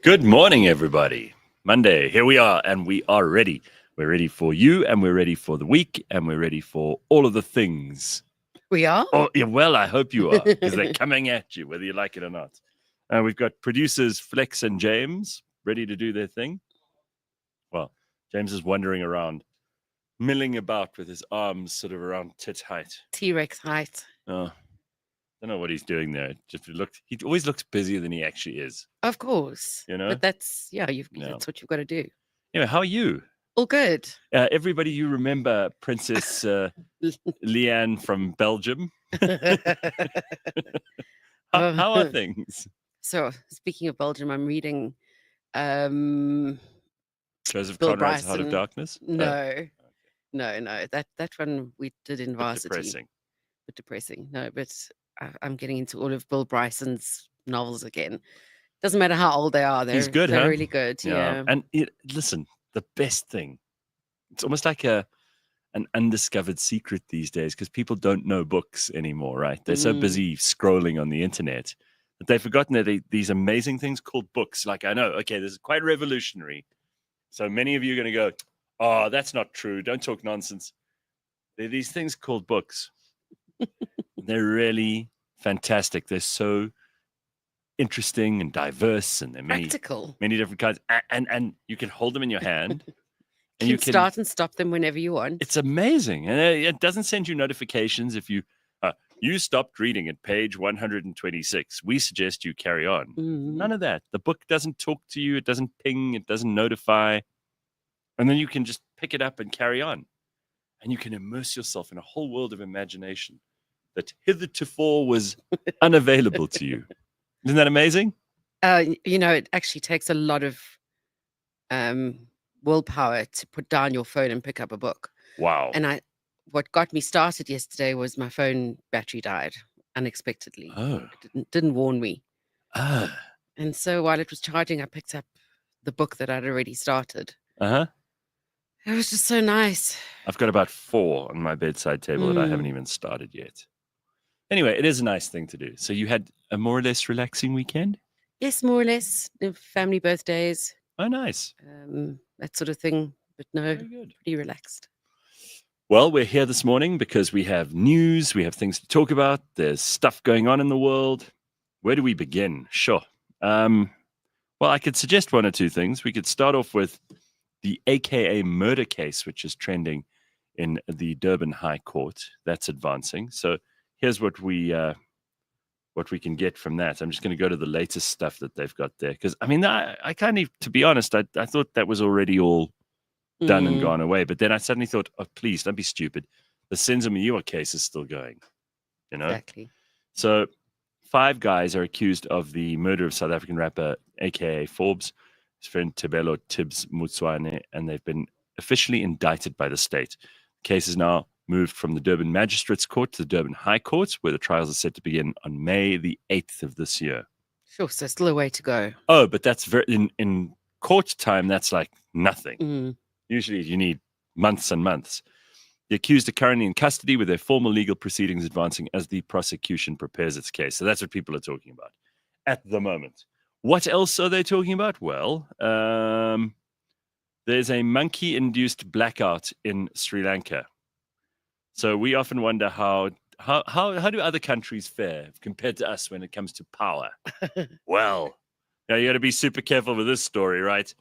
Good morning, everybody. Monday, here we are, and we are ready. We're ready for you, and we're ready for the week, and we're ready for all of the things. We are? Oh, yeah, well, I hope you are, because they're coming at you, whether you like it or not. We've got producers Flex and James ready to do their thing. Well, James is wandering around, milling about with his arms sort of around tit height. T-Rex height. Oh, don't know what he's doing there. He always looks busier than he actually is. Of course. You know? But that's, that's what you've got to do. Anyway, how are you? All good. Everybody, you remember Princess Leigh-Ann from Belgium? How are things? So, speaking of Belgium, I'm reading Joseph Bill Conrad's Heart of Bryson. Darkness? No. That one we did in varsity. Depressing. But depressing. No, but I'm getting into all of Bill Bryson's novels again. Doesn't matter how old they are. He's good, they're huh? really good. Yeah. And listen, the best thing, it's almost like an undiscovered secret these days because people don't know books anymore, right? They're so busy scrolling on the internet that they've forgotten that these amazing things called books. Like, I know, okay, this is quite revolutionary. So many of you are going to go, oh, that's not true. Don't talk nonsense. There are these things called books. They're really fantastic. They're so interesting and diverse, and they're Practical. many different kinds. And you can hold them in your hand. And you can start and stop them whenever you want. It's amazing. And it doesn't send you notifications if you stopped reading at page 126. We suggest you carry on. None of that. The book doesn't talk to you. It doesn't ping. It doesn't notify. And then you can just pick it up and carry on. And you can immerse yourself in a whole world of imagination that hitherto was unavailable to you. Isn't that amazing? It actually takes a lot of willpower to put down your phone and pick up a book. Wow. And what got me started yesterday was my phone battery died unexpectedly. Oh. It didn't warn me. Ah. And so while it was charging, I picked up the book that I'd already started. Uh-huh. It was just so nice. I've got about 4 on my bedside table that I haven't even started yet. Anyway, it is a nice thing to do. So you had a more or less relaxing weekend? Yes, more or less. Family birthdays. Oh, nice. That sort of thing. But no, very good. Pretty relaxed. Well, we're here this morning because we have news. We have things to talk about. There's stuff going on in the world. Where do we begin? Sure. Well, I could suggest 1 or 2 things. We could start off with the AKA murder case, which is trending in the Durban High Court. That's advancing. So here's what we can get from that. I'm just going to go to the latest stuff that they've got there. Because, I mean, I kind of, to be honest, I thought that was already all done and gone away. But then I suddenly thought, oh, please, don't be stupid. The Senzo case is still going, you know? Exactly. So 5 guys are accused of the murder of South African rapper, a.k.a. Forbes, his friend Tebelo Tibbs Mutswane, and they've been officially indicted by the state. The case is now moved from the Durban Magistrates Court to the Durban High Court, where the trials are set to begin on May the 8th of this year. Sure, so still a way to go. Oh, but that's in court time, that's like nothing. Usually you need months and months. The accused are currently in custody with their formal legal proceedings advancing as the prosecution prepares its case. So that's what people are talking about at the moment. What else are they talking about? Well, there's a monkey-induced blackout in Sri Lanka. So we often wonder how do other countries fare compared to us when it comes to power? Well, now you got to be super careful with this story, right?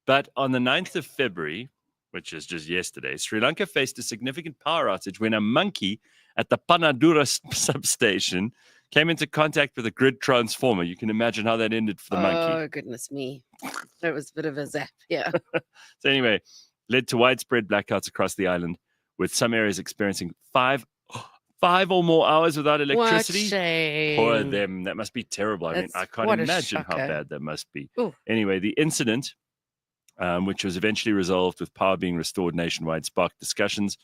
But on the 9th of February, which is just yesterday, Sri Lanka faced a significant power outage when a monkey at the Panadura substation came into contact with a grid transformer. You can imagine how that ended for the monkey. Oh, goodness me. That was a bit of a zap, yeah. So anyway, led to widespread blackouts across the island, with some areas experiencing 5 or more hours without electricity. What shame. Poor them. That must be terrible. I mean, I can't imagine how bad that must be. Ooh. Anyway, the incident, which was eventually resolved with power being restored nationwide, sparked discussions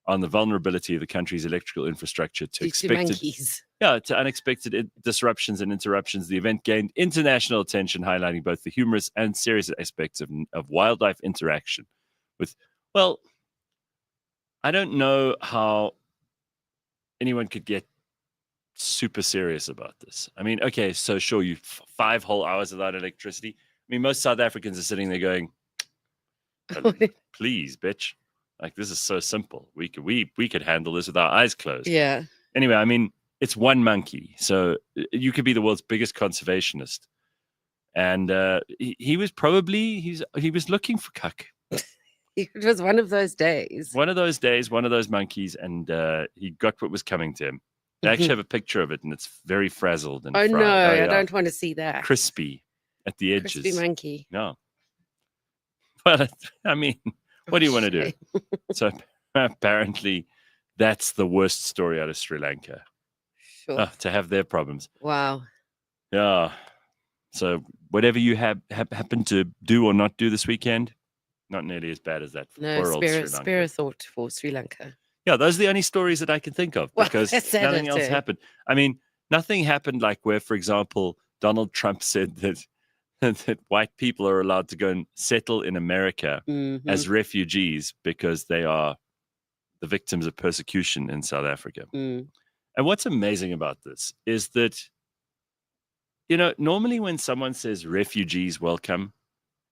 on the vulnerability of the country's electrical infrastructure to unexpected disruptions and interruptions. The event gained international attention, highlighting both the humorous and serious aspects of wildlife interaction with, well, I don't know how anyone could get super serious about this. I mean, okay, so sure, you 5 whole hours without electricity. mean, most South Africans are sitting there going, please, bitch. Like, this is so simple. We could handle this with our eyes closed. Yeah. Anyway, I mean, it's one monkey. So you could be the world's biggest conservationist. And he was probably, he was looking for cuck. It was one of those days. One of those days, one of those monkeys, and he got what was coming to him. They actually have a picture of it, and it's very frazzled and fried. No, I don't want to see that. Crispy at the edges. Crispy monkey. No. Well, I mean, what do you want to do? So apparently that's the worst story out of Sri Lanka. Sure. To have their problems. Wow. Yeah. So whatever you happen to do or not do this weekend, not nearly as bad as that for poor old Sri Lanka. Spare a thought for Sri Lanka. Yeah, those are the only stories that I can think of because nothing else happened. I mean, nothing happened like where, for example, Donald Trump said that white people are allowed to go and settle in America as refugees because they are the victims of persecution in South Africa. And what's amazing about this is that, you know, normally when someone says refugees welcome,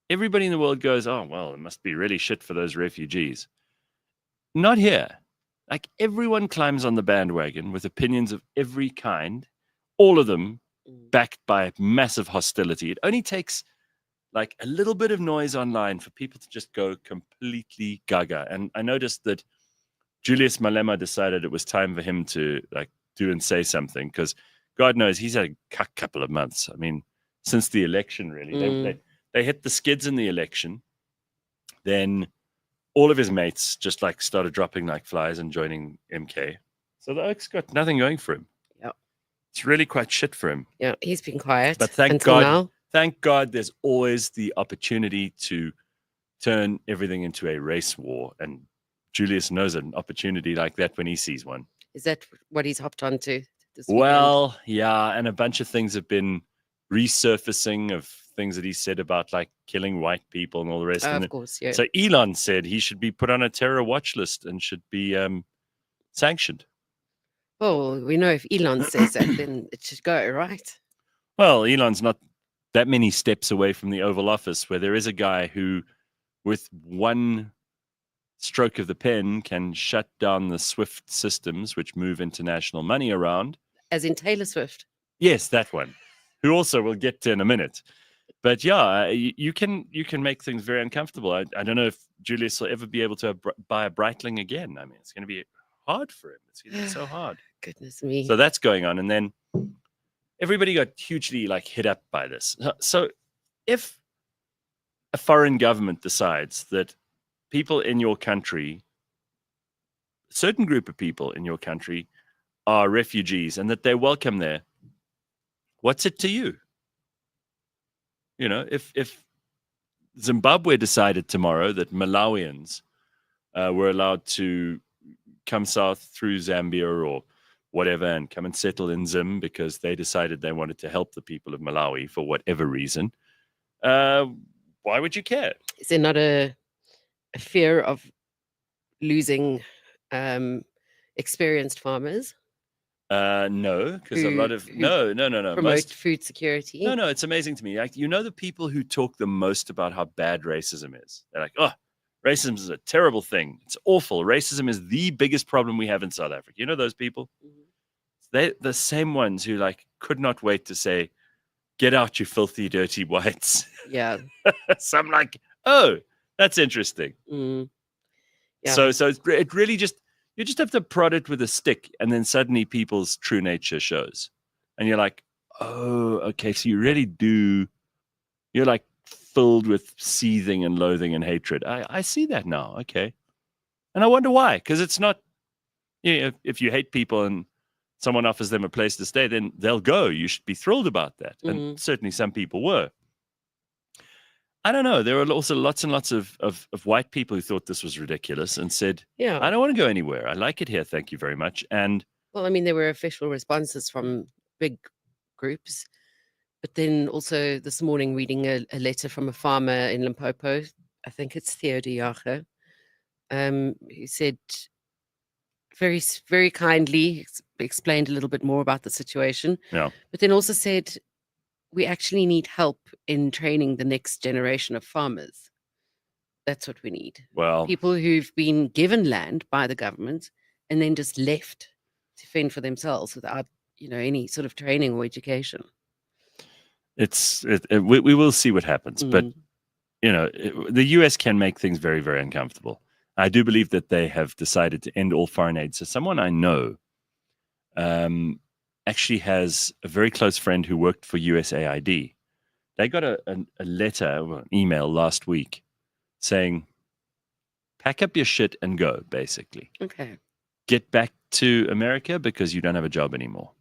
everybody in the world goes, oh, well, it must be really shit for those refugees. Not here. Like, everyone climbs on the bandwagon with opinions of every kind, all of them backed by massive hostility. It only takes like a little bit of noise online for people to just go completely gaga. And I noticed that Julius Malema decided it was time for him to like do and say something, because God knows he's had a couple of months. I mean, since the election, really. They hit the skids in the election. Then all of his mates just like started dropping like flies and joining MK. So the Oak's got nothing going for him. Yeah. It's really quite shit for him. Yeah, he's been quiet. But thank God there's always the opportunity to turn everything into a race war. And Julius knows an opportunity like that when he sees one. Is that what he's hopped onto this weekend? Well, yeah, and a bunch of things have been resurfacing of things that he said about like killing white people and all the rest. Of course, yeah. So Elon said he should be put on a terror watch list and should be sanctioned. Well, we know if Elon says that, then it should go, right? Well, Elon's not that many steps away from the Oval Office, where there is a guy who, with one stroke of the pen, can shut down the SWIFT systems, which move international money around. As in Taylor Swift. Yes, that one, who also we'll get to in a minute. But yeah, you can make things very uncomfortable. I don't know if Julius will ever be able to buy a Breitling again. I mean, it's going to be hard for him. It's going to be so hard. Goodness me. So that's going on. And then everybody got hugely like hit up by this. So if a foreign government decides that people in your country, a certain group of people in your country are refugees and that they're welcome there, what's it to you? You know, if Zimbabwe decided tomorrow that Malawians were allowed to come south through Zambia or whatever and come and settle in Zim because they decided they wanted to help the people of Malawi for whatever reason, why would you care? Is there not a fear of losing experienced farmers? No, because a lot of no. Promote food security. No, it's amazing to me. Like, you know, the people who talk the most about how bad racism is. They're like, oh, racism is a terrible thing. It's awful. Racism is the biggest problem we have in South Africa. You know those people? They're the same ones who like could not wait to say, "Get out, you filthy, dirty whites." Yeah. So I'm like, oh, that's interesting. Yeah. So it really just. You just have to prod it with a stick, and then suddenly people's true nature shows. And you're like, oh, okay, so you really do. You're like filled with seething and loathing and hatred. I see that now. Okay. And I wonder why. Because it's not, you know, if you hate people and someone offers them a place to stay, then they'll go. You should be thrilled about that. And certainly some people were. I don't know. There were also lots and lots of white people who thought this was ridiculous and said, yeah, I don't want to go anywhere. I like it here. Thank you very much. And well, I mean, there were official responses from big groups. But then also this morning, reading a letter from a farmer in Limpopo, I think it's Theo de Jager, who said very, very kindly explained a little bit more about the situation. Yeah. But then also said, we actually need help in training the next generation of farmers. That's what we need. Well, People who've been given land by the government and then just left to fend for themselves without, any sort of training or education. we will see what happens. But, Mm. the US can make things very, very uncomfortable. I do believe that they have decided to end all foreign aid. So someone I know actually has a very close friend who worked for USAID. They got a letter or an email last week saying, pack up your shit and go, basically. Okay. Get back to America because you don't have a job anymore.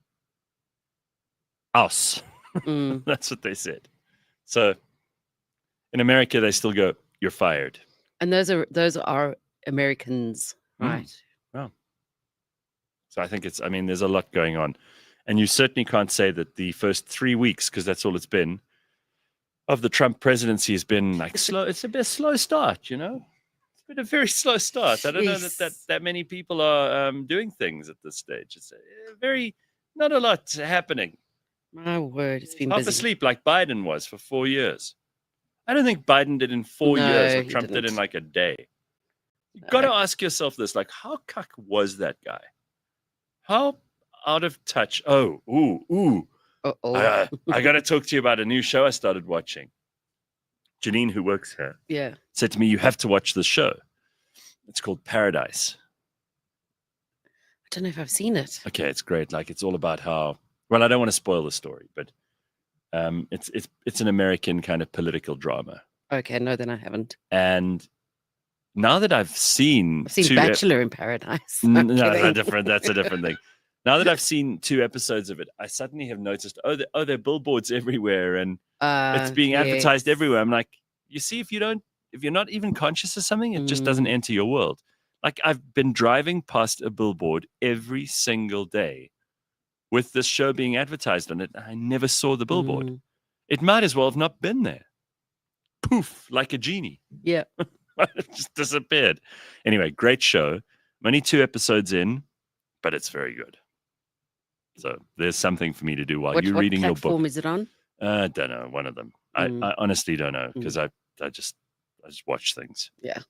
Us. Mm. That's what they said. So in America, they still go, you're fired. And those are Americans, right? Wow. So I think there's a lot going on. And you certainly can't say that the first 3 weeks, because that's all it's been, of the Trump presidency has been like slow. It's a bit of a slow start, It's been a very slow start. I don't know that many people are doing things at this stage. It's not a lot happening. My word, it's been Half busy. asleep like Biden was for 4 years. I don't think Biden did in 4 years, or he Trump did in didn't. like a day. You've got to ask yourself this, like, how cuck was that guy? How out of touch? Oh, ooh. Uh-oh. I got to talk to you about a new show I started watching. Janine, who works here, Yeah. said to me, you have to watch this show. It's called Paradise. I don't know if I've seen it. Okay, it's great. Like, it's all about how, well, I don't want to spoil the story, but it's an American kind of political drama. Okay, no, then I haven't. And now that I've seen Bachelor in Paradise. No, that's a different thing. Now that I've seen 2 episodes of it, I suddenly have noticed, there are billboards everywhere and it's being advertised everywhere. I'm like, you see, if you're not even conscious of something, it just doesn't enter your world. Like, I've been driving past a billboard every single day with this show being advertised on it. I never saw the billboard. It might as well have not been there. Poof, like a genie. Yeah. It just disappeared. Anyway, great show. I'm only 2 episodes in, but it's very good. So there's something for me to do while you're reading your book. What platform is it on? I don't know. One of them. I honestly don't know because I just watch things. Yeah.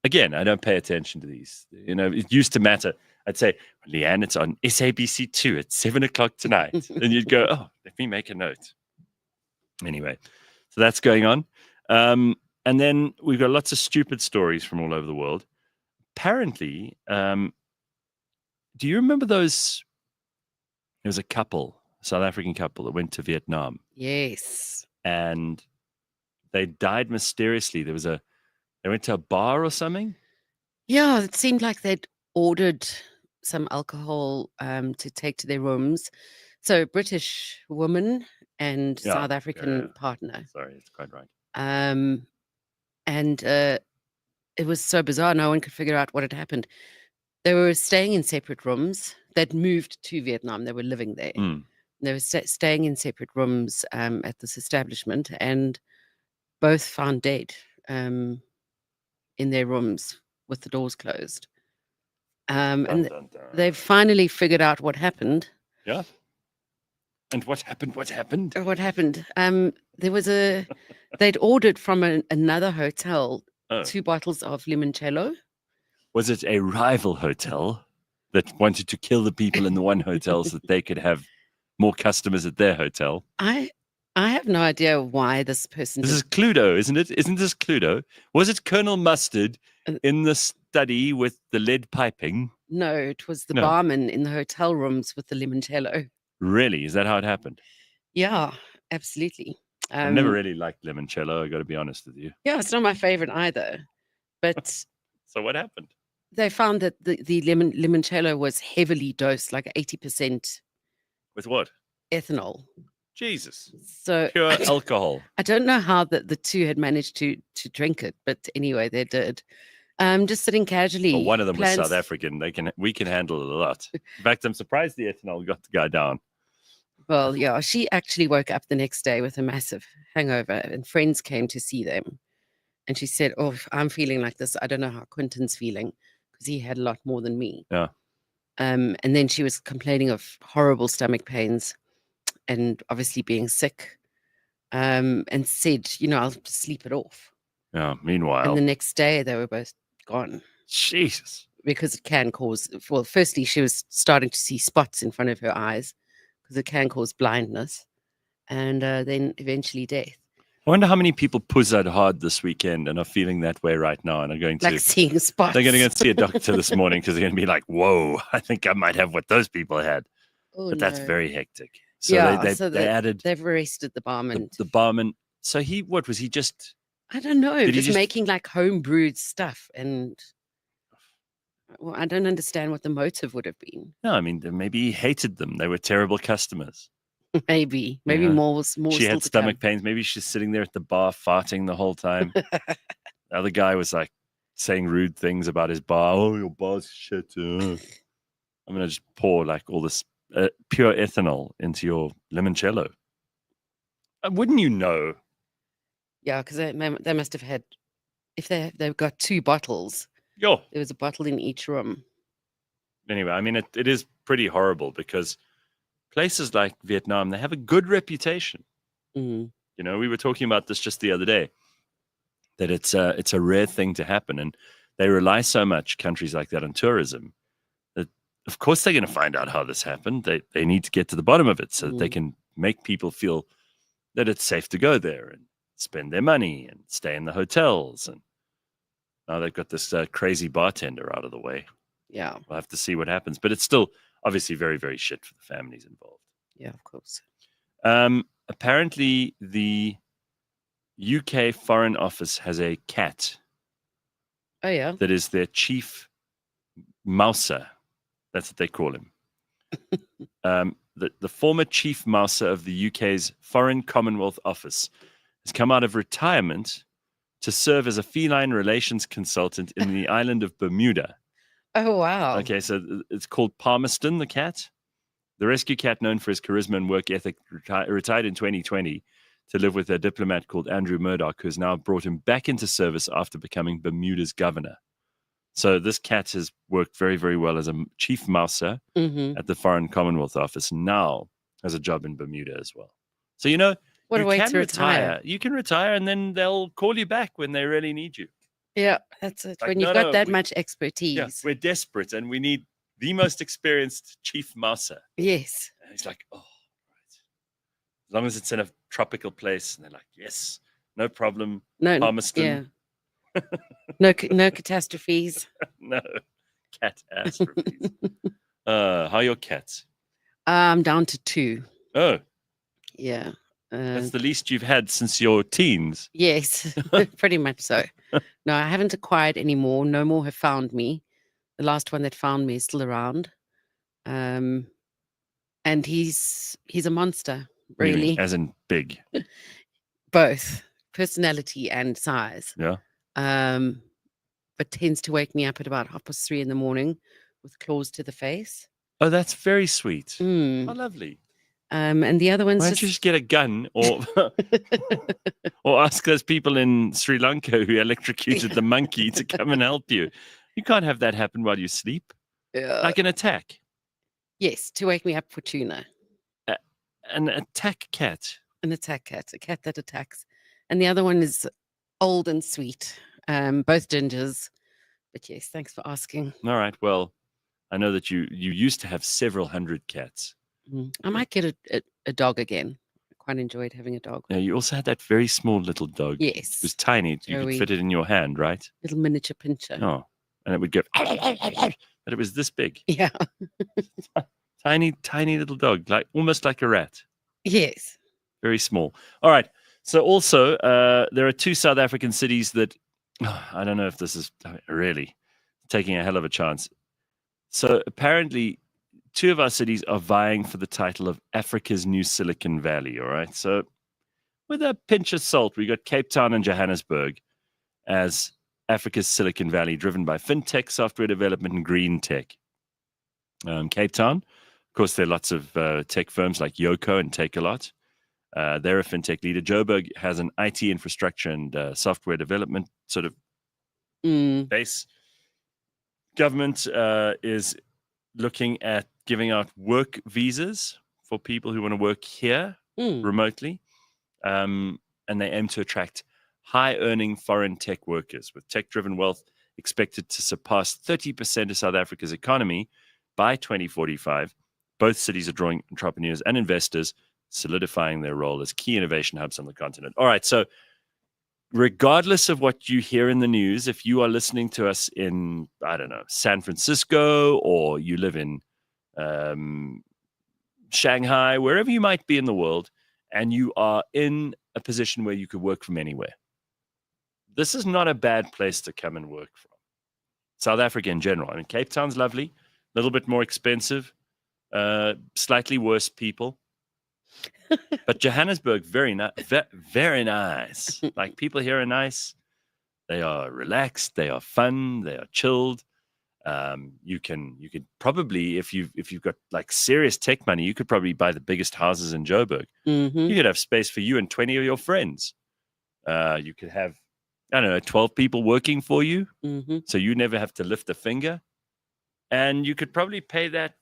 Again, I don't pay attention to these. It used to matter. I'd say, Leigh-Ann, it's on SABC2 at 7:00 tonight. And you'd go, oh, let me make a note. Anyway, so that's going on. And then we've got lots of stupid stories from all over the world. Apparently, do you remember those? There was a South African couple that went to Vietnam. Yes. And they died mysteriously. They went to a bar or something? Yeah, it seemed like they'd ordered some alcohol to take to their rooms. So British woman and South African partner. Sorry, it's quite right. And it was so bizarre. No one could figure out what had happened. They were staying in separate rooms. They'd moved to Vietnam. They were living there. They were staying in separate rooms at this establishment, and both found dead in their rooms with the doors closed. And they've finally figured out what happened. Yeah. And what happened? What happened? They'd ordered from another hotel 2 bottles of limoncello. Was it a rival hotel that wanted to kill the people in the one hotel so that they could have more customers at their hotel? I have no idea why this person... This is Cluedo, isn't it? Isn't this Cluedo? Was it Colonel Mustard in the study with the lead piping? No, it was the barman in the hotel rooms with the limoncello. Really? Is that how it happened? Yeah, absolutely. I've never really liked limoncello, I got to be honest with you. Yeah, it's not my favorite either. But so what happened? They found that the limoncello was heavily dosed, like 80%. With what? Ethanol. Jesus. So pure alcohol. I don't know how the two had managed to drink it, but anyway, they did. Just sitting casually. Well, one of them was South African. We can handle it a lot. In fact, I'm surprised the ethanol got the guy down. Well, yeah, she actually woke up the next day with a massive hangover, and friends came to see them. And she said, "Oh, I'm feeling like this. I don't know how Quentin's feeling because he had a lot more than me." Yeah. And then she was complaining of horrible stomach pains and obviously being sick. and said, I'll sleep it off. Yeah. And Meanwhile, the next day they were both gone Jesus. because it can cause, well, firstly, she was starting to see spots in front of her eyes because it can cause blindness, and then eventually death. I wonder how many people puzzed hard this weekend and are feeling that way right now and are going to. Like seeing spots. They're going to go see a doctor this morning because they're going to be like, "Whoa, I think I might have what those people had." Oh, But that's no. very hectic. So Yeah, they added they've arrested the barman. the barman. So what was he just? I don't know, Did he just just- making like home brewed stuff, and well, I don't understand what the motive would have been. No, I mean maybe he hated them. They were terrible customers. Maybe Yeah. more. She still had to stomach pains. Maybe she's sitting there at the bar farting the whole time. The other guy was like saying rude things about his bar. Oh, your bar's shit. I'm gonna just pour like all this pure ethanol into your limoncello. Wouldn't you know? Yeah, because they must have had, if they've got 2 bottles, Yo. there was a bottle in each room. Anyway, I mean it is pretty horrible because places like Vietnam, they have a good reputation. Mm. You know, we were talking about this just the other day, that it's a rare thing to happen, and they rely so much, countries like that, on tourism, that of course they're going to find out how this happened. They need to get to the bottom of it so that they can make people feel that it's safe to go there and spend their money and stay in the hotels. And now they've got this crazy bartender out of the way. Yeah. We'll have to see what happens, but it's still obviously very, very shit for the families involved. Yeah, of course. Apparently, the UK Foreign Office has a cat Oh, yeah. that is their chief mouser. That's what they call him. The former chief mouser of the UK's Foreign Commonwealth Office has come out of retirement to serve as a feline relations consultant in the island of Bermuda. Oh, wow. Okay, so it's called Palmerston, the cat. The rescue cat, known for his charisma and work ethic, retired in 2020 to live with a diplomat called Andrew Murdoch, who's now brought him back into service after becoming Bermuda's governor. So this cat has worked very, very well as a chief mouser at the Foreign Commonwealth Office, now has a job in Bermuda as well. So, What a you way can to retire. You can retire, and then they'll call you back when they really need you. Yeah, that's it. Like, when you've got that much expertise. Yeah, we're desperate, and we need the most experienced chief mouser. Yes. And he's like, oh, right. As long as it's in a tropical place. And they're like, yes, no problem. No, Palmerston. yeah. No catastrophes. No catastrophes. How are your cats? I'm down to 2. Oh, Yeah. that's the least you've had since your teens. Yes, pretty much so. No, I haven't acquired any more. No more have found me. The last one that found me is still around. And he's a monster, What do you mean? really. As in big. Both personality and size. Yeah. But tends to wake me up at about 3:30 in the morning with claws to the face. Oh, that's very sweet. Mm. How lovely. And the other one's Why don't you just get a gun or ask those people in Sri Lanka who electrocuted the monkey to come and help you? You can't have that happen while you sleep. Like an attack. Yes, to wake me up for tuna. An attack cat. An attack cat, a cat that attacks. And the other one is old and sweet. Both gingers. But yes, thanks for asking. All right. Well, I know that you used to have several hundred cats. I might get a dog again. I quite enjoyed having a dog. Yeah, you also had that very small little dog. Yes. It was tiny. You could fit it in your hand, right? Little miniature pincher. Oh, and it would go, but it was this big. Yeah. Tiny, tiny little dog, like almost like a rat. Yes. Very small. All right. So also, there are 2 South African cities that, I don't know if this is really taking a hell of a chance. So apparently, 2 of our cities are vying for the title of Africa's new Silicon Valley. All right. So with a pinch of salt, we got Cape Town and Johannesburg as Africa's Silicon Valley, driven by fintech, software development, and green tech. Cape Town, of course, there are lots of tech firms like Yoko and Takealot. They're a fintech leader. Joburg has an IT infrastructure and software development sort of base. Government is looking at giving out work visas for people who want to work here remotely. and they aim to attract high-earning foreign tech workers, with tech-driven wealth expected to surpass 30% of South Africa's economy by 2045. Both cities are drawing entrepreneurs and investors, solidifying their role as key innovation hubs on the continent. All right, so regardless of what you hear in the news, if you are listening to us in, I don't know, San Francisco, or you live in Shanghai, wherever you might be in the world, and you are in a position where you could work from anywhere, this is not a bad place to come and work from. South Africa in general. I mean, Cape Town's lovely, a little bit more expensive, slightly worse people. But Johannesburg, very nice. Like, people here are nice. They are relaxed. They are fun. They are chilled. You could probably, if you've got like serious tech money, you could probably buy the biggest houses in Joburg. Mm-hmm. You could have space for you and 20 of your friends. You could have, I don't know, 12 people working for you, so you never have to lift a finger. And you could probably pay that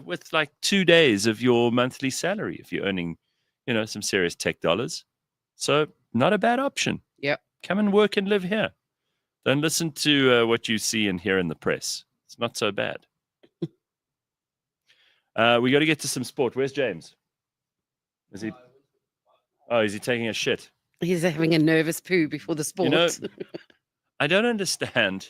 with like 2 days of your monthly salary if you're earning, some serious tech dollars. So not a bad option. Yep. Come and work and live here. Don't listen to what you see and hear in the press. It's not so bad. We got to get to some sport. Where's James? Is he? Oh, is he taking a shit? He's having a nervous poo before the sport. I don't understand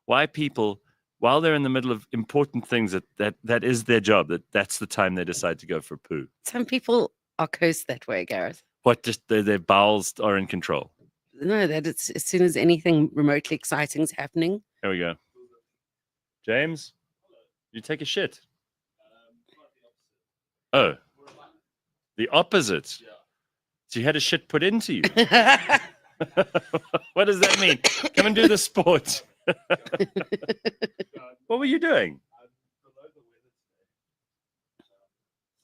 why people, while they're in the middle of important things that is their job, that's the time they decide to go for poo. Some people are cursed that way, Gareth. What, just their bowels are in control? No, that it's as soon as anything remotely exciting is happening. Here we go. James, you take a shit. Oh, the opposite. So you had a shit put into you. What does that mean? Come and do the sport. What were you doing?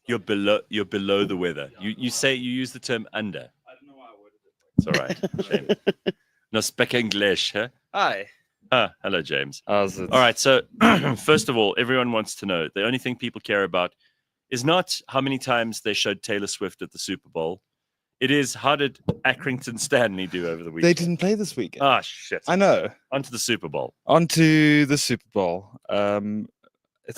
You're below the weather. You use the term under. I don't know why I worded it. It's all right. Shame. No speak English, huh? Hi. Hello, James. How's it? All right. So first of all, everyone wants to know, the only thing people care about is not how many times they showed Taylor Swift at the Super Bowl. It is, how did Accrington Stanley do over the weekend? They didn't play this weekend. Ah, shit. I know. On to the Super Bowl. On to the Super Bowl. And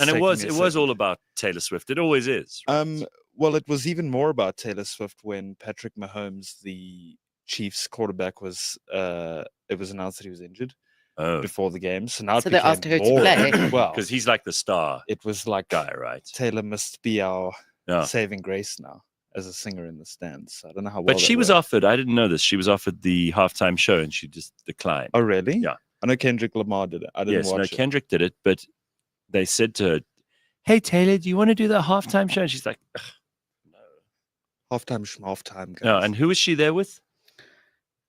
it was all about Taylor Swift. It always is. Right? Well, it was even more about Taylor Swift when Patrick Mahomes, the Chiefs quarterback, it was announced that he was injured before the game. So now they asked her to play. Well, because he's like the star it was like guy, right? Taylor must be our saving grace now as a singer in the stands. So I don't know how well. But she was offered, I didn't know this, she was offered the halftime show and she just declined. Oh, really? Yeah. I know Kendrick Lamar did it. I didn't watch it. Kendrick did it, but they said to her, "Hey, Taylor, do you want to do the halftime show?" And she's like, "No." Halftime, guys. No, and who was she there with?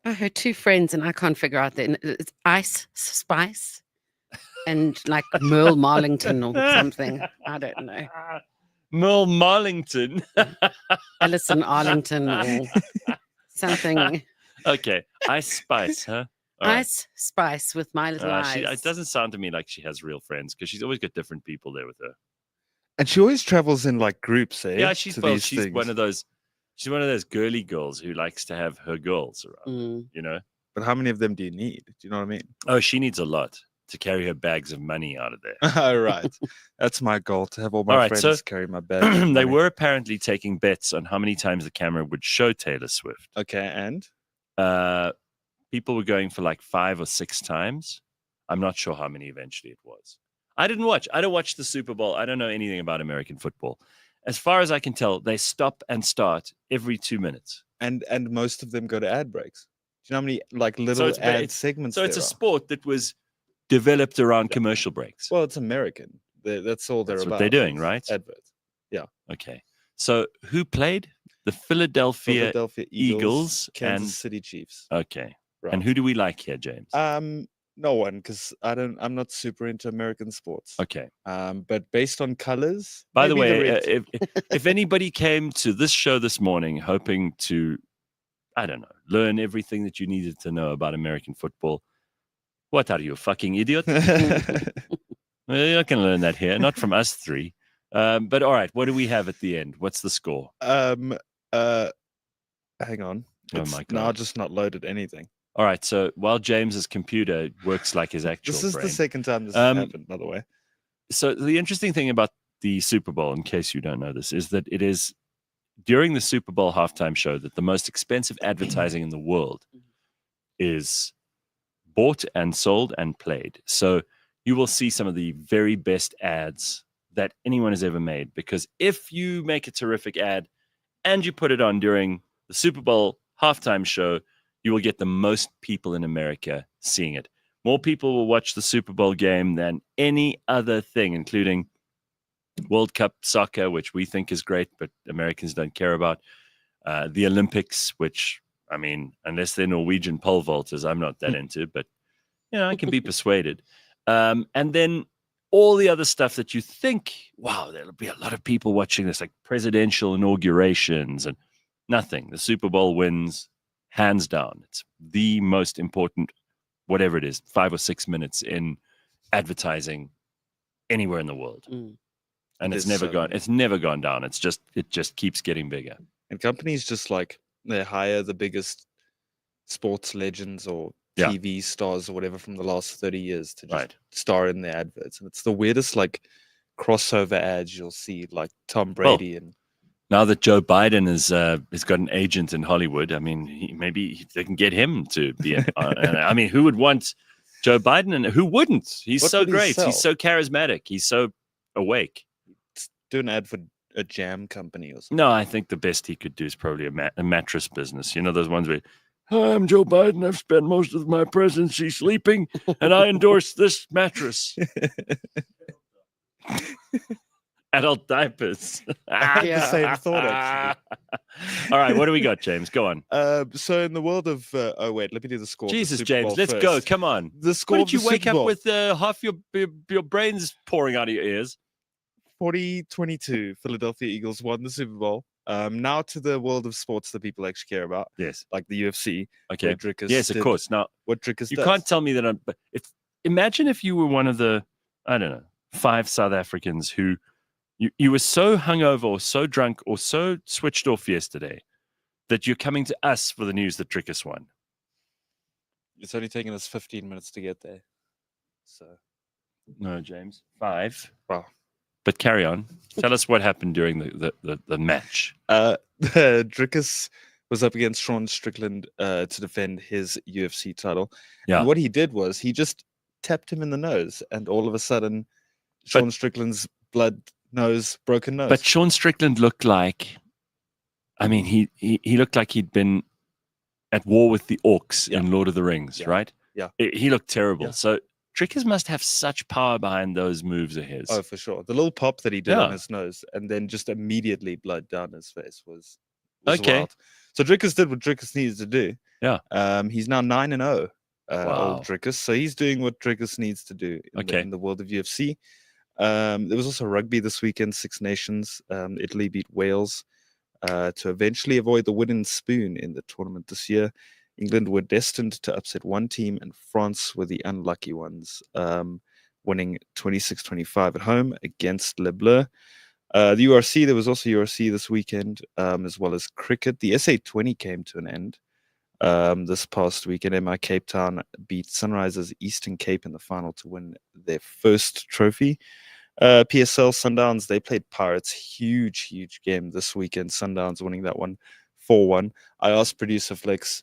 I heard two friends, and I can't figure out it's Ice Spice and like Merle Marlington or something. I don't know. Merle Marlington. Alison Arlington or something. Okay, Ice Spice, huh? All Ice Spice with my little eyes. It doesn't sound to me like she has real friends because she's always got different people there with her. And she always travels in like groups, eh? Yeah, she's one of those. She's one of those girly girls who likes to have her girls around. But how many of them do you need? Do you know what I mean? Oh, she needs a lot to carry her bags of money out of there. All right. That's my goal, to have all my friends carry my bags. They were apparently taking bets on how many times the camera would show Taylor Swift. Okay, and? People were going for like 5 or 6 times. I'm not sure how many eventually it was. I don't watch the Super Bowl. I don't know anything about American football. As far as I can tell, they stop and start every 2 minutes. And most of them go to ad breaks. Do you know how many like little ad segments So it's a sport that was developed around commercial breaks. Well, it's American. That's all they're about. That's what they're doing, right? Adverts. Yeah. Okay. So who played? The Philadelphia Eagles Kansas City Chiefs. Okay. Right. And who do we like here, James? No one, because I'm not super into American sports. Okay. But based on colors. By the way, if anybody came to this show this morning hoping to, I don't know, learn everything that you needed to know about American football, what are you, a fucking idiot? Well, you're not going to learn that here, not from us three. But all right, what do we have at the end? What's the score? Hang on. Oh It's my now God. just not loaded anything. All right. So while James's computer works like his actual This is brain. the second time this has happened, by the way. So the interesting thing about the Super Bowl, in case you don't know this, is that it is during the Super Bowl halftime show that the most expensive advertising in the world is bought and sold and played. So you will see some of the very best ads that anyone has ever made, because if you make a terrific ad and you put it on during the Super Bowl halftime show, you will get the most people in America seeing it. More people will watch the Super Bowl game than any other thing, including World Cup soccer, which we think is great, but Americans don't care about. The Olympics, which, I mean, unless they're Norwegian pole vaulters, I'm not that into, but, you know, I can be persuaded. And then all the other stuff that you think, wow, there'll be a lot of people watching this, like presidential inaugurations and nothing. The Super Bowl wins hands down. It's the most important, whatever it is, 5 or 6 minutes in advertising anywhere in the world. And it's never gone down. It just keeps getting bigger. And companies just like, they hire the biggest sports legends or TV stars or whatever from the last 30 years to just star in their adverts. And it's the weirdest like crossover ads you'll see, like Tom Brady. And now that Joe Biden has got an agent in Hollywood, I mean, maybe they can get him to be in. I mean, who would want Joe Biden, and who wouldn't? He's What so would he great. sell? He's so charismatic. He's so awake. do an ad for a jam company or something. No, I think the best he could do is probably a mattress business. You know, those ones where, hi, I'm Joe Biden. I've spent most of my presidency sleeping, and I endorse this mattress. Adult diapers. I had the same thought, actually. All right, what do we got, James? Go on. So in the world of oh wait, let me do the score. Jesus, of the Super James, Bowl let's first. go. Come on. The score. Why of did you the wake Super up Bowl, with half your brains pouring out of your ears? 40-22, Philadelphia Eagles won the Super Bowl. Now to the world of sports that people actually care about. Yes. Like the UFC. Okay. Yes, of course. Now, what Drickus you does. can't tell me that but imagine if you were one of the, I don't know, 5 South Africans who you were so hungover or so drunk or so switched off yesterday that you're coming to us for the news that Drickus won. It's only taken us 15 minutes to get there. So no, James, 5. Wow. But carry on. Tell us what happened during the match. Drickus was up against Sean Strickland to defend his UFC title. Yeah. And what he did was he just tapped him in the nose, and all of a sudden, Sean Strickland's broken nose. But Sean Strickland looked like, I mean, he looked like he'd been at war with the orcs in Lord of the Rings, right? Yeah. He looked terrible. Yeah. So Drickus must have such power behind those moves of his. Oh, for sure. The little pop that he did on his nose, and then just immediately blood down his face was okay. Wild. So Drickus did what Drickus needs to do. Yeah. He's now 9-0. Wow. Old Drickus. So he's doing what Drickus needs to do in the world of UFC. There was also rugby this weekend, 6 Nations. Italy beat Wales to eventually avoid the wooden spoon in the tournament this year. England were destined to upset one team, and France were the unlucky ones, winning 26-25 at home against Le Bleu. The URC, there was also URC this weekend, as well as cricket. The SA20 came to an end this past weekend. MI Cape Town beat Sunrisers Eastern Cape in the final to win their first trophy. PSL Sundowns, they played Pirates. Huge game this weekend. Sundowns winning that one 4-1. I asked producer Flex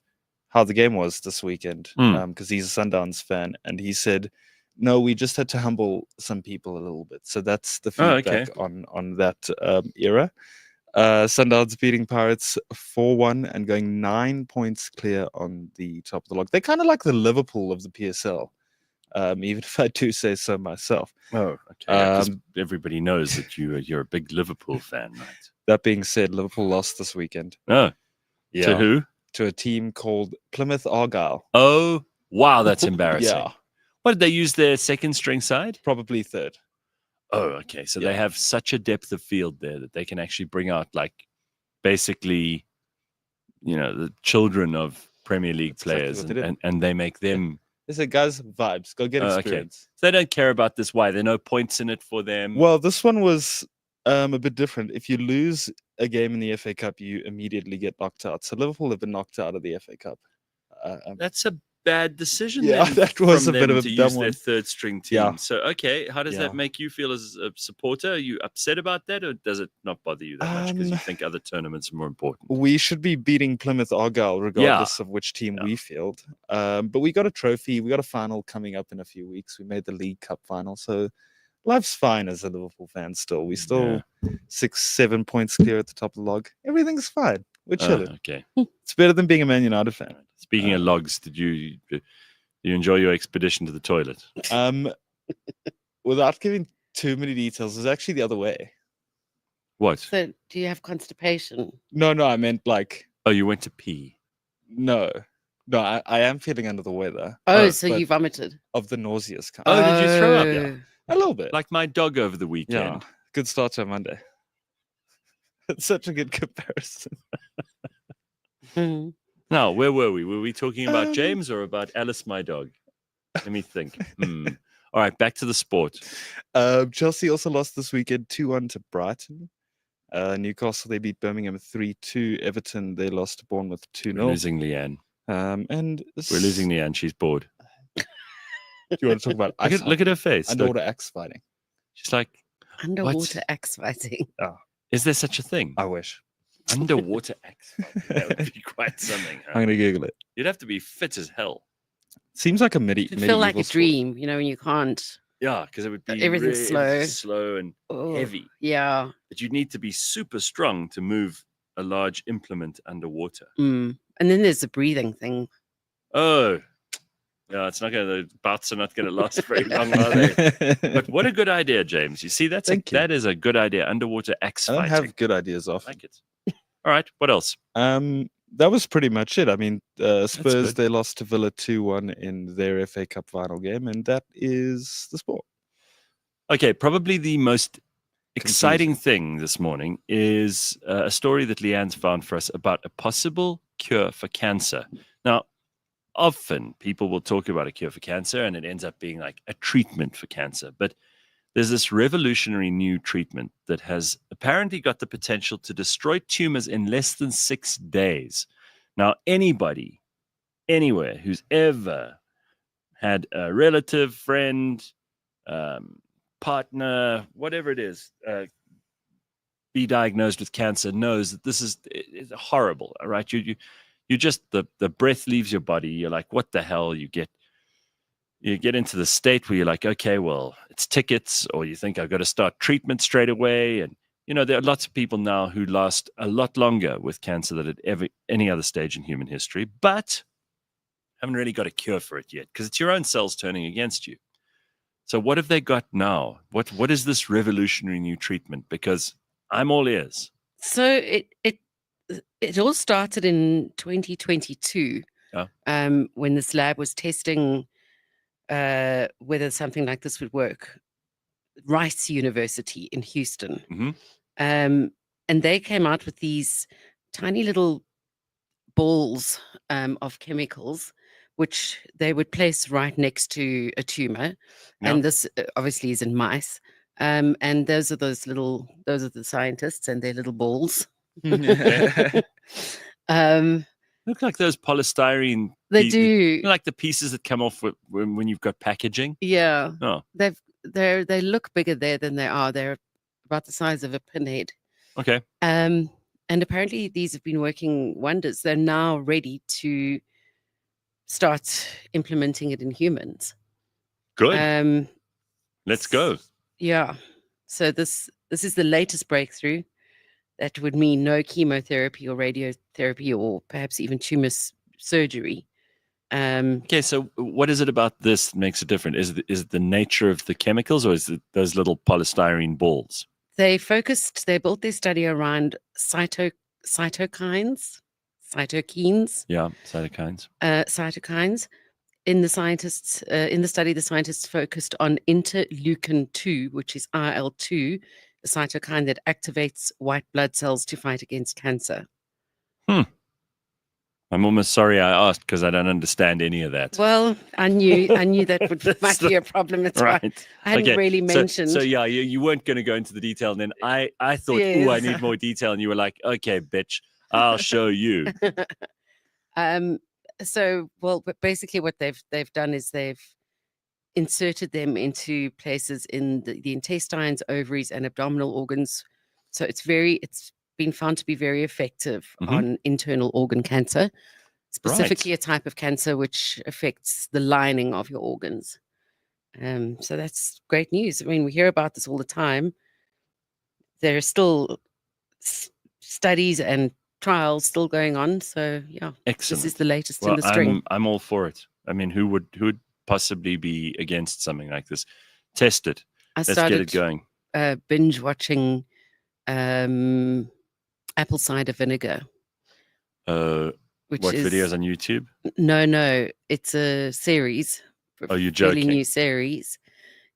how the game was this weekend, because he's a Sundowns fan, and he said, no, we just had to humble some people a little bit. So that's the feedback on that era. Sundowns beating Pirates 4-1 and going 9 points clear on the top of the log. They're kind of like the Liverpool of the PSL, even if I do say so myself. Oh, okay. Everybody knows that you're a big Liverpool fan, right? That being said, Liverpool lost this weekend. Oh, yeah. To who? To a team called Plymouth Argyle. Oh, wow, that's embarrassing. Yeah. What, did they use their second string side? Probably third. Oh, okay. So they have such a depth of field there that they can actually bring out, like, basically, you know, the children of Premier League players, exactly, and they make them. They said, guys, vibes. Go get experience. Okay. So they don't care about this. Why? There are no points in it for them. Well, this one was a bit different. If you lose a game in the FA Cup, you immediately get knocked out. So Liverpool have been knocked out of the FA Cup. That's a bad decision. Yeah, then that was from a bit them of a to dumb use their one. third string team. Yeah. So, okay, how does Yeah. that make you feel as a supporter? Are you upset about that, or does it not bother you that much because you think other tournaments are more important? We should be beating Plymouth Argyle regardless of which team we field. But we got a trophy. We got a final coming up in a few weeks. We made the League Cup final. So life's fine as a Liverpool fan still. We still 6-7 points clear at the top of the log. Everything's fine. We're chilling. Okay. It's better than being a Man United fan. Speaking of logs, did you enjoy your expedition to the toilet? Without giving too many details, it's actually the other way. What? So, do you have constipation? No, I meant like. Oh, you went to pee. No, I am feeling under the weather. Oh, so you vomited? Of the nauseous kind. Oh, did you throw up? Yeah. A little bit. Like my dog over the weekend. Yeah. Good start to a Monday. It's such a good comparison. Now, where were we? Were we talking about James or about Alice, my dog? Let me think. All right, back to the sport. Chelsea also lost this weekend 2-1 to Brighton. Newcastle, they beat Birmingham 3-2. Everton, they lost to Bournemouth 2-0. We're losing Leigh-Ann. And we're losing Leigh-Ann. She's bored. Do you want to talk about look at her face. Underwater axe fighting. She's like, underwater axe fighting. Oh. Is there such a thing? I wish. Underwater axe fighting. That would be quite something. Huh? I'm going to Google it. You'd have to be fit as hell. Seems like a It'd feel like a dream, you know, when you can't. Yeah, because it would be everything's really slow and heavy. Yeah. But you'd need to be super strong to move a large implement underwater. And then there's the breathing thing. Oh, yeah, it's not going to, the bouts are not going to last very long, are they? But what a good idea, James. You see, that is a good idea. Underwater axe fighting. I don't have good ideas often. I like it. All right, what else? That was pretty much it. I mean, Spurs, they lost to Villa 2-1 in their FA Cup final game, and that is the sport. Okay, probably the most exciting thing this morning is a story that Leigh-Ann's found for us about a possible cure for cancer. Now, often people will talk about a cure for cancer, and it ends up being like a treatment for cancer. But there's this revolutionary new treatment that has apparently got the potential to destroy tumors in less than 6 days. Now, anybody, anywhere, who's ever had a relative, friend, partner, whatever it is, be diagnosed with cancer knows that this is horrible, right? You just, the breath leaves your body. You're like, what the hell? You get into the state where you're like, okay, well, it's tickets, or you think I've got to start treatment straight away. And, you know, there are lots of people now who last a lot longer with cancer than at any other stage in human history, but haven't really got a cure for it yet because it's your own cells turning against you. So what have they got now? What is this revolutionary new treatment? Because I'm all ears. So it all started in 2022 when this lab was testing whether something like this would work. Rice University in Houston. Mm-hmm. And they came out with these tiny little balls of chemicals, which they would place right next to a tumor. Yeah. And this obviously is in mice. And those are the scientists and their little balls. Look like those polystyrene. They do. Like the pieces that come off when you've got packaging. Yeah. Oh. They look bigger there than they are. They're about the size of a pinhead. Okay. And apparently these have been working wonders. They're now ready to start implementing it in humans. Good. Let's go. Yeah. So this is the latest breakthrough. That would mean no chemotherapy or radiotherapy or perhaps even tumor surgery. Okay, so what is it about this that makes it different? Is it the nature of the chemicals, or is it those little polystyrene balls? They built their study around cytokines. Yeah, cytokines. Cytokines. In the study, the scientists focused on interleukin-2, which is IL-2, a cytokine that activates white blood cells to fight against cancer. I'm almost sorry I asked because I don't understand any of that. Well, I knew that might be a problem. It's right. I hadn't really mentioned. So yeah, you weren't going to go into the detail, and then I thought, Yes. I need more detail, and you were like, okay, bitch, I'll show you. So, well, but basically what they've done is they've inserted them into places in the intestines, ovaries, and abdominal organs. So it's been found to be very effective on internal organ cancer, specifically a type of cancer which affects the lining of your organs. So that's great news. I mean, we hear about this all the time. There are still studies and trials still going on. So yeah, Excellent. This is the latest in the string. I'm all for it. I mean, who would possibly be against something like this? Test it. Let's get it going. Binge watching apple cider vinegar. Watch videos on YouTube? No, it's a series. Oh, you're joking? Really new series,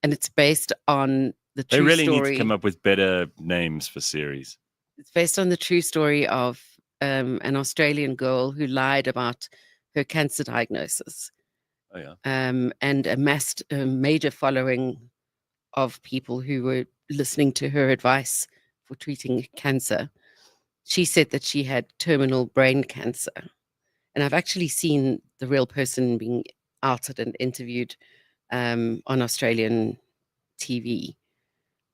and it's based on the true story. They really story. need to come up with better names for series. It's based on the true story of an Australian girl who lied about her cancer diagnosis. Oh yeah. And amassed a major following of people who were listening to her advice for treating cancer. She said that she had terminal brain cancer. And I've actually seen the real person being outed and interviewed on Australian TV.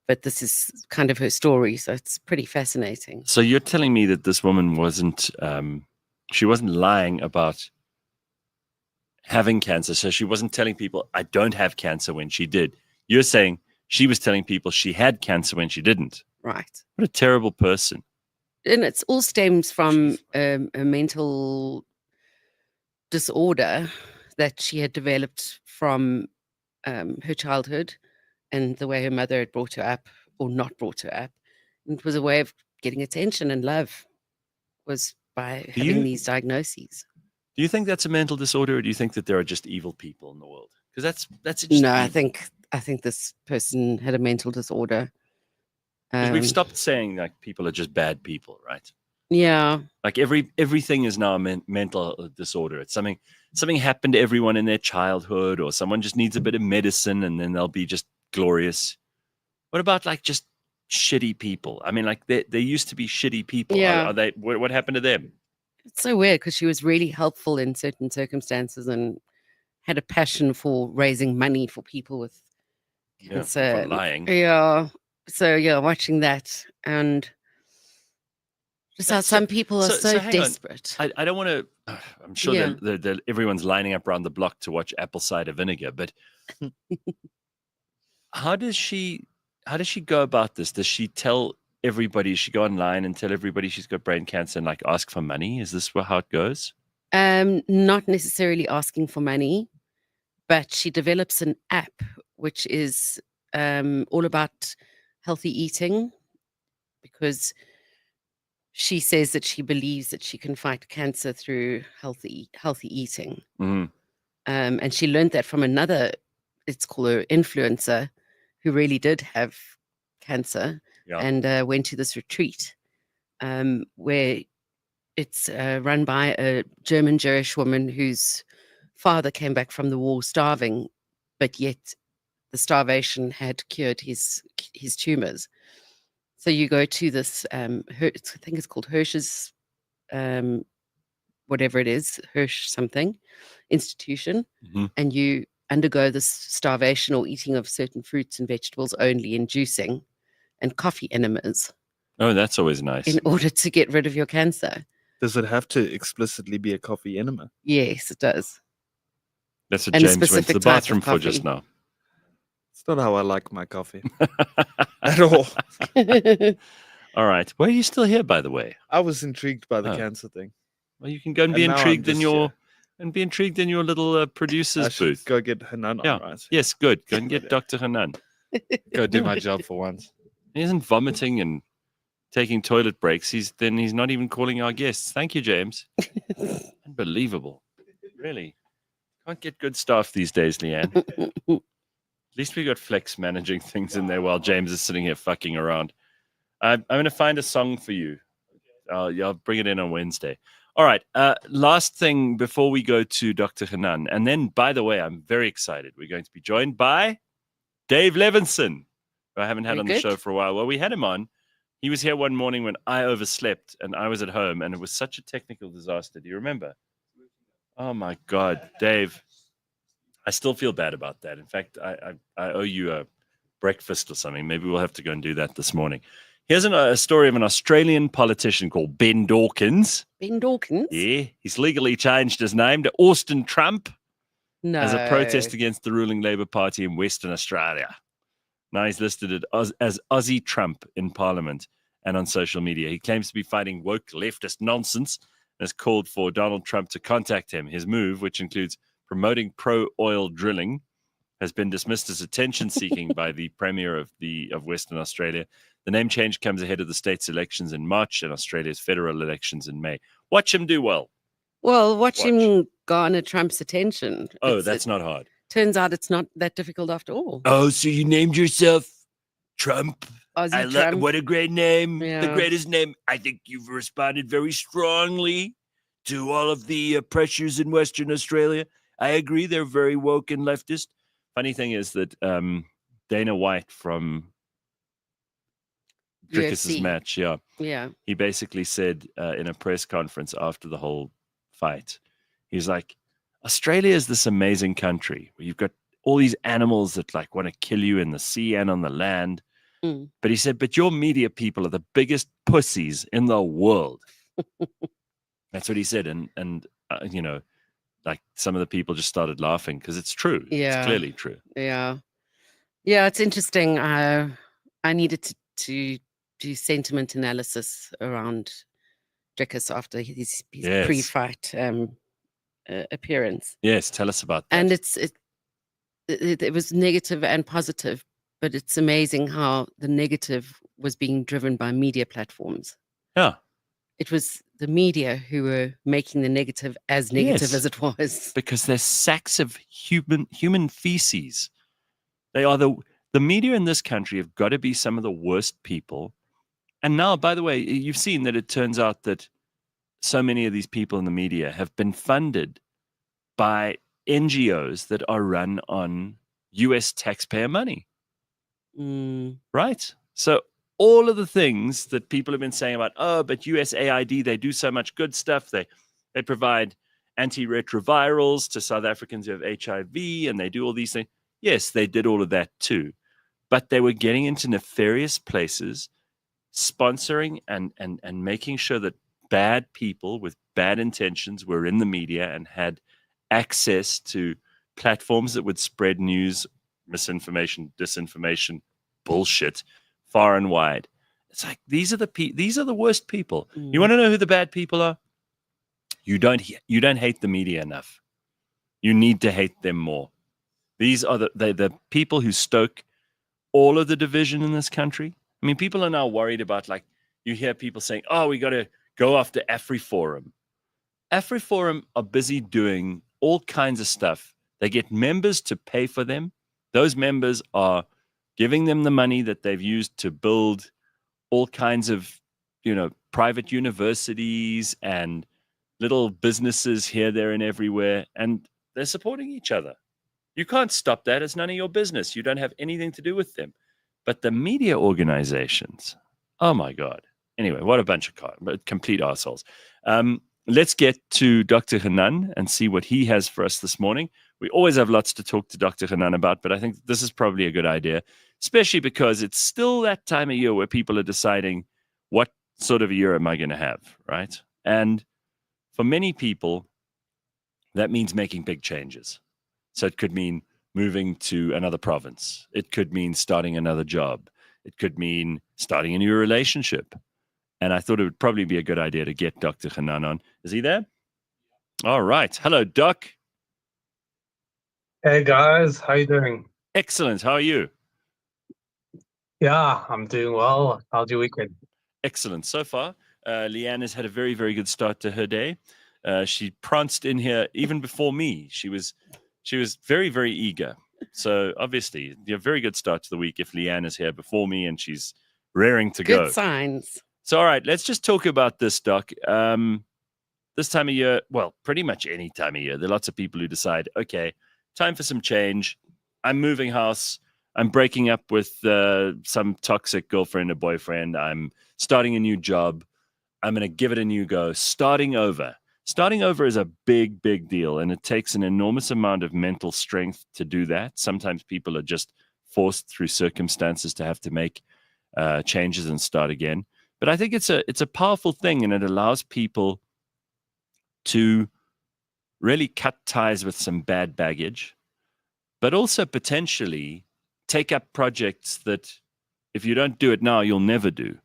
But this is kind of her story, so it's pretty fascinating. So you're telling me that this woman wasn't lying about having cancer. So she wasn't telling people, I don't have cancer when she did. You're saying she was telling people she had cancer when she didn't. Right. What a terrible person. And it all stems from a mental disorder that she had developed from her childhood and the way her mother had brought her up or not brought her up. And it was a way of getting attention and love, was by having these diagnoses. Do you think that's a mental disorder, or do you think that there are just evil people in the world? Because that's just no. Evil. I think this person had a mental disorder. We've stopped saying like people are just bad people, right? Yeah. Like everything is now a mental disorder. It's something happened to everyone in their childhood, or someone just needs a bit of medicine, and then they'll be just glorious. What about like just shitty people? I mean, like there used to be shitty people. Yeah. Are they? What happened to them? It's so weird because she was really helpful in certain circumstances and had a passion for raising money for people with cancer. Yeah, for lying. Yeah. So yeah, watching that and just how some people are so desperate. I don't want to. I'm sure that everyone's lining up around the block to watch apple cider vinegar, but how does she go about this? Does she tell everybody? Does she go online and tell everybody she's got brain cancer and like ask for money? Is this how it goes? Not necessarily asking for money, but she develops an app which is all about healthy eating, because she says that she believes that she can fight cancer through healthy eating. Mm-hmm. And she learned that from another, it's called her influencer, who really did have cancer and went to this retreat where it's run by a German Jewish woman whose father came back from the war starving, but yet the starvation had cured his tumors. So you go to this, I think it's called Hirsch's, whatever it is, Hirsch something, institution, and you undergo this starvation or eating of certain fruits and vegetables only, and juicing and coffee enemas. Oh, that's always nice. In order to get rid of your cancer. Does it have to explicitly be a coffee enema? Yes, it does. That's what James went to the bathroom for just now. It's not how I like my coffee at all. All right. Why are you still here, by the way? I was intrigued by the cancer thing. Well, you can go and be intrigued in your little producer's booth. Go get Hanan on, right? Yes, good. Go and get Dr. Hanan. Go do my job for once. He isn't vomiting and taking toilet breaks. He's not even calling our guests. Thank you, James. Unbelievable. Really. Can't get good staff these days, Leigh-Ann. At least we got Flex managing things in there while James is sitting here fucking around. I'm going to find a song for you. I'll bring it in on Wednesday. All right. Last thing before we go to Dr. Hanan. And then, by the way, I'm very excited. We're going to be joined by Dave Levinsohn, who I haven't had on the show for a while. Well, we had him on. He was here one morning when I overslept and I was at home, and it was such a technical disaster. Do you remember? Oh, my God, Dave. I still feel bad about that. In fact, I owe you a breakfast or something. Maybe we'll have to go and do that this morning. Here's a story of an Australian politician called Ben Dawkins. Ben Dawkins? Yeah. He's legally changed his name to Austin Trump as a protest No. against the ruling Labour Party in Western Australia. Now he's listed as Aussie Trump in Parliament and on social media. He claims to be fighting woke leftist nonsense and has called for Donald Trump to contact him. His move, which includes promoting pro-oil drilling, has been dismissed as attention-seeking by the Premier of Western Australia. The name change comes ahead of the state's elections in March and Australia's federal elections in May. Watch him do well. Well, watch him garner Trump's attention. Oh, that's not hard. Turns out it's not that difficult after all. Oh, so you named yourself Trump? Aussie Trump. What a great name. Yeah. The greatest name. I think you've responded very strongly to all of the pressures in Western Australia. I agree. They're very woke and leftist. Funny thing is that Dana White from Dricus's match, he basically said in a press conference after the whole fight, he's like, Australia is this amazing country where you've got all these animals that like want to kill you in the sea and on the land. But he said, but your media people are the biggest pussies in the world. That's what he said. And you know, like some of the people just started laughing because it's true. Yeah. It's clearly true. Yeah. Yeah, it's interesting. I needed to do sentiment analysis around Dricus after his pre-fight appearance. Yes, tell us about that. And it was negative and positive, but it's amazing how the negative was being driven by media platforms. Yeah. It was the media who were making the negative as negative as it was. Because they're sacks of human feces. They are the media in this country have got to be some of the worst people. And now, by the way, you've seen that it turns out that so many of these people in the media have been funded by NGOs that are run on US taxpayer money. Right? So all of the things that people have been saying about, but USAID, they do so much good stuff. They provide antiretrovirals to South Africans who have HIV, and they do all these things. Yes, they did all of that too. But they were getting into nefarious places, sponsoring and making sure that bad people with bad intentions were in the media and had access to platforms that would spread news, misinformation, disinformation, bullshit far and wide. It's like these are the worst people. You want to know who the bad people are? You don't hate the media enough. You need to hate them more. These are the people who stoke all of the division in this country. I mean, people are now worried about, like, you hear people saying, we got to go after AfriForum. AfriForum are busy doing all kinds of stuff. They get members to pay for them. Those members are giving them the money that they've used to build all kinds of, private universities and little businesses here, there, and everywhere. And they're supporting each other. You can't stop that. It's none of your business. You don't have anything to do with them. But the media organizations, oh my God. Anyway, what a bunch of complete assholes. Let's get to Dr. Hanan and see what he has for us this morning. We always have lots to talk to Dr. Hanan about, but I think this is probably a good idea, especially because it's still that time of year where people are deciding what sort of a year am I going to have, right? And for many people, that means making big changes. So it could mean moving to another province. It could mean starting another job. It could mean starting a new relationship. And I thought it would probably be a good idea to get Dr. Hanan on. Is he there? All right. Hello, Doc. Hey, guys. How you doing? Excellent. How are you? Yeah, I'm doing well. How's your weekend? Excellent. So far, Leigh-Ann has had a very, very good start to her day. She pranced in here even before me. She was very, very eager. So obviously, a very good start to the week if Leigh-Ann is here before me and she's raring to go. Good signs. So, all right, let's just talk about this, Doc. this time of year, well, pretty much any time of year, there are lots of people who decide, okay, time for some change. I'm moving house. I'm breaking up with some toxic girlfriend or boyfriend. I'm starting a new job. I'm going to give it a new go. Starting over. Starting over is a big, big deal, and it takes an enormous amount of mental strength to do that. Sometimes people are just forced through circumstances to have to make changes and start again. But I think it's a powerful thing, and it allows people to really cut ties with some bad baggage, but also potentially take up projects that if you don't do it now, you'll never do.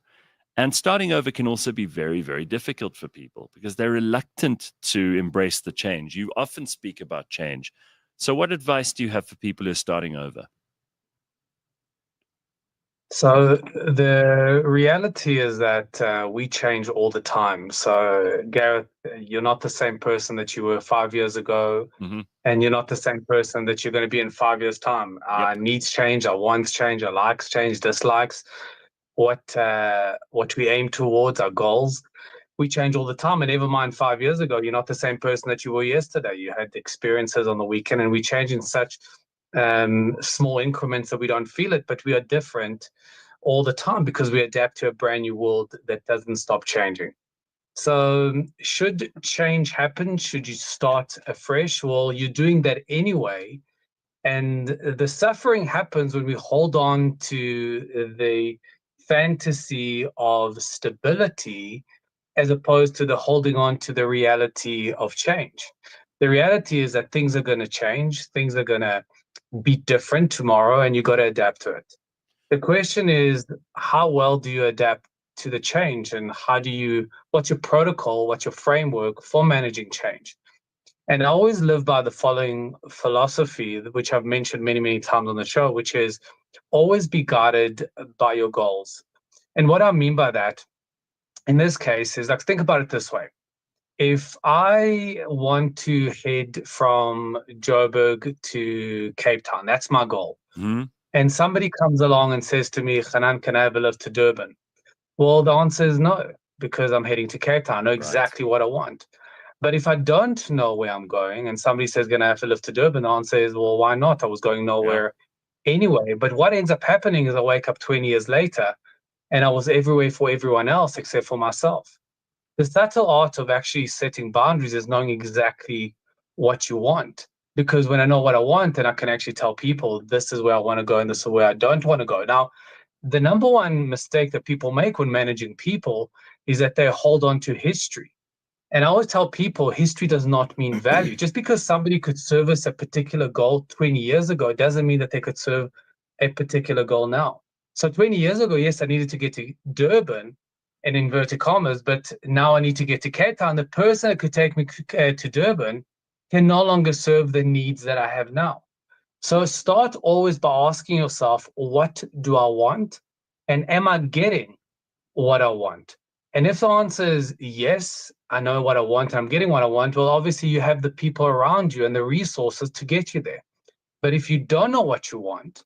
And starting over can also be very, very difficult for people because they're reluctant to embrace the change. You often speak about change. So what advice do you have for people who are starting over? So the reality is that we change all the time. So Gareth, you're not the same person that you were 5 years ago, and you're not the same person that you're going to be in 5 years' time. Our needs change, our wants change, our likes change, dislikes, what we aim towards, our goals. We change all the time. And never mind 5 years ago, you're not the same person that you were yesterday. You had experiences on the weekend, and we change in such small increments that we don't feel it, but we are different all the time because we adapt to a brand new world that doesn't stop changing. So should change happen? Should you start afresh? Well, you're doing that anyway. And the suffering happens when we hold on to the fantasy of stability as opposed to the holding on to the reality of change. The reality is that things are going to change. Things are going to be different tomorrow, and you got to adapt to it. The question is, how well do you adapt to the change, and what's your protocol, what's your framework for managing change? And I always live by the following philosophy, which I've mentioned many, many times on the show, which is always be guided by your goals. And what I mean by that, in this case, is like, think about it this way. If I want to head from Joburg to Cape Town, that's my goal. And somebody comes along and says to me, Hanan, can I have a lift to Durban? Well, the answer is no, because I'm heading to Cape Town. I know exactly what I want. But if I don't know where I'm going and somebody says, going to have to lift to Durban, the answer is, well, why not? I was going nowhere anyway. But what ends up happening is I wake up 20 years later and I was everywhere for everyone else except for myself. The subtle art of actually setting boundaries is knowing exactly what you want. Because when I know what I want, then I can actually tell people this is where I want to go and this is where I don't want to go. Now, the number one mistake that people make when managing people is that they hold on to history. And I always tell people history does not mean value. Just because somebody could service a particular goal 20 years ago, it doesn't mean that they could serve a particular goal now. So 20 years ago, yes, I needed to get to Durban, in inverted commas, but now I need to get to Cape Town. The person that could take me to Durban can no longer serve the needs that I have now. So start always by asking yourself, what do I want? And am I getting what I want? And if the answer is yes, I know what I want, I'm getting what I want, well, obviously you have the people around you and the resources to get you there. But if you don't know what you want,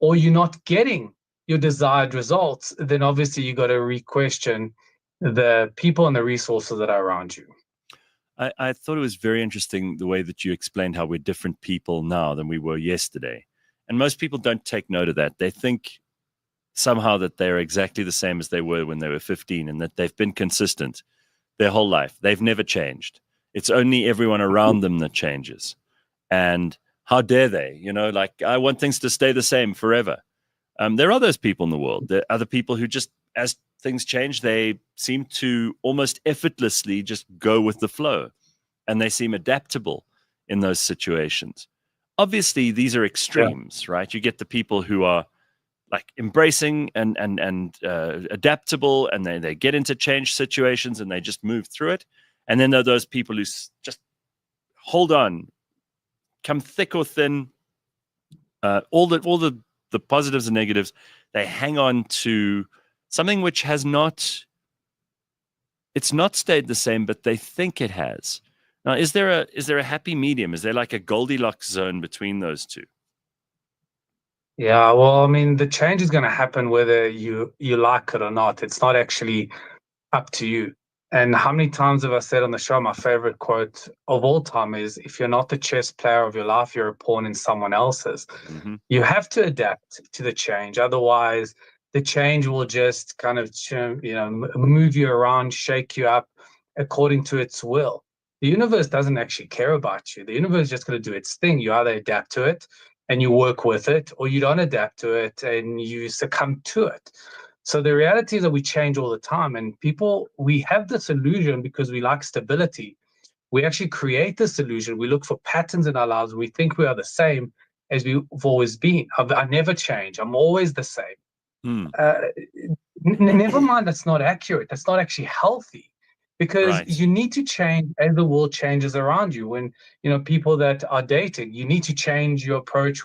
or you're not getting your desired results, then obviously you got to re-question the people and the resources that are around you. I thought it was very interesting the way that you explained how we're different people now than we were yesterday. And most people don't take note of that. They think somehow that they're exactly the same as they were when they were 15 and that they've been consistent their whole life. They've never changed. It's only everyone around them that changes. And how dare they? You know, like, I want things to stay the same forever. There are those people in the world. There are other people who just, as things change, they seem to almost effortlessly just go with the flow, and they seem adaptable in those situations. Obviously, these are extremes, right? You get the people who are like embracing and adaptable, and they get into change situations and they just move through it. And then there are those people who just hold on, come thick or thin, all the positives and negatives, they hang on to something which has not, it's not stayed the same, but they think it has. Now, is there a happy medium? Is there like a Goldilocks zone between those two? Yeah, well, I mean, the change is going to happen whether you like it or not. It's not actually up to you. And how many times have I said on the show, my favorite quote of all time is, if you're not the chess player of your life, you're a pawn in someone else's. Mm-hmm. You have to adapt to the change. Otherwise, the change will just kind of, move you around, shake you up according to its will. The universe doesn't actually care about you. The universe is just going to do its thing. You either adapt to it and you work with it, or you don't adapt to it and you succumb to it. So the reality is that we change all the time, and we have this illusion because we like stability. We actually create this illusion. We look for patterns in our lives. We think we are the same as we've always been. I never change. I'm always the same. Never mind, that's not accurate. That's not actually healthy, because you need to change as the world changes around you. When people that are dating, you need to change your approach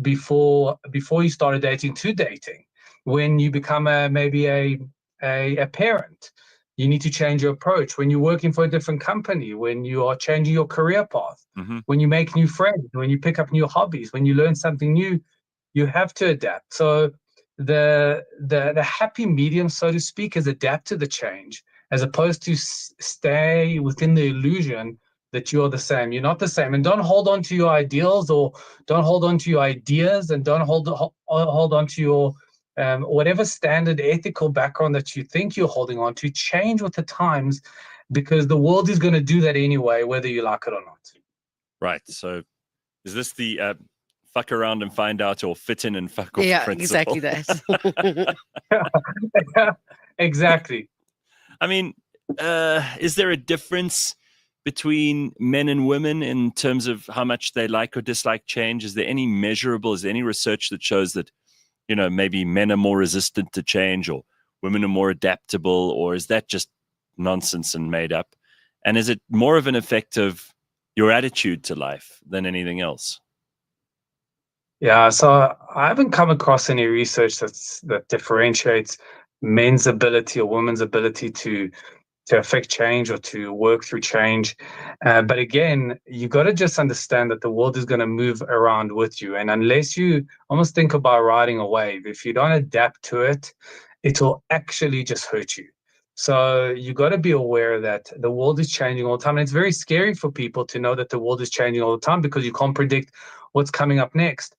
before you started dating to dating. When you become maybe a parent, you need to change your approach. When you're working for a different company, when you are changing your career path, when you make new friends, when you pick up new hobbies, when you learn something new, you have to adapt. So the happy medium, so to speak, is adapt to the change, as opposed to stay within the illusion that you're the same. You're not the same. And don't hold on to your ideals, or don't hold on to your ideas, and don't hold on to your whatever standard ethical background that you think you're holding on to. Change with the times, because the world is going to do that anyway, whether you like it or not. Right. So is this the fuck around and find out, or fit in and fuck off principle? Exactly that. Exactly. I mean, is there a difference between men and women in terms of how much they like or dislike change? Is there any measurable, is there any research that shows that, maybe men are more resistant to change, or women are more adaptable, or is that just nonsense and made up? And is it more of an effect of your attitude to life than anything else? Yeah, so I haven't come across any research that differentiates men's ability or women's ability to affect change or to work through change. But again, you got to just understand that the world is going to move around with you. And unless you almost think about riding a wave, if you don't adapt to it, it will actually just hurt you. So you got to be aware that the world is changing all the time. And it's very scary for people to know that the world is changing all the time, because you can't predict what's coming up next.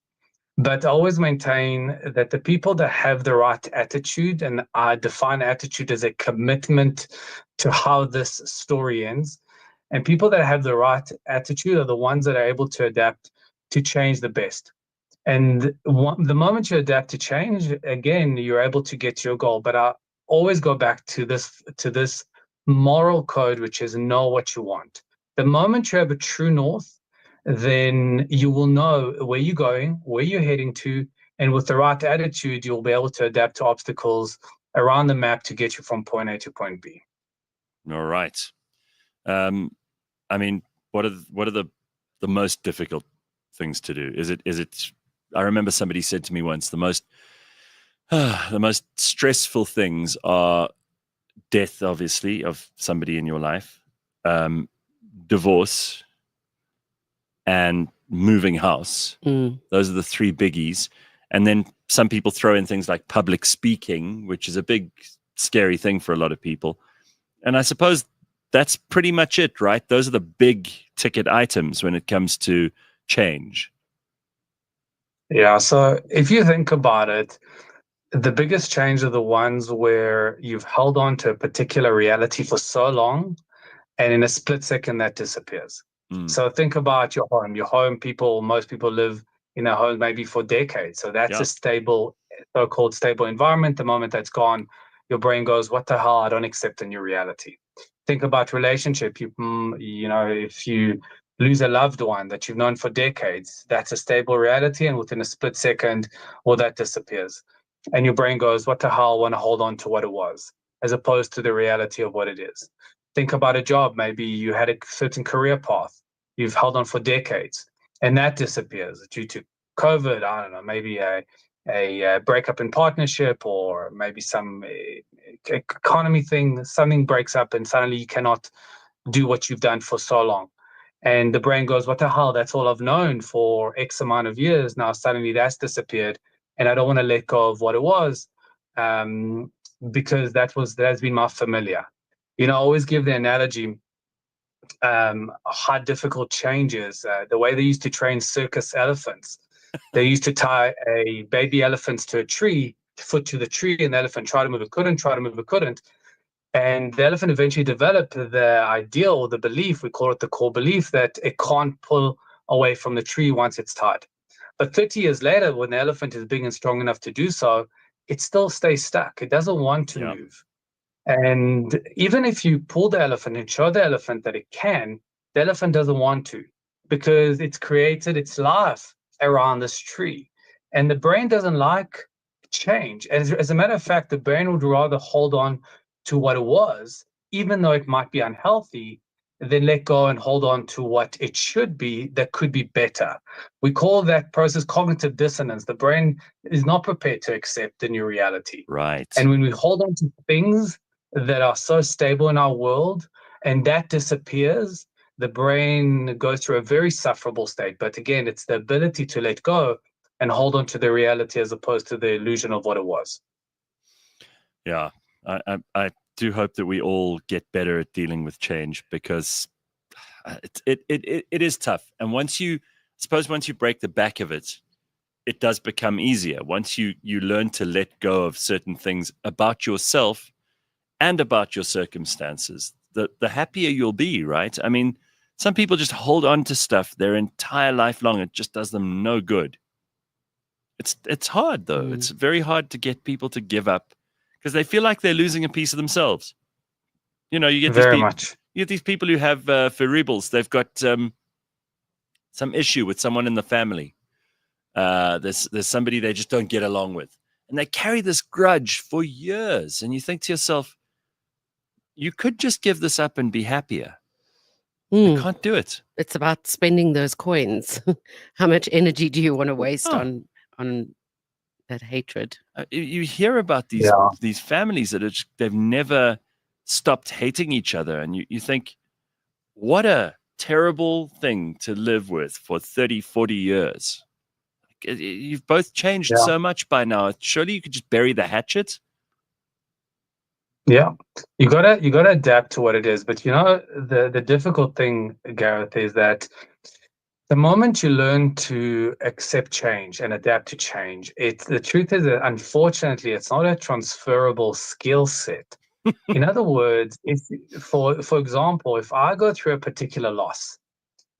But I always maintain that the people that have the right attitude, and I define attitude as a commitment to how this story ends, and people that have the right attitude are the ones that are able to adapt to change the best. And the moment you adapt to change, again, you're able to get to your goal. But I always go back to this moral code, which is know what you want. The moment you have a true north, then you will know where you're going, where you're heading to, and with the right attitude, you'll be able to adapt to obstacles around the map to get you from point A to point B. All right. I mean, what are the most difficult things to do? Is it? I remember somebody said to me once, the most stressful things are death, obviously, of somebody in your life, divorce, and moving house. Those are the three biggies. And then some people throw in things like public speaking, which is a big, scary thing for a lot of people. And I suppose that's pretty much it, right? Those are the big ticket items when it comes to change. Yeah, so if you think about it, the biggest change are the ones where you've held on to a particular reality for so long, and in a split second that disappears. So think about your home. Most people live in a home maybe for decades. So that's a stable, so-called stable environment. The moment that's gone, your brain goes, what the hell? I don't accept a new reality. Think about relationship. If you lose a loved one that you've known for decades, that's a stable reality. And within a split second, all that disappears. And your brain goes, what the hell? I want to hold on to what it was, as opposed to the reality of what it is. Think about a job. Maybe you had a certain career path you've held on for decades, and that disappears due to COVID. I don't know, maybe a breakup in partnership, or maybe some economy thing. Something breaks up, and suddenly you cannot do what you've done for so long. And the brain goes, what the hell? That's all I've known for X amount of years. Now suddenly that's disappeared, and I don't want to let go of what it was, because that has been my familiar. I always give the analogy, how difficult change is. The way they used to train circus elephants, they used to tie a baby elephant to a tree, foot to the tree, and the elephant tried to move, it couldn't, tried to move, it couldn't. And the elephant eventually developed the ideal, or the belief, we call it the core belief, that it can't pull away from the tree once it's tied. But 30 years later, when the elephant is big and strong enough to do so, it still stays stuck. It doesn't want to move. And even if you pull the elephant and show the elephant that it can, the elephant doesn't want to, because it's created its life around this tree. And the brain doesn't like change. As a matter of fact, the brain would rather hold on to what it was, even though it might be unhealthy, then let go and hold on to what it should be that could be better. We call that process cognitive dissonance. The brain is not prepared to accept the new reality. Right. And when we hold on to things that are so stable in our world and that disappears, the brain goes through a very sufferable state. But again, it's the ability to let go and hold on to the reality as opposed to the illusion of what it was. Yeah. I do hope that we all get better at dealing with change, because it is tough. And once you break the back of it, it does become easier. Once you learn to let go of certain things about yourself and about your circumstances, the happier you'll be, right? I mean, some people just hold on to stuff their entire life long. It just does them no good. It's hard, though. It's very hard to get people to give up, because they feel like they're losing a piece of themselves. You get these people who have cerebrals. They've got some issue with someone in the family. There's somebody they just don't get along with, and they carry this grudge for years. And you think to yourself, you could just give this up and be happier. You can't do it. It's about spending those coins. How much energy do you want to waste on that hatred? You hear about these families that they've never stopped hating each other, and you think, what a terrible thing to live with for 30, 40 years. You've both changed so much by now. Surely you could just bury the hatchet. Yeah, you gotta adapt to what it is. But the difficult thing, Gareth, is that the moment you learn to accept change and adapt to change, the truth is that unfortunately it's not a transferable skill set. In other words, for example, if I go through a particular loss,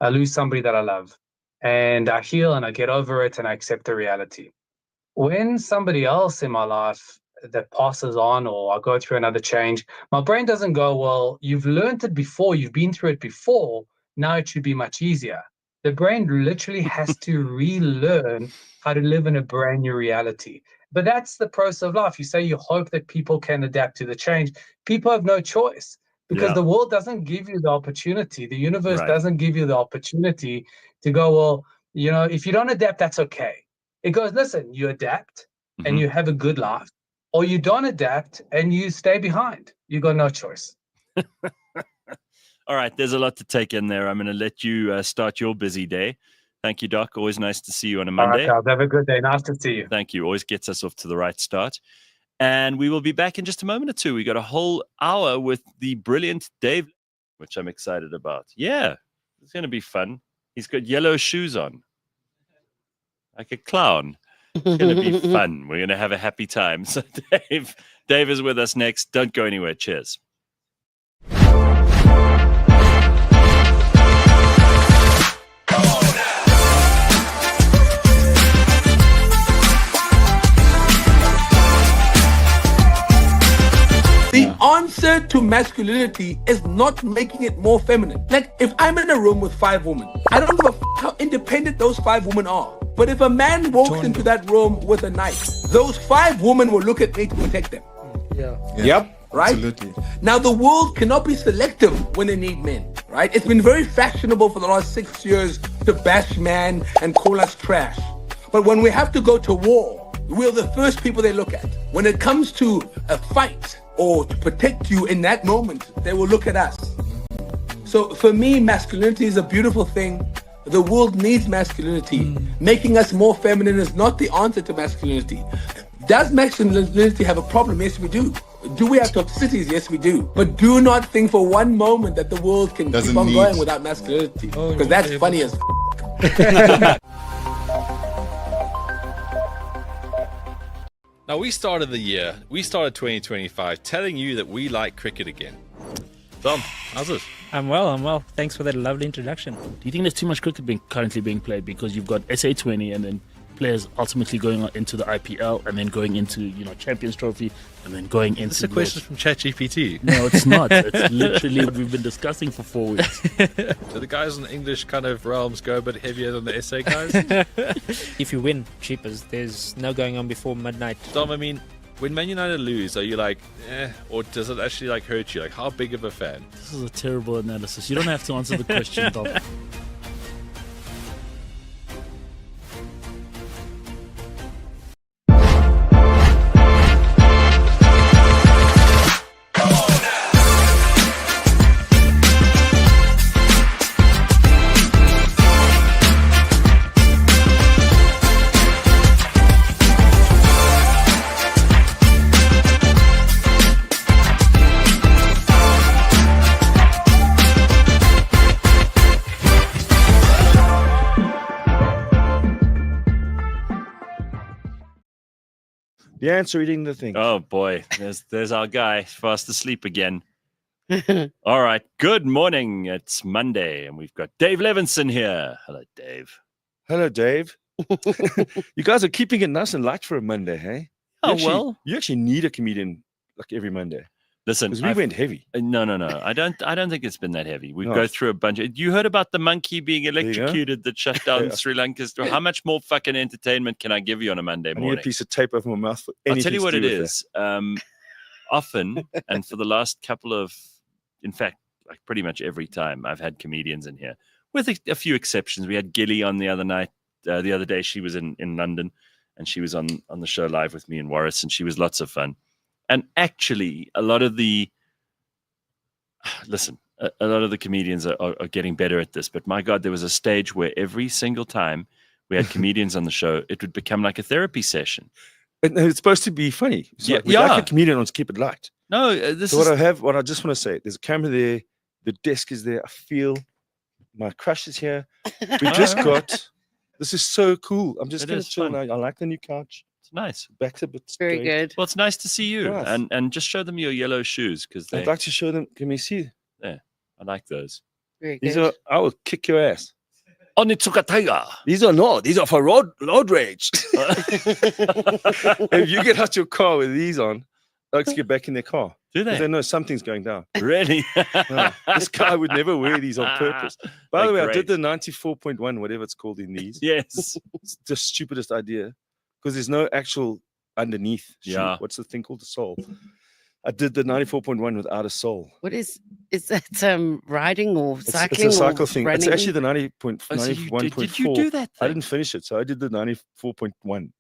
I lose somebody that I love, and I heal and I get over it and I accept the reality. When somebody else in my life that passes on, or I go through another change, my brain doesn't go, well, you've learned it before, you've been through it before, now it should be much easier. The brain literally has to relearn how to live in a brand new reality. But that's the process of life. You say you hope that people can adapt to the change. People have no choice, because the world doesn't give you the opportunity. The universe doesn't give you the opportunity to go, well, if you don't adapt, that's okay. It goes, listen, you adapt and you have a good life, or you don't adapt and you stay behind. You got no choice. All right, there's a lot to take in there. I'm going to let you start your busy day. Thank you, Doc. Always nice to see you on a Monday. All right, guys, have a good day. Nice to see you. Thank you. Always gets us off to the right start. And we will be back in just a moment or two. We got a whole hour with the brilliant Dave, which I'm excited about. Yeah, it's going to be fun. He's got yellow shoes on, like a clown. It's going to be fun. We're going to have a happy time. So Dave is with us next. Don't go anywhere. Cheers. The answer to masculinity is not making it more feminine. Like, if I'm in a room with 5 women, I don't give a how independent those 5 women are. But if a man walks into that room with a knife, those 5 women will look at me to protect them. Yep. Right? Absolutely. Now, the world cannot be selective when they need men, right? It's been very fashionable for the last 6 years to bash man and call us trash. But when we have to go to war, we're the first people they look at. When it comes to a fight or to protect you in that moment, they will look at us. So for me, masculinity is a beautiful thing. The world needs masculinity. Making us more feminine is not the answer to masculinity. Does masculinity have a problem? Yes, we do. Do we have toxicities? Yes, we do. But do not think for one moment that the world can keep on going without masculinity. Because that's funny as Now, we started 2025, telling you that we like cricket again. Dom, how's it? I'm well. Thanks for that lovely introduction. Do you think there's too much cricket currently being played because you've got SA20 and then players ultimately going on into the IPL and then going into, Champions Trophy and then going into... It's a question from ChatGPT. No, it's not. It's literally what we've been discussing for 4 weeks. So the guys in the English kind of realms go a bit heavier than the SA guys? If you win, cheapers, there's no going on before midnight. Dom, I mean, when Man United lose, are you like, or does it actually hurt you? Like, how big of a fan? This is a terrible analysis. You don't have to answer the question, Dom. The answer reading the thing. Oh boy, there's our guy fast asleep again. All right, good morning. It's Monday, and we've got Dave Levinsohn here. Hello, Dave. Hello, Dave. You guys are keeping it nice and light for a Monday, hey? You actually need a comedian like every Monday. Listen, because we went heavy. No. I don't think it's been that heavy. We go through a bunch of. You heard about the monkey being electrocuted that shut down Sri Lanka's. How much more fucking entertainment can I give you on a Monday morning? I need a piece of tape over my mouth. For I'll tell you what it is. Often, and for the last couple of, in fact, like pretty much every time, I've had comedians in here, with a few exceptions. We had Gilly on the other night. The other day, she was in London, and she was on the show live with me in Warris, and she was lots of fun. And actually, a lot of the comedians are getting better at this. But my God, there was a stage where every single time we had comedians on the show, it would become like a therapy session. And it's supposed to be funny. So like a comedian wants to keep it light. No, what I just want to say, there's a camera there, the desk is there. I feel my crush is here. We just got. This is so cool. I'm just going to chill now. I like the new couch. It's nice. Back's a bit very good. Well, it's nice to see you, nice. and just show them your yellow shoes because I'd like to show them. Can we see? Yeah, I like those. Very good. I will kick your ass. Onitsukataiga. These are for road rage. If you get out your car with these on, I like to get back in their car. Do they? They know something's going down. Really? No, this guy would never wear these on purpose. By the way, I did the 94.1, whatever it's called in these. Yes. It's the stupidest idea. Because there's no actual underneath. Yeah. What's the thing called? The sole. I did the 94.1 without a sole. What is that? Riding or cycling? It's a cycle thing. Running? It's actually the 91.4. Did you do that thing? I didn't finish it, so I did the 94.1.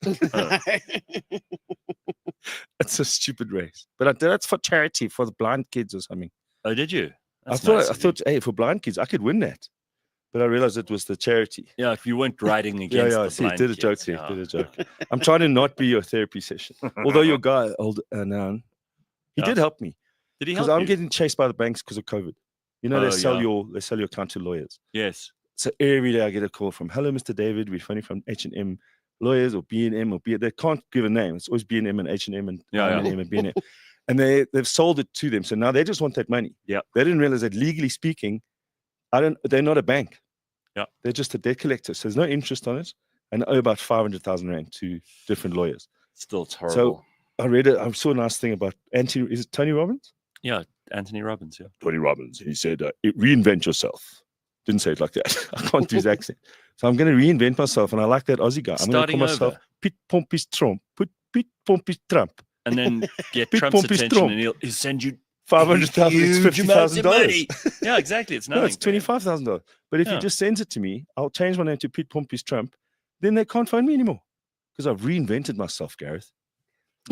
It's a stupid race, but I did it for charity for the blind kids or something. Oh, did you? I thought, hey, for blind kids, I could win that. But I realized it was the charity. Yeah, if you weren't riding against the blind did a joke kids. Did a joke. I'm trying to not be your therapy session. Although your guy, old Hanan, he did help me. Did he help you? Because I'm getting chased by the banks because of COVID. You know, they sell your account to lawyers. Yes. So every day I get a call from, hello, Mr. David, we're phoning from H&M lawyers or B&M or B. They can't give a name. It's always B&M and H&M and M and B&M. And they've sold it to them. So now they just want that money. Yeah. They didn't realize that legally speaking, they're not a bank. Yeah. They're just a debt collector. So there's no interest on it. And I owe about 500,000 Rand to different lawyers. Still horrible. So I saw a nice thing about is it Tony Robbins? Yeah, Anthony Robbins, yeah. Tony Robbins. He said, reinvent yourself. Didn't say it like that. I can't do his accent. So I'm going to reinvent myself. And I like that Aussie guy. I'm going to call myself Pete Pompey's Trump. Pete Pompey's Trump. And then get Trump's attention and he'll send you 500,000, it's $50,000. Yeah, exactly. It's nothing. No, it's $25,000. But if he just sends it to me, I'll change my name to Pete Pompey's Trump. Then they can't find me anymore because I've reinvented myself, Gareth.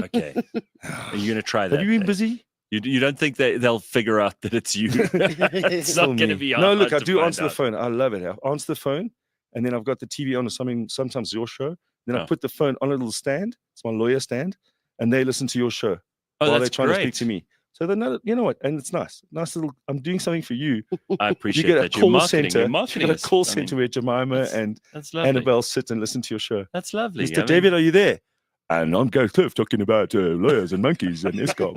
Okay. Are you going to try that? Have you been busy? You don't think they'll figure out that it's you? It's not going to be hard. No, look, I do answer the phone. I love it. I answer the phone, and then I've got the TV on or something. Sometimes your show. Then I put the phone on a little stand. It's my lawyer stand, and they listen to your show. Oh, while they're that's trying to speak great. to me. So they're not, you know what? And it's nice little. I'm doing something for you. I appreciate You get a that. Your call marketing, center. your You marketing get a is- call I center mean, where Jemima and that's lovely. Annabelle sit and listen to your show. That's lovely. Mr. David, are you there? And I'm Gareth Cliff talking about lawyers and monkeys and ISCOM.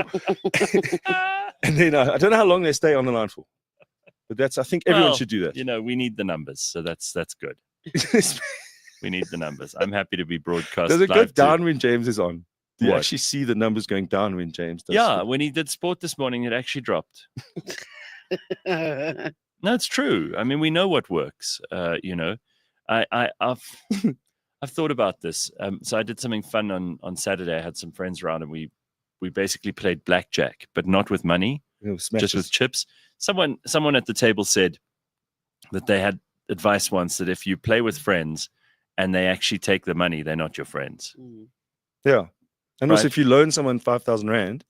And then I don't know how long they stay on the line for. But I think everyone should do that. You know, we need the numbers, so that's good. We need the numbers. I'm happy to be broadcast. Does it go live down when James is on? Do you What? actually see the numbers going down when James does? Yeah, when he did sport this morning, it actually dropped. No, it's true. I mean, we know what works. You know, I've thought about this. So I did something fun on Saturday. I had some friends around, and we basically played blackjack, but not with money, just with chips. Someone at the table said that they had advice once that if you play with friends and they actually take the money, they're not your friends. Yeah. And also, Right. if you loan someone 5,000 Rand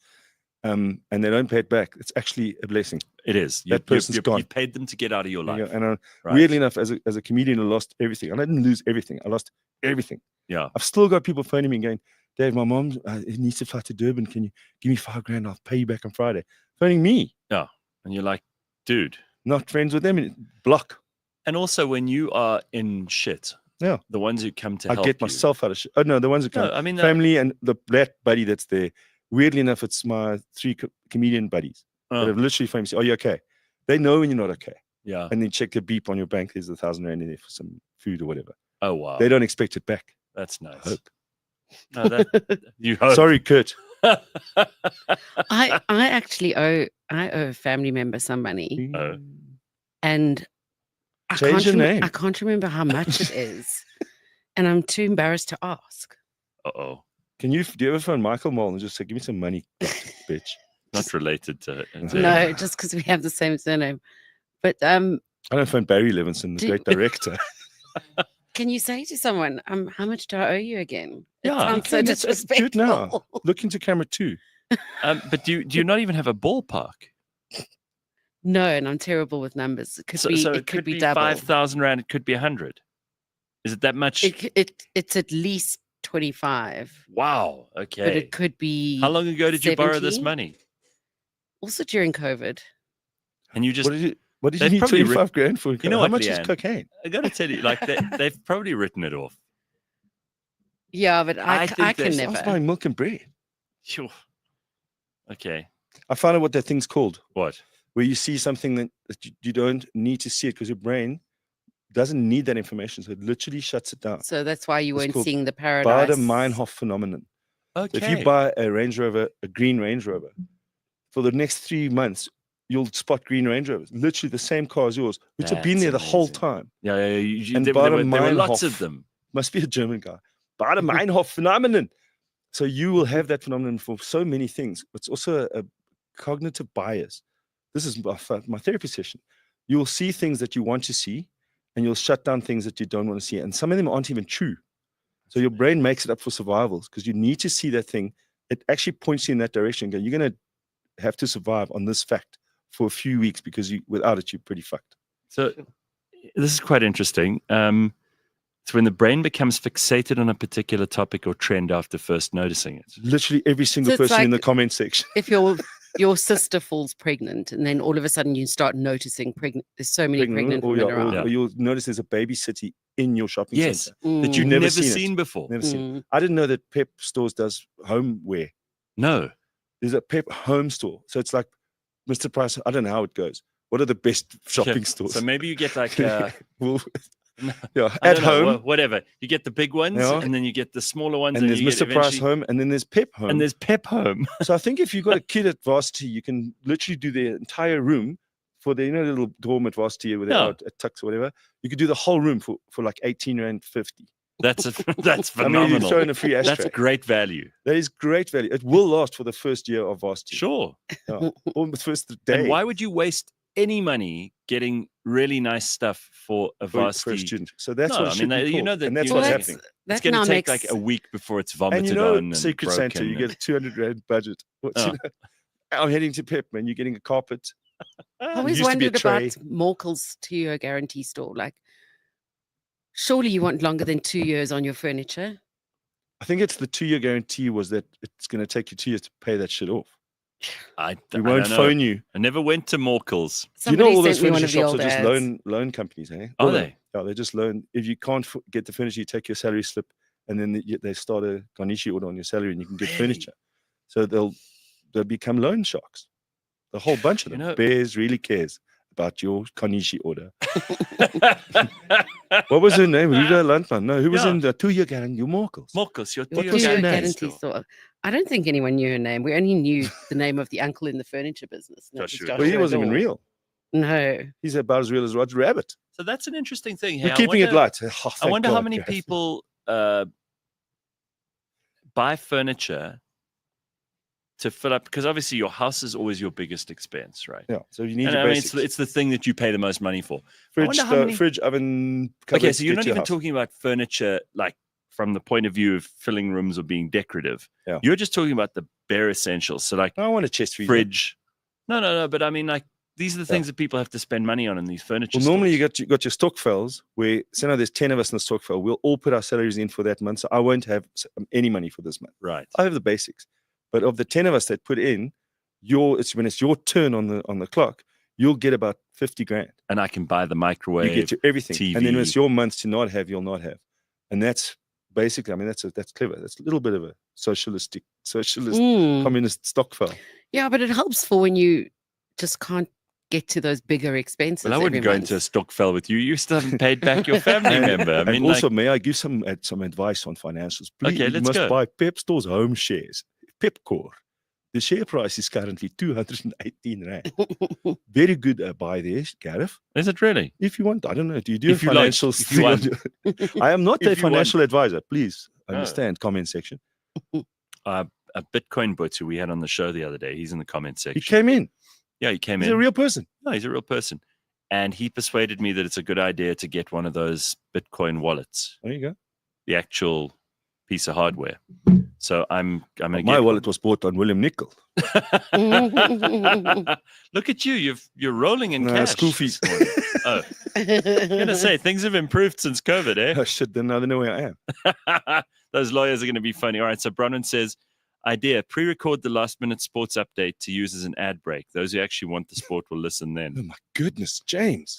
and they don't pay it back, it's actually a blessing. It is. That person's gone. You paid them to get out of your life. Yeah, and Right. weirdly enough, as a comedian, I lost everything. I didn't lose everything. I lost everything. Yeah. I've still got people phoning me and going, Dave, my mom needs to fly to Durban. Can you give me 5 grand? I'll pay you back on Friday. Phoning me. Yeah. And you're like, dude. Not friends with them. Block. And also, when you are in shit, yeah, the ones who come to I help get you. myself out of shit. Oh, no, the ones who come. No, I mean, family and that buddy that's there. Weirdly enough, it's my 3 comedian buddies that have literally phoned me say, are you okay? They know when you're not okay. Yeah. And then check the beep on your bank. There's 1,000 Rand in there for some food or whatever. Oh, wow. They don't expect it back. That's nice. Hope. No, you hope. Sorry, Kurt. I actually owe a family member some money, and Change your name. I can't remember how much it is, and I'm too embarrassed to ask. Uh-oh. Do you ever phone Michael Mol and just say, give me some money, bitch? Not related to No, just because we have the same surname. But I don't phone Barry Levenson, the great director. Can you say to someone, how much do I owe you again? It Yeah. sounds so Do disrespectful. it now. Look into camera 2. But do you not even have a ballpark? No, and I'm terrible with numbers. It could be double. 5,000 Rand. It could be 100. Is it that much? It's at least 25. Wow. Okay. But it could be. How long ago did you borrow this 70? money? Also during COVID. And you just. What did you they've need probably 25 grand for? You know How what, much Leigh-Ann? is cocaine? I got to tell you, like they've probably written it off. Yeah, but I can I was never. buying milk and bread. Sure. Okay. I found out what that thing's called. What? Where you see something that you don't need to see it because your brain doesn't need that information. So it literally shuts it down. So that's why you It's weren't called seeing the paradise. Bader-Meinhof phenomenon. Okay. So if you buy a Range Rover, a green Range Rover, for the next 3 months, you'll spot green Range Rovers, literally the same car as yours, which have been That's there the whole amazing. time. Yeah. And There were lots Bader-Meinhof of them. Must be a German guy. Bader-Meinhof phenomenon. So you will have that phenomenon for so many things. It's also a cognitive bias. This is my therapy session. You'll see things that you want to see, and you'll shut down things that you don't want to see. And some of them aren't even true. So your brain makes it up for survival because you need to see that thing. It actually points you in that direction. You're going to have to survive on this fact for a few weeks because without it, you're pretty fucked. So this is quite interesting. It's when the brain becomes fixated on a particular topic or trend after first noticing it. Literally every single So it's person in the like comment section. If your sister falls pregnant, and then all of a sudden you start noticing there's so many pregnant women around. Or you'll notice there's a baby city in your shopping center that you've never seen before. Never seen. I didn't know that Pep Stores does homeware. No. There's a Pep home store. So it's like Mr. Price. I don't know how it goes. What are the best shopping stores? So maybe you get like at home, whatever. You get the big ones, and then you get the smaller ones, and there's Mr. Price home, and then there's Pep home, and there's Pep home. So I think if you've got a kid at varsity, you can literally do the entire room for the little dorm at varsity where they're out at Tux or whatever. You could do the whole room for like 18.50. That's phenomenal. I mean, you throw in a free ashtray. That's great value. That is great value. It will last for the first year of varsity. Sure. Yeah. Or the first day. And why would you waste any money getting really nice stuff for a varsity for a student? So that's no, what it should be you know called. that And that's what's happening. It's going to take like a week before it's vomited and on. And Secret Santa, you get a 200 Rand budget. I'm heading to Pep, man. You're getting a carpet. I always wondered about Morkel's 2-year guarantee store. Like, surely you want longer than 2 years on your furniture. I think it's the 2-year guarantee was that it's going to take you 2 years to pay that shit off. We won't phone you. I never went to Morkel's. Do you know all those sent me one furniture of the shops are old just ads. loan companies, eh? Are they? Yeah, they just loan. If you can't get the furniture, you take your salary slip, and then they start a garnishi order on your salary, and you can get furniture. So they'll become loan sharks. The whole bunch of them. Bears really cares about your garnishi order. What was her name? Rita Landman. No, who was in the 2-year guarantee? Morkel's. Morkel's, your What 2-year was your guarantee. guarantee store? I don't think anyone knew her name. We only knew the name of the uncle in the furniture business. and that was Joshua. Well, he wasn't even Dahl. real. No. He's about as real as Roger Rabbit. So that's an interesting thing. We're Hey, keeping it light. Oh, I thank wonder how God, many Gareth. people buy furniture to fill up, because obviously your house is always your biggest expense, right? Yeah, so you need And your I mean, basics. it's the thing that you pay the most money for. Fridge, wonder how many- fridge, oven. Okay, cupboards, so you're get not to your even house. talking about furniture like from the point of view of filling rooms or being decorative. Yeah. You're just talking about the bare essentials. So like I want a chest freezer. fridge. No, but I mean like these are the things that people have to spend money on in these furniture Well, normally stores. you got your Stockfells where, so now there's 10 of us in the Stockfell. We'll all put our salaries in for that month. So I won't have any money for this month. Right. I have the basics. But of the 10 of us that put in, when it's your turn on the clock, you'll get about 50 grand. And I can buy the microwave. You get your everything. And then when it's TV. your month to not have, you'll not have. And that's basically, I mean, that's clever. That's a little bit of a socialist, communist Stockfell. Yeah, but it helps for when you just can't get to those bigger expenses. Well, I wouldn't every go into a month. Stockfell with you. You still haven't paid back your family member. I And mean, also, like, may I give some advice on financials? Please, Okay, you let's must go. buy Pep Store's home shares. Pepcore. The share price is currently 218 rand. Very good buy there, Gareth. is it really? If you want, I don't know. Do you do If you like, financial? if you want. I am not If a you want. financial advisor. Please No. understand. Comment section. A Bitcoin bot who we had on the show the other day. He's in the comment section. He came in. Yeah, he came He's in. a real person. No, he's a real person. And he persuaded me that it's a good idea to get one of those Bitcoin wallets, There you go. the actual piece of hardware. So I'm going to My get wallet was bought on William Nickel. Look at you. You're rolling in No, cash. school fees. this morning. Oh, I'm going to say things have improved since COVID, eh? Oh shit! Then I don't know where I am. Those lawyers are going to be funny. All right. So Bronwyn says, idea, pre-record the last minute sports update to use as an ad break. Those who actually want the sport will listen Oh then. my goodness, James.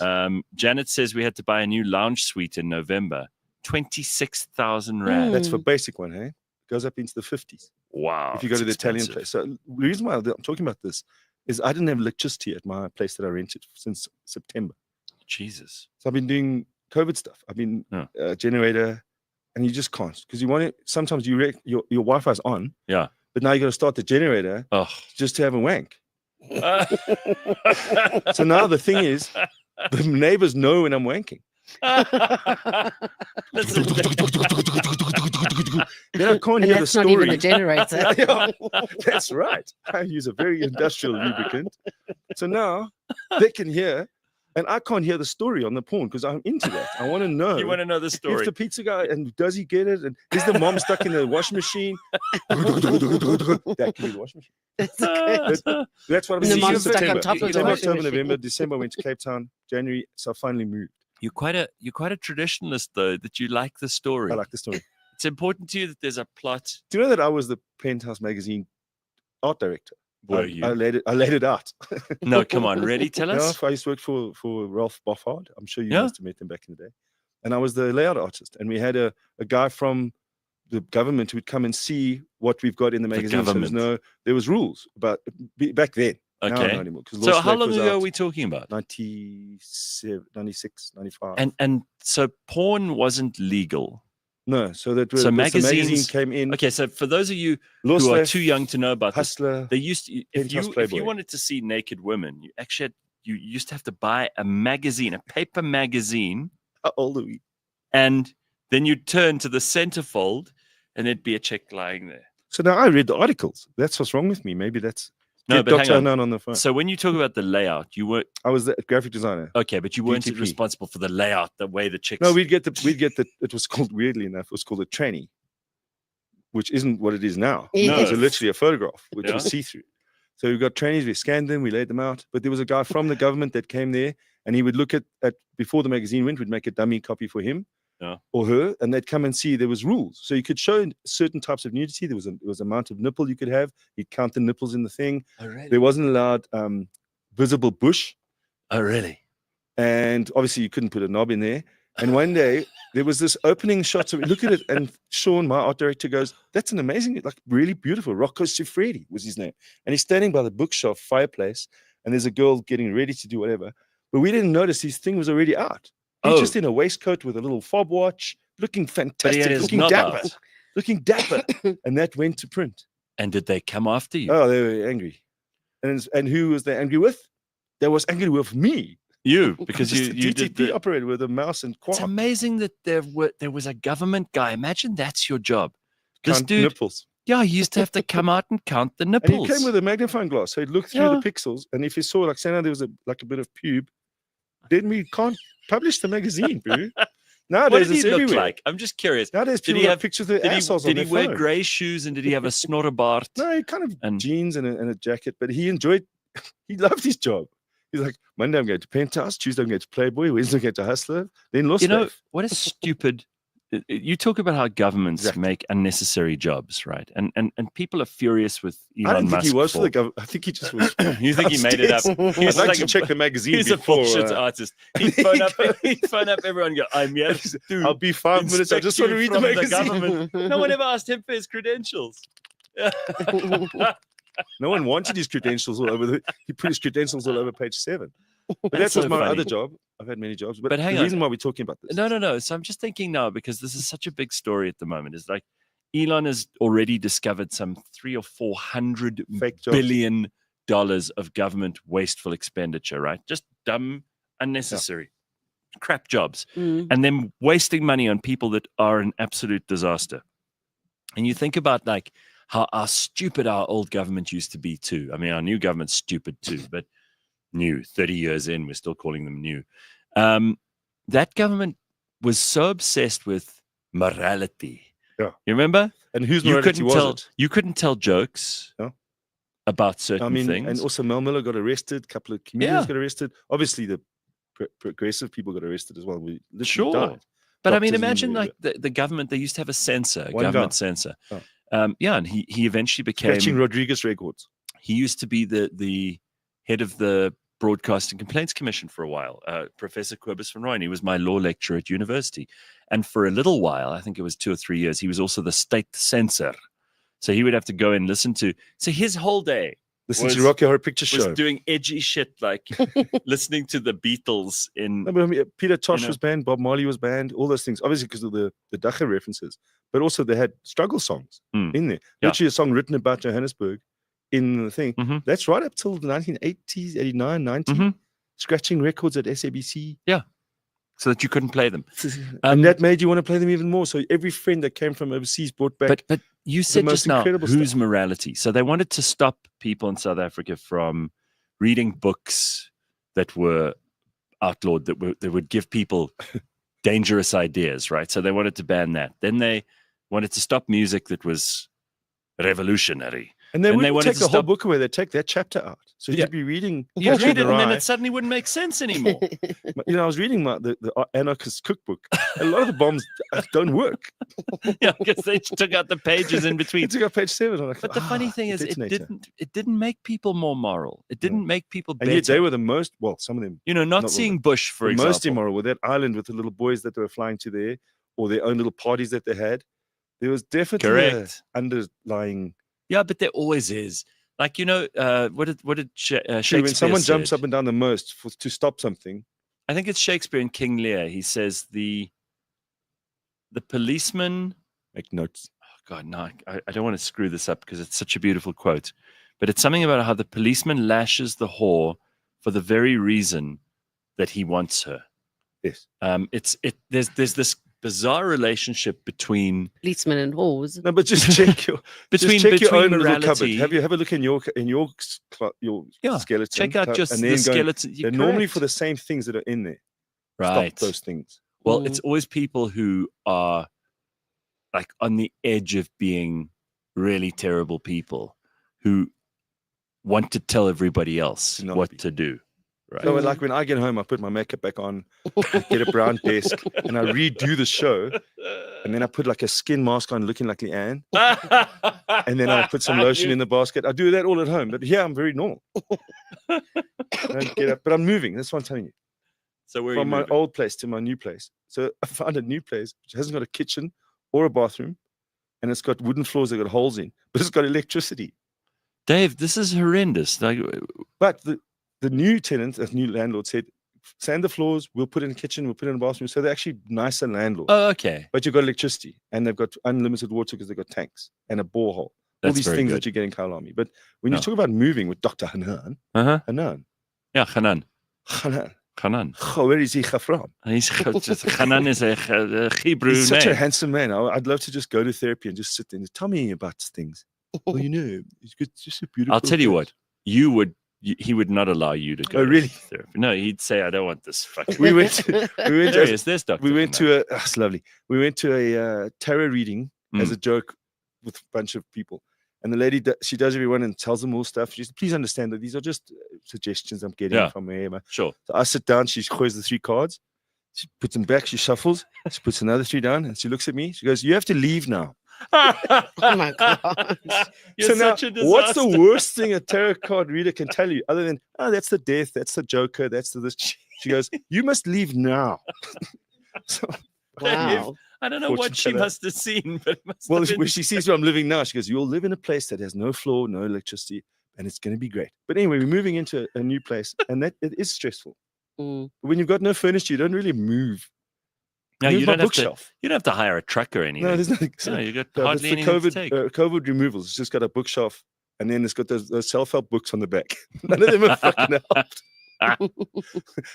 Janet says we had to buy a new lounge suite in November. 26,000 rand. That's for basic one, hey? Goes up into the 50s. Wow. if you go to the that's Italian expensive. place. So the reason why I'm talking about this is I didn't have electricity at my place that I rented since September. Jesus. So I've been doing COVID stuff. I've been Yeah. generator, and you just can't because you want it. Sometimes your Wi-Fi's on, Yeah. but now you got to start the generator Oh. just to have a wank. So now the thing is, the neighbors know when I'm wanking. Listen, Then I can't And hear the that's story. not even a generator. Yeah, that's right. I use a very industrial lubricant. So now they can hear, and I can't hear the story on the porn because I'm into that. I want to know. you want to know the If story? the pizza guy, and does he get it? And is the mom stuck in the washing machine? That can be the washing machine. That's good. That's what I'm And the seeing in mom's stuck on September. top of the September, washing October, machine. November, December, I went to Cape Town, January. So I finally moved. You're quite a traditionalist though, that you like the story. I like the story. It's important to you that there's a plot. Do you know that I was the Penthouse magazine art director? Were I you? I laid it out. No, come on, really? Tell Yeah, us. I used to work for Ralph Boffard. I'm sure you Yeah. must have met him back in the day. And I was the layout artist. And we had a guy from the government who would come and see what we've got in the magazine. So there was rules about back then. Now Okay. not anymore, 'cause So Law how Slate long was ago are out we talking about? 97, 96, 95. And so porn wasn't legal. no, so that So the magazine magazines- came in. Okay, so for those of you Law who are Slate, too young to know about this, Hustler. they used to, if Penthouse you Playboy. wanted to see naked women, you actually had, you used to have to buy a magazine, a paper magazine, How old are we? and then you'd turn to the centerfold, and there'd be a chick lying there. So now I read the articles. That's what's wrong with me. Maybe that's No, Get but hang Dr. on. Hanan on the phone. So when you talk about the layout, you were I was the graphic designer. okay, but you weren't DTP. responsible for the layout, the way the chicks. No, we'd get the. It was called, weirdly enough, it was called a tranny, which isn't what it is now. No. It's literally a photograph, which Yeah. was see through. So we got trannies, we scanned them, we laid them out. But there was a guy from the government that came there, and he would look at before the magazine went, we'd make a dummy copy for him, or her, and they'd come and see there was rules. So you could show certain types of nudity. There was amount of nipple you could have. He'd count the nipples in the thing. Oh, really? There wasn't allowed visible bush. Oh, really? And obviously you couldn't put a knob in there. And one day there was this opening shot. So we look at it, and Sean, my art director, goes, "That's an amazing, like really beautiful." Rocco Siffredi was his name. And he's standing by the bookshelf fireplace, and there's a girl getting ready to do whatever. But we didn't notice his thing was already out. He's just in a waistcoat with a little fob watch, looking fantastic, looking dapper. And that went to print. And did they come after you? Oh, they were angry. And who was they angry with? They was angry with me. You, because you did the operator with a mouse and quark. It's amazing that there was a government guy. Imagine that's your job. This Count dude, nipples. Yeah, he used to have to come out and count the nipples. And he came with a magnifying glass, so he'd look through the pixels, and if he saw like say now there was a bit of pube, then we can't publish the magazine, bro. Nowadays what did he it's look everywhere. like? I'm just curious. Nowadays people have pictures of their assholes on their phone. Did he wear grey shoes and did he have a snorrebart? No, he kind of jeans and a jacket, but he loved his job. He's like, Monday I'm going to Penthouse, Tuesday I'm going to Playboy, Wednesday I'm going to Hustler, then Lost. You know, what a stupid... You talk about how governments make unnecessary jobs, right? And people are furious with Elon I don't think Musk he was for the government. I think he just was. You think he made it up? I'd like to check the magazine. He's before, a bullshit artist. He'd phone up everyone and go, "I'm here to I'll be 5 minutes. I just want to read the magazine." No one ever asked him for his credentials. No one wanted his credentials all over. He put his credentials all over page 7. But that was my other job. I've had many jobs. But hang the on. reason why we're talking about this. No. So I'm just thinking now, because this is such a big story at the moment, is like Elon has already discovered some $300 or $400 billion of government wasteful expenditure, right? Just dumb, unnecessary, crap jobs. And then wasting money on people that are an absolute disaster. And you think about like how stupid our old government used to be too. I mean, our new government's stupid too, but new, 30 years in, we're still calling them new. That government was so obsessed with morality. Yeah. You remember? And whose morality was it? You couldn't tell jokes about certain things. And also Mel Miller got arrested. A couple of comedians got arrested. Obviously, the progressive people got arrested as well. We literally died. But I mean, imagine like the government, they used to have a censor, a government censor. And he eventually became... Scratching Rodriguez records. He used to be the head of the Broadcasting Complaints Commission for a while, Professor Cobus van Rooyen. He was my law lecturer at university. And for a little while, I think it was 2 or 3 years, he was also the state censor. So he would have to go and listen to... So his whole day... Listen to Rocky Horror Picture Show. Was doing edgy shit, like listening to the Beatles in... No, but I mean, Peter Tosh was banned, Bob Marley was banned, all those things, obviously because of the Dacha references. But also they had struggle songs in there. Literally a song written about Johannesburg in the thing. That's right up till the 1980s, 89, 90. Scratching records at SABC. Yeah. So that you couldn't play them. And that made you want to play them even more. So every friend that came from overseas brought back. But you said just now, whose stuff. Morality? So they wanted to stop people in South Africa from reading books that were outlawed, that would give people dangerous ideas, right? So they wanted to ban that. Then they wanted to stop music that was revolutionary. And they wouldn't take the whole book away. They'd take that chapter out. So you'd be reading. You'd read it, and then it suddenly wouldn't make sense anymore. You know, I was reading the anarchist cookbook. A lot of the bombs don't work. Yeah, because they took out the pages in between. They took out page 7. I'm like, but the funny thing is, it didn't make people more moral. It didn't make people better. And yet they were the most, well, some of them. You know, not seeing Bush, for example. Most immoral with that island with the little boys that they were flying to there, or their own little parties that they had. There was definitely an underlying. Yeah, but there always is. Like, you know, what did Shakespeare when someone said? jumps up and down the most to stop something. I think it's Shakespeare in King Lear. He says the policeman... Make notes. Oh, God, no, I don't want to screw this up because it's such a beautiful quote. But it's something about how the policeman lashes the whore for the very reason that he wants her. Yes. There's this bizarre relationship between policemen and whores. No, but just check your between your own morality. Little cupboard. Have a look in your skeleton. Check out just the skeleton. They're normally for the same things that are in there. Right. Stop those things. Well, it's always people who are like on the edge of being really terrible people who want to tell everybody else what to do. Right. So like when I get home, I put my makeup back on, I get a brown desk, and I redo the show. And then I put like a skin mask on looking like Leigh-Ann. And then I put some lotion in the basket. I do that all at home. But here I'm very normal. I don't get up, but I'm moving. That's what I'm telling you. So where From are you my old place to my new place. So I found a new place which hasn't got a kitchen or a bathroom. And it's got wooden floors that got holes in, but it's got electricity. Dave, this is horrendous. Like, but the new tenant, the new landlord said, sand the floors, we'll put in a kitchen, we'll put in a bathroom. So they're actually nicer landlords. Oh, okay. But you've got electricity and they've got unlimited water because they've got tanks and a borehole. All these things that you get in Kailami. But when you talk about moving with Dr. Hanan, Hanan. Yeah, Hanan. Hanan. Where is he from? Hanan is a Hebrew He's such name. a handsome man. I'd love to just go to therapy and just sit there and tell me about things. Well, you know, it's just a beautiful. I'll tell you what, he would not allow you to go. Oh, really? To therapy. No, he'd say, "I don't want this." Fucking. We went to it's lovely. We went to a tarot reading as a joke with a bunch of people. And the lady, she does everyone and tells them all stuff. She says, please understand that these are just suggestions I'm getting from her. Sure. So I sit down, she throws the 3 cards. She puts them back, she shuffles. She puts another 3 down and she looks at me. She goes, you have to leave now. Oh my God. You're so now, such a disaster. what's the worst thing a tarot card reader can tell you other than, oh, that's the death, that's the joker, that's the this. She goes, you must leave now. So, wow. I don't know what she must have seen, but it must well, have been when she sees where I'm living now, she goes, you'll live in a place that has no floor, no electricity, and it's going to be great. But anyway, we're moving into a new place, and that it is stressful. When you've got no furniture, you don't really move. No, you don't have to hire a truck or anything. No, there's nothing. No, you got hardly anything to take. COVID removals. It's just got a bookshelf, and then it's got those self-help books on the back. None of them are fucking helped.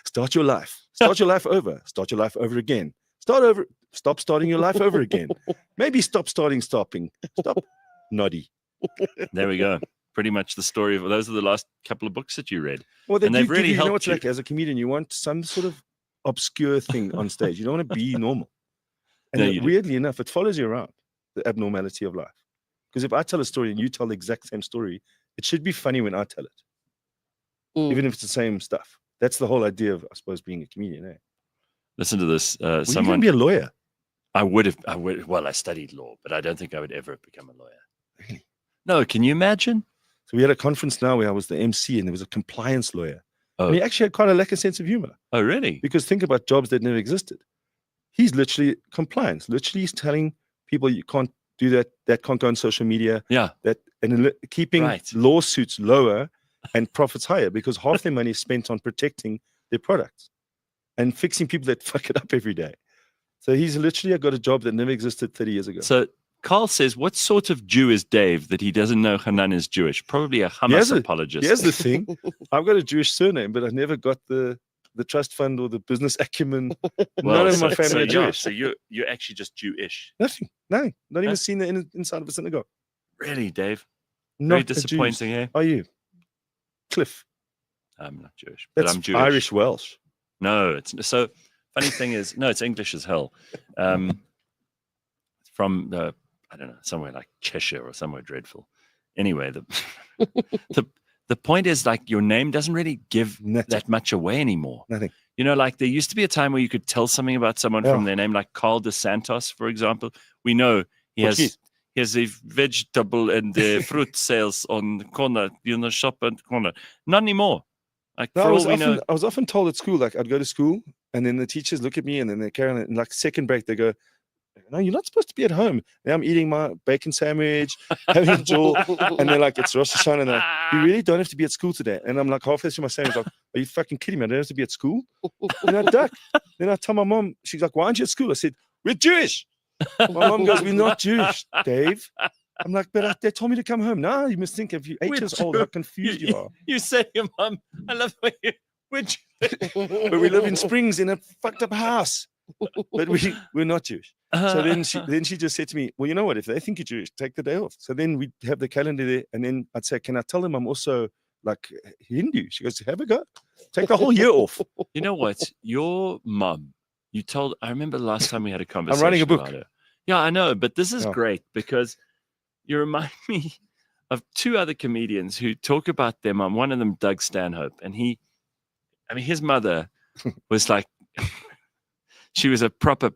Start your life. Start your life over. Start your life over again. Start over. Stop starting your life over again. Maybe stop stopping. Stop. Noddy. There we go. Pretty much the story of those are the last couple of books that you read. Well, and they've really you helped know what's like as a comedian, you want some sort of obscure thing on stage. You don't want to be normal. And weirdly enough, it follows you around, the abnormality of life. Because if I tell a story and you tell the exact same story, it should be funny when I tell it. Even if it's the same stuff. That's the whole idea of, I suppose, being a comedian, eh? Listen to this. Someone can be a lawyer. I would. Well, I studied law, but I don't think I would ever become a lawyer. Really? No, can you imagine? So we had a conference now where I was the MC and there was a compliance lawyer. Oh. And he actually had quite a lack of sense of humor. Oh, really? Because think about jobs that never existed. He's literally compliance. Literally, he's telling people you can't do that. That can't go on social media. Yeah. That and keeping lawsuits lower and profits higher because half their money is spent on protecting their products and fixing people that fuck it up every day. So he's literally got a job that never existed 30 years ago. So Carl says, what sort of Jew is Dave that he doesn't know Hanan is Jewish? Probably a Hamas apologist. Here's the thing. I've got a Jewish surname, but I've never got the trust fund or the business acumen. None of my family are Jewish. So you're actually just Jewish. Nothing. Not even seen the inside of a synagogue. Really, Dave? Not very disappointing, eh? Are you? Cliff. I'm not Jewish, but I'm Jewish. Irish Welsh. No, it's so funny thing is, no, it's English as hell. From I don't know, somewhere like Cheshire or somewhere dreadful. Anyway, the point is like your name doesn't really give that much away anymore. Nothing. You know, like there used to be a time where you could tell something about someone from their name, like Carl De Santos, for example. We know he has a vegetable and fruit sales on the corner, shop at the corner. Not anymore. Like I was often told at school, like I'd go to school and then the teachers look at me and then they carry on and like second break, they go, no, you're not supposed to be at home. Now I'm eating my bacon sandwich, having a jewel, and they're like, it's Rosh Hashanah. And like, you really don't have to be at school today. And I'm like halfway through my sandwich, like, are you fucking kidding me? I don't have to be at school. And I duck. Then I tell my mom, she's like, why aren't you at school? I said, we're Jewish. My mom goes, we're not Jewish, Dave. I'm like, but they told me to come home. No, you must think if you're 8 years old, how confused you are. You say your mom, I love the way but we live in Springs in a fucked up house. But we're not Jewish. So then she just said to me, well, you know what? If they think you're Jewish, take the day off. So then we have the calendar there. And then I'd say, can I tell them I'm also like Hindu? She goes, have a go. Take the whole year off. You know what? Your mom, I remember the last time we had a conversation. I'm writing a book. About her. Yeah, I know. But this is great because you remind me of 2 other comedians who talk about their mom. One of them, Doug Stanhope. And I mean, his mother was like, she was a proper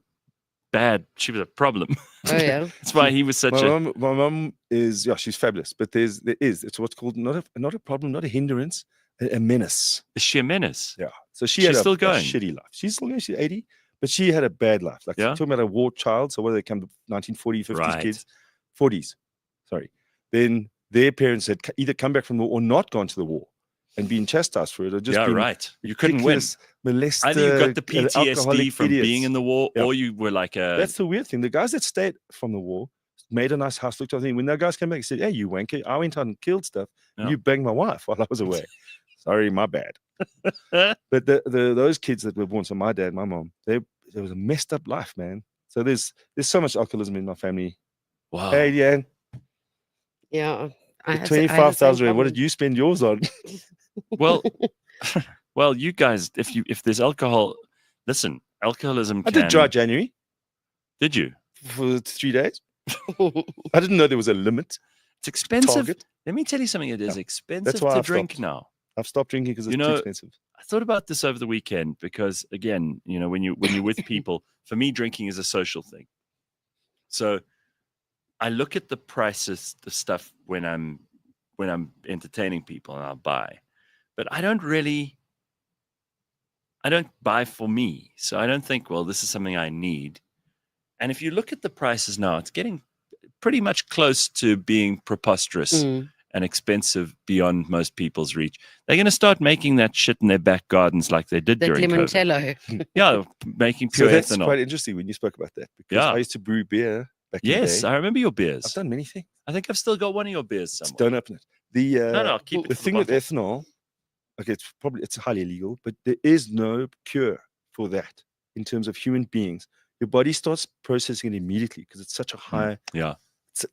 she was a problem. Oh yeah. That's why he was such my mom is, she's fabulous, but it's what's called not a problem, not a hindrance, a menace. Is she a menace? Yeah. So She's had still a going. shitty life. She's still going. She's 80, but she had a bad life. Like talking about a war child. So whether they come to 1940s, 50s kids, 40s, sorry. Then their parents had either come back from the war or not gone to the war and been chastised for it, or just You couldn't win. Molested, either you got the PTSD from idiots. being in the war, or you were like That's the weird thing. The guys that stayed from the war made a nice house, looked at everything. When those guys came back, he said, "Hey, you wanker! I went out and killed stuff. And you banged my wife while I was away. Sorry, my bad." But those kids that were born, so my dad, my mom, there was a messed up life, man. So there's so much alcoholism in my family. Wow. Hey, Leigh-Ann. Yeah. 25,000 What did you spend yours on? Well, you guys, if there's alcohol, listen, alcoholism. I did dry January. Did you? For 3 days. I didn't know there was a limit. It's expensive. Target. Let me tell you something. It is expensive That's why to I've drink stopped. now. I've stopped drinking because it's too expensive. I thought about this over the weekend because, again, when you're with people, for me, drinking is a social thing. So I look at the prices, the stuff when I'm entertaining people, and I'll buy, but I don't buy for me. So I don't think, well, this is something I need. And if you look at the prices now, it's getting pretty much close to being preposterous and expensive beyond most people's reach. They're going to start making that shit in their back gardens like they did during COVID. Yeah, making pure that's ethanol. Quite interesting when you spoke about that, because I used to brew beer back in the day. Yes, I remember your beers. I've done many things. I think I've still got one of your beers somewhere. Don't open it. No, keep it. The thing with ethanol, okay, it's highly illegal, but there is no cure for that in terms of human beings. Your body starts processing it immediately because it's such a high.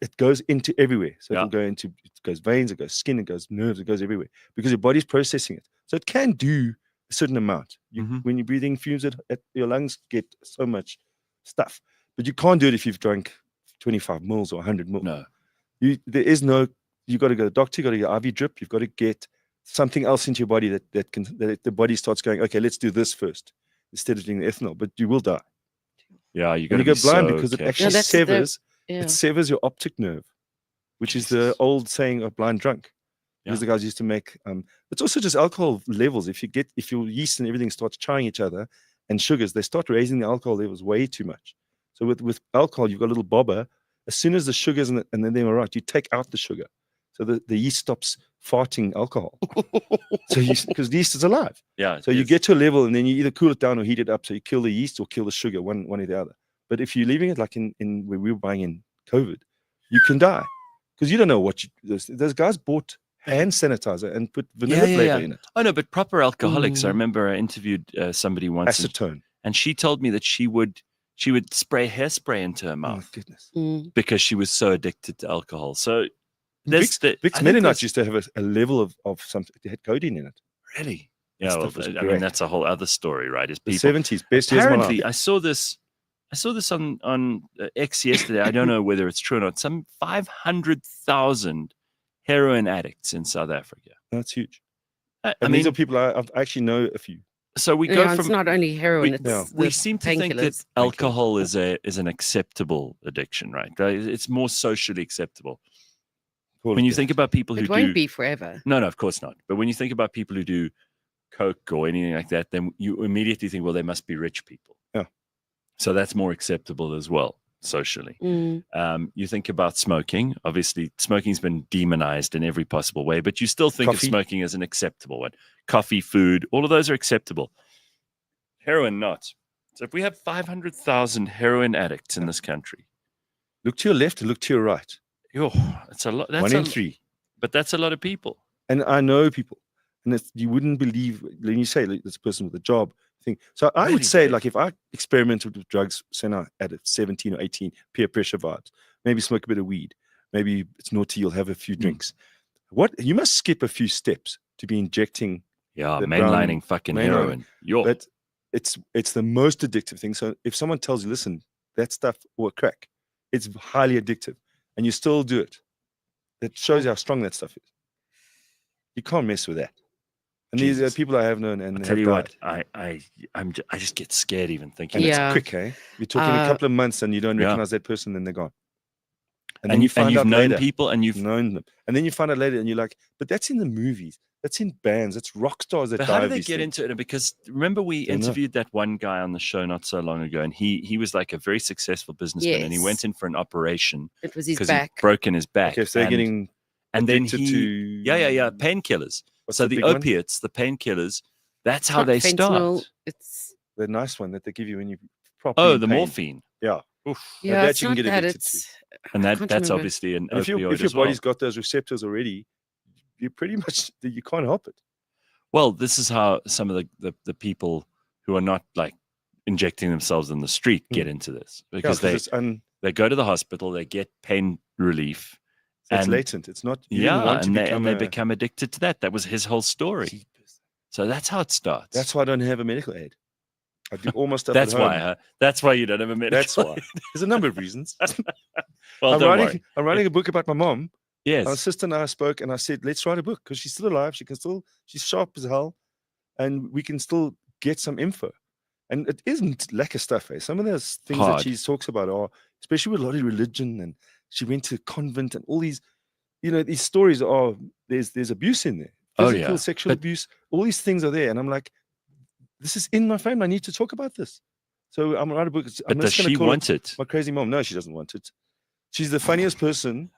It goes into everywhere. So it goes veins, it goes skin, it goes nerves, it goes everywhere because your body's processing it. So it can do a certain amount. When you're breathing fumes, your lungs get so much stuff, but you can't do it if you've drunk 25 mils or 100 mils. No, there is no. You got to go to the doctor. You got to get IV drip. You've got to get something else into your body that the body starts going, okay, let's do this first instead of doing the ethanol. But you will die. Yeah, you go blind because it actually severs. Yeah. It severs your optic nerve, which is the old saying of blind drunk. Because the guys used to make. It's also just alcohol levels. If your yeast and everything starts trying each other, and sugars, they start raising the alcohol levels way too much. So with alcohol, you've got a little bobber. As soon as the sugars and then they're all right, you take out the sugar, so the yeast stops farting alcohol. So because the yeast is alive. Yeah. So you get to a level, and then you either cool it down or heat it up. So you kill the yeast or kill the sugar, one or the other. But if you're leaving it like in where we were buying in COVID, you can die because you don't know what those guys bought hand sanitizer and put vanilla flavor in it. Oh no, but proper alcoholics. I remember I interviewed somebody once, acetone, and she told me that she would spray hairspray into her mouth. Oh, goodness. Because she was so addicted to alcohol. So Vicks Mennonites used to have a level of something. They had codeine in it. Really? Yeah. Well, I mean, that's a whole other story, right? Is the 70s best years of my life. I saw this on X yesterday. I don't know whether it's true or not. Some 500,000 heroin addicts in South Africa. That's huge. I mean, mean, these are people I actually know a few. So we go from. It's not only heroin. We seem to think that alcohol is an acceptable addiction, right? It's more socially acceptable. When you think about people who it won't be forever. No, of course not. But when you think about people who do coke or anything like that, then you immediately think, well, they must be rich people. Yeah. So that's more acceptable as well, socially. You think about smoking. Obviously, smoking's been demonized in every possible way, but you still think of smoking as an acceptable one. Coffee, food, all of those are acceptable. Heroin, not. So if we have 500,000 heroin addicts in this country. Look to your left and look to your right. That's a lot. That's 1 in 3. But that's a lot of people. And I know people. And you wouldn't believe when you say this person with a job thing. So I would say, like, if I experimented with drugs, say now at 17 or 18, peer pressure vibes, maybe smoke a bit of weed, maybe it's naughty, you'll have a few drinks. You must skip a few steps to be injecting. Yeah, mainlining fucking heroin. But it's the most addictive thing. So if someone tells you, listen, that stuff or crack, it's highly addictive, and you still do it, that shows you how strong that stuff is. You can't mess with that. And these are people I have known and I'll tell you died. what, I just get scared even thinking. And Yeah. it's quick, eh? You're talking a couple of months and you don't recognize that person, then they're gone. And then you find you've out known later, people and you've known them. And then you find out later and you're like, but that's in the movies. That's in bands. That's rock stars that But die how do of they these get things. into it? Because remember, we Don't know. interviewed that one guy on the show not so long ago, and he was like a very successful businessman, and he Yes. went in for an operation It was his because back. he'd broken his back. Okay, so they're getting and then addicted he, to painkillers. what's So the big one? opiates, the painkillers, that's It's how not they fentanyl, start. It's the nice one that they give you when you properly Oh, in the pain. morphine. Yeah. Oof. yeah, that it's you can not get that. addicted It's And I can't that's remember. obviously an And if your opioid as body's well. got those receptors already, you pretty much you can't help it. Well, this is how some of the people who are not like injecting themselves in the street get into this, because it's they go to the hospital, they get pain relief. it's and latent. It's not. You didn't want to and they become become addicted to that. That was his whole story. So that's how it starts. That's why I don't have a medical aid. I do all my stuff That's at home. why. Huh? That's why you don't have a medical. That's why. There's a number of reasons. Well, I'm writing a book about my mom. Yes. My sister and I spoke, and I said, "Let's write a book because she's still alive. She's sharp as hell, and we can still get some info." And it isn't lack of stuff. Eh? Some of those things Hard. that she talks about are, especially with a lot of religion, and she went to a convent, and all these, these stories are there's abuse in there, physical, sexual abuse. All these things are there, and I'm like, this is in my family. I need to talk about this. So I'm writing a book. But does she want it? My crazy mom? No, she doesn't want it. She's the funniest person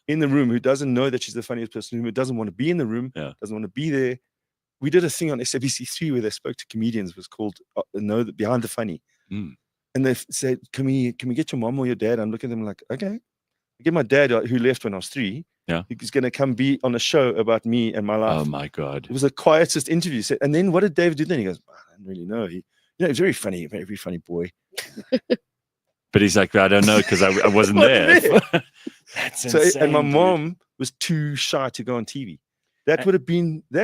in the room who doesn't know that she's the funniest person, who doesn't want to be in the room, doesn't want to be there. We did a thing on SABC3 where they spoke to comedians. It was called Behind the Funny. Mm. And they said, can we get your mom or your dad? I'm looking at them like, okay. I get my dad, who left when I was 3. Yeah. He's going to come be on a show about me and my life. Oh, my God. It was the quietest interview. And then what did Dave do then? He goes, I don't really know. He's very funny, very funny boy. But he's like, I don't know because I wasn't there. That's insane. And my mom was too shy to go on TV. That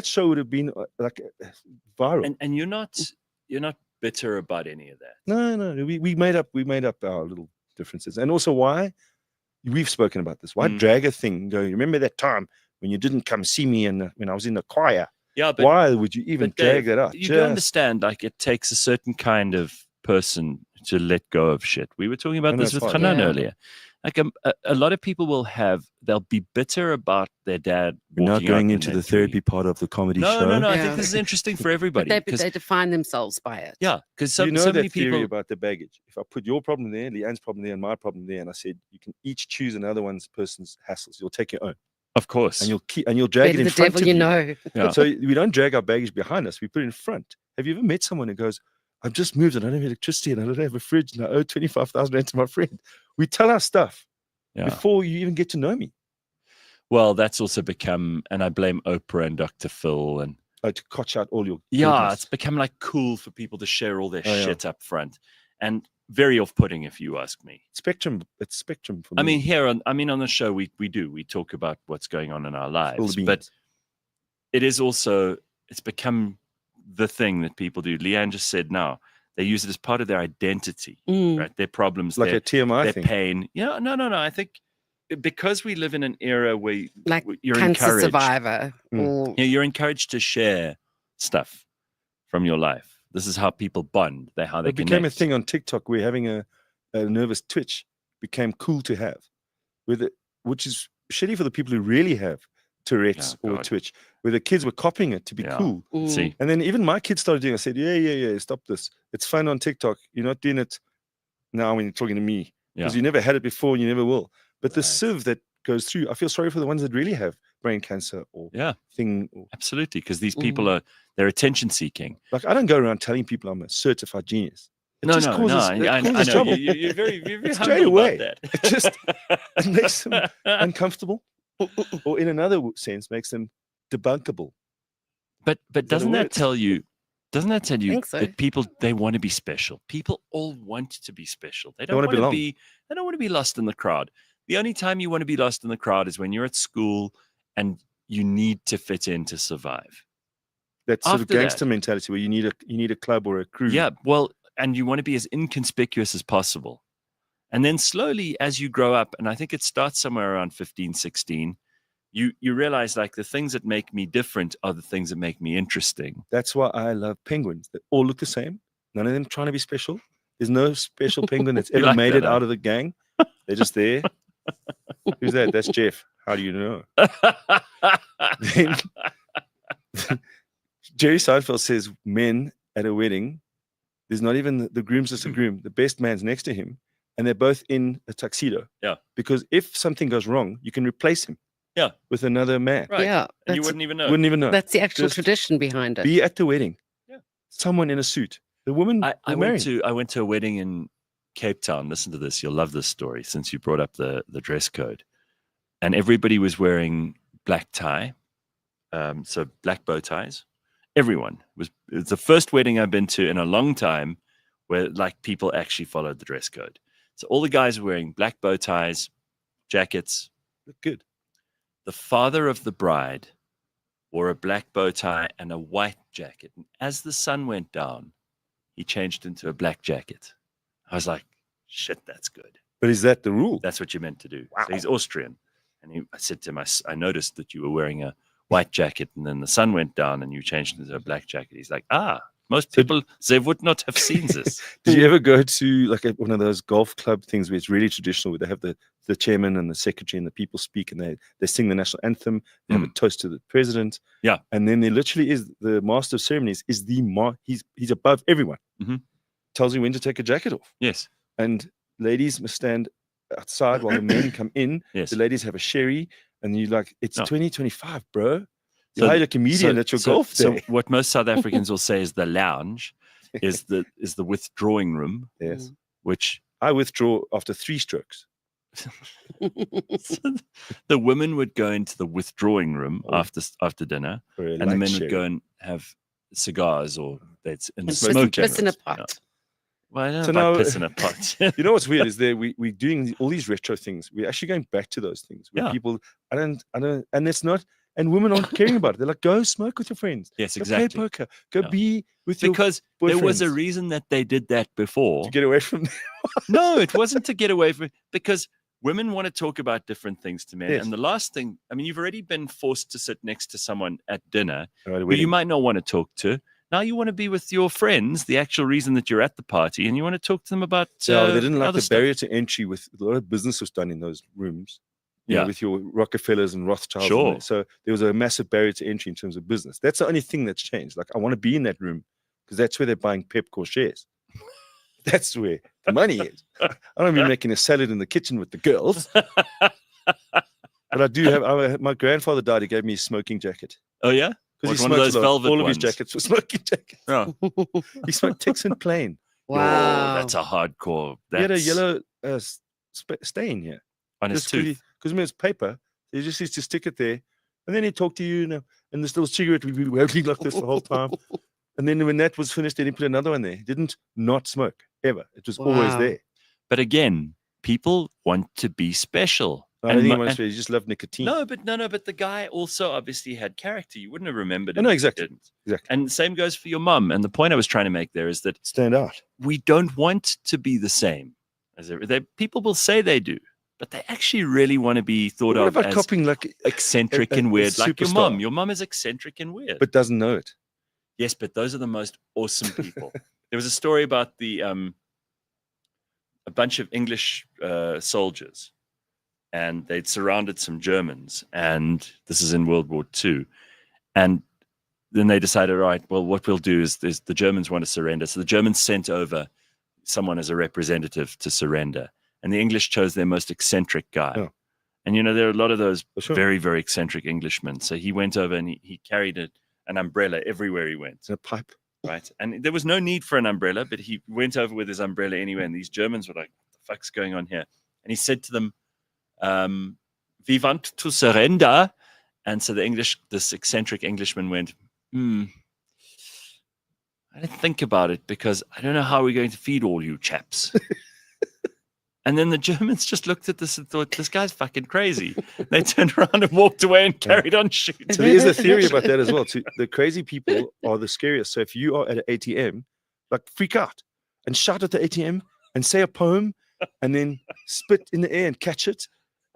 show would have been like viral. And you're not bitter about any of that. No. We made up our little differences. And also why we've spoken about this. Why drag a thing? Go, remember that time when you didn't come see me when I was in the choir? Yeah, but why would you even drag that up? You do understand, like, it takes a certain kind of person to let go of shit. We were talking about this with Hanan earlier. Like a lot of people they'll be bitter about their dad. We're not going into the therapy part of the comedy show. No. I think this is interesting for everybody. But they define themselves by it. Yeah, because so you know many that theory people about the baggage. If I put your problem there, Leigh-Ann's problem there, and my problem there, and I said you can each choose another person's hassles. You'll take your own, of course, and you'll drag it in the front devil of you know. Yeah. So we don't drag our baggage behind us. We put it in front. Have you ever met someone who goes, "I've just moved and I don't have electricity and I don't have a fridge and I owe 25,000 rand to my friend"? We tell our stuff. Before you even get to know me. Well, that's also become, and I blame Oprah and Dr. Phil and to catch out all your goodness. It's become like cool for people to share all their shit up front, and very off-putting if you ask me. It's spectrum for me. I mean, on the show we talk about what's going on in our lives, but it is also, it's become the thing that people do. Leigh-Ann just said now. They use it as part of their identity, right? Their problems, like a TMI their thing. Pain. Yeah, no. I think because we live in an era where you're cancer encouraged, survivor, you're encouraged to share stuff from your life. This is how people bond. How they It became a thing on TikTok where having a nervous twitch became cool to have, which is shitty for the people who really have Tourette's or Twitch, where the kids were copying it to be cool. See, and then even my kids started doing it. I said, yeah, stop this. It's fun on TikTok. You're not doing it now when you're talking to me because you never had it before and you never will. But the sieve that goes through, I feel sorry for the ones that really have brain cancer or thing. Absolutely, because these people they're attention seeking. Like I don't go around telling people I'm a certified genius. No. I know. Trouble. You're very straight away. About that. It makes them uncomfortable. Or in another sense, makes them debunkable. But doesn't that tell you that people, they want to be special? People all want to be special. They don't want to be. They don't want to be lost in the crowd. The only time you want to be lost in the crowd is when you're at school and you need to fit in to survive. That sort of gangster mentality where you need a club or a crew. Yeah, well, and you want to be as inconspicuous as possible. And then slowly as you grow up, and I think it starts somewhere around 15, 16, you realize like the things that make me different are the things that make me interesting. That's why I love penguins. They all look the same. None of them trying to be special. There's no special penguin that's ever like made that, it out of the gang. They're just there. Who's that? That's Jeff. How do you know? Then, Jerry Seinfeld says men at a wedding, there's not even the groom's just a groom. The best man's next to him, and they're both in a tuxedo. Yeah. Because if something goes wrong, you can replace him. Yeah. With another man. Right. Yeah. And you wouldn't even know. Wouldn't even know. That's the actual Just tradition behind it. Be at the wedding. Yeah. Someone in a suit. The woman. I went to a wedding in Cape Town. Listen to this. You'll love this story since you brought up the dress code. And everybody was wearing black tie. So black bow ties. Everyone it was the first wedding I've been to in a long time where like people actually followed the dress code. So all the guys were wearing black bow ties, jackets. Look good. The father of the bride wore a black bow tie and a white jacket. And as the sun went down, he changed into a black jacket. I was like, shit, that's good. But is that the rule? That's what you're meant to do. Wow. So he's Austrian. And I said to him, I noticed that you were wearing a white jacket and then the sun went down and you changed into a black jacket. He's like, most people, they would not have seen this. Did you ever go to like one of those golf club things where it's really traditional, where they have the chairman and the secretary and the people speak and they sing the national anthem, they have a toast to the president. Yeah. And then there literally is the master of ceremonies is he's above everyone. Mm-hmm. Tells you when to take a jacket off. Yes. And ladies must stand outside while the men come in. Yes. The ladies have a sherry and you like, it's 2025, bro. You So- hired a comedian at your golf day. So what most South Africans will say is the lounge is the withdrawing room, Yes. which I withdraw after 3 strokes. the women would go into the withdrawing room after dinner, For a and the light men sherry. would go and have cigars or they'd And smoke. piss in a Yeah. pot. Well, I don't So know about now- piss in a pot. You know what's weird is we're doing all these retro things. We're actually going back to those things where Yeah. people I don't and it's not and women aren't caring about it. They're like, go smoke with your friends. Yes, Go exactly. play poker. Go Yeah. be with your Because there was a boyfriends. reason that they did that before. to get away from them. No, it wasn't to get away from because women want to talk about different things to men. Yes. And the last thing, I mean, you've already been forced to sit next to someone at dinner Right, who you wedding. might not want to talk to. Now you want to be with your friends, the actual reason that you're at the party, and you want to talk to them about So they didn't like other the stuff. barrier to entry with a lot of business was done in those rooms. You know, Yeah. with your Rockefellers and Rothschilds. Sure. And so there was a massive barrier to entry in terms of business. That's the only thing that's changed. Like I want to be in that room because that's where they're buying Pepcore shares. That's where the money is. I don't be making a salad in the kitchen with the girls. But I do have. My grandfather died. He gave me a smoking jacket Oh, yeah? because he What, one of smoked those a lot. velvet All of his ones? jackets were smoking jackets. Oh, He smoked Texan plain. Wow. that's a hardcore. He had a That's yellow stain here. on his tooth. Because it's paper, he just used to stick it there, and then he'd talk to you, and this little cigarette would be waving like this the whole time. And then when that was finished, then he put another one there. He didn't not smoke ever. It was always Wow. there. But again, people want to be special. I don't think mo- he wants and- to. He just loved nicotine. No, but the guy also obviously had character. You wouldn't have remembered I him know, if you exactly. didn't. Exactly. And same goes for your mum. And the point I was trying to make there is that Stand out. we don't want to be the same as people will say they do, but they actually really want to be thought What of about as copying like, eccentric a and weird, like your superstar? mum. Your mum is eccentric and weird. but doesn't know it? Yes, but those are the most awesome people. There was a story about a bunch of English soldiers, and they'd surrounded some Germans, and this is in World War II. And then they decided, all right, well, what we'll do is the Germans want to surrender. So the Germans sent over someone as a representative to surrender. And the English chose their most eccentric guy. Oh. And, there are a lot of those For sure. very, very eccentric Englishmen. So he went over and he carried an umbrella everywhere he went. It's a pipe. Right. And there was no need for an umbrella, but he went over with his umbrella anyway. And these Germans were like, what the fuck's going on here? And he said to them, we want to surrender. And so this eccentric Englishman went, I didn't think about it because I don't know how we're going to feed all you chaps. And then the Germans just looked at this and thought, this guy's fucking crazy. They turned around and walked away and carried on shooting. So there is a theory about that as well. So the crazy people are the scariest. So if you are at an ATM, like freak out and shout at the ATM and say a poem and then spit in the air and catch it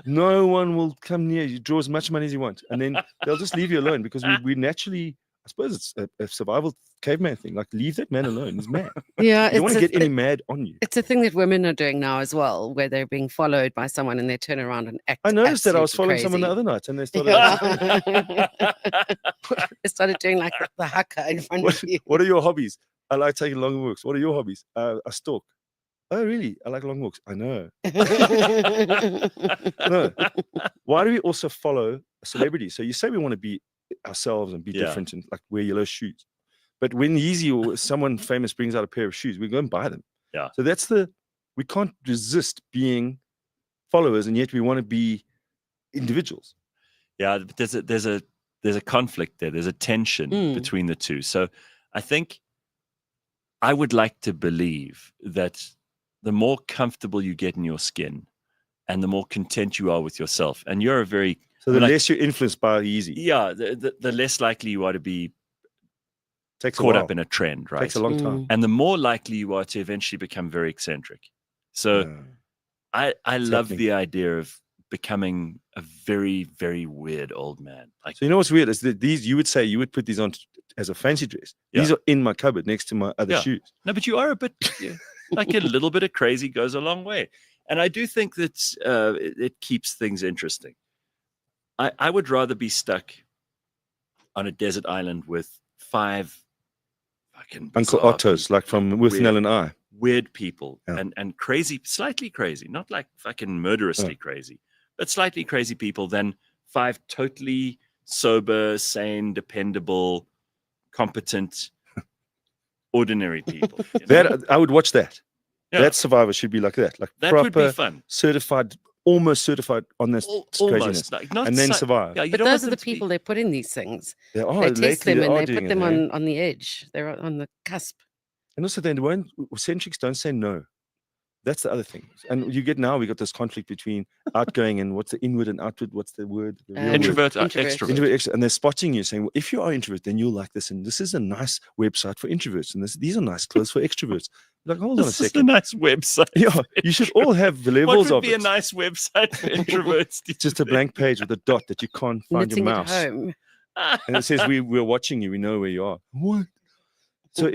No one will come near you. Draw as much money as you want, and then they'll just leave you alone because we naturally, I suppose it's a survival caveman thing. Like, leave that man alone. He's mad. Yeah, You don't want to get any mad on you. It's a thing that women are doing now as well, where they're being followed by someone and they turn around and act. I noticed that I was following crazy. someone the other night, and they started. They started doing like the haka in front of you. What are your hobbies? I like taking long walks. What are your hobbies? I stalk. Oh, really? I like long walks. I know. No. Why do we also follow a celebrity? So you say we want to be ourselves and be different and like wear yellow shoes. But when Yeezy or someone famous brings out a pair of shoes, we go and buy them. Yeah. So we can't resist being followers, and yet we want to be individuals. Yeah, but there's a conflict there. There's a tension between the two. So I think I would like to believe that the more comfortable you get in your skin and the more content you are with yourself, and you're a very... So the less you're influenced by Yeezy. Yeah, the less likely you are to be caught up in a trend, right? Takes a long time. And the more likely you are to eventually become very eccentric. So I love the idea of becoming a very, very weird old man. Like, so you know what's weird is that these, you would say you would put these on as a fancy dress. These are in my cupboard next to my other shoes. No, but you are a bit... like a little bit of crazy goes a long way. And I do think that it keeps things interesting. I would rather be stuck on a desert island with 5 fucking Uncle Ottos, like from With Nell and I. Weird people and crazy, slightly crazy, not like fucking murderously crazy, but slightly crazy people than 5 totally sober, sane, dependable, competent, ordinary people. That I would watch that. Yeah. That Survivor should be like that. Like that proper, would be fun. Certified, almost certified on this craziness. Like, and then survive. Yeah, but those are the people they put in these things. They are. They test them and they put them on the edge. They're on the cusp. And also then eccentrics don't say no. That's the other thing. And we got this conflict between outgoing and what's the inward and outward, what's the word? Introvert, extrovert. Introvert, and they're spotting you saying, well, if you are introvert, then you'll like this. And this is a nice website for introverts. And these are nice clothes for extroverts. Like, hold on a second. This is a nice website. Yeah, you should all have the levels of it. What would be a nice website for introverts? Just a blank page with a dot that you can't find your mouse. And it says, we're watching you. We know where you are. What? So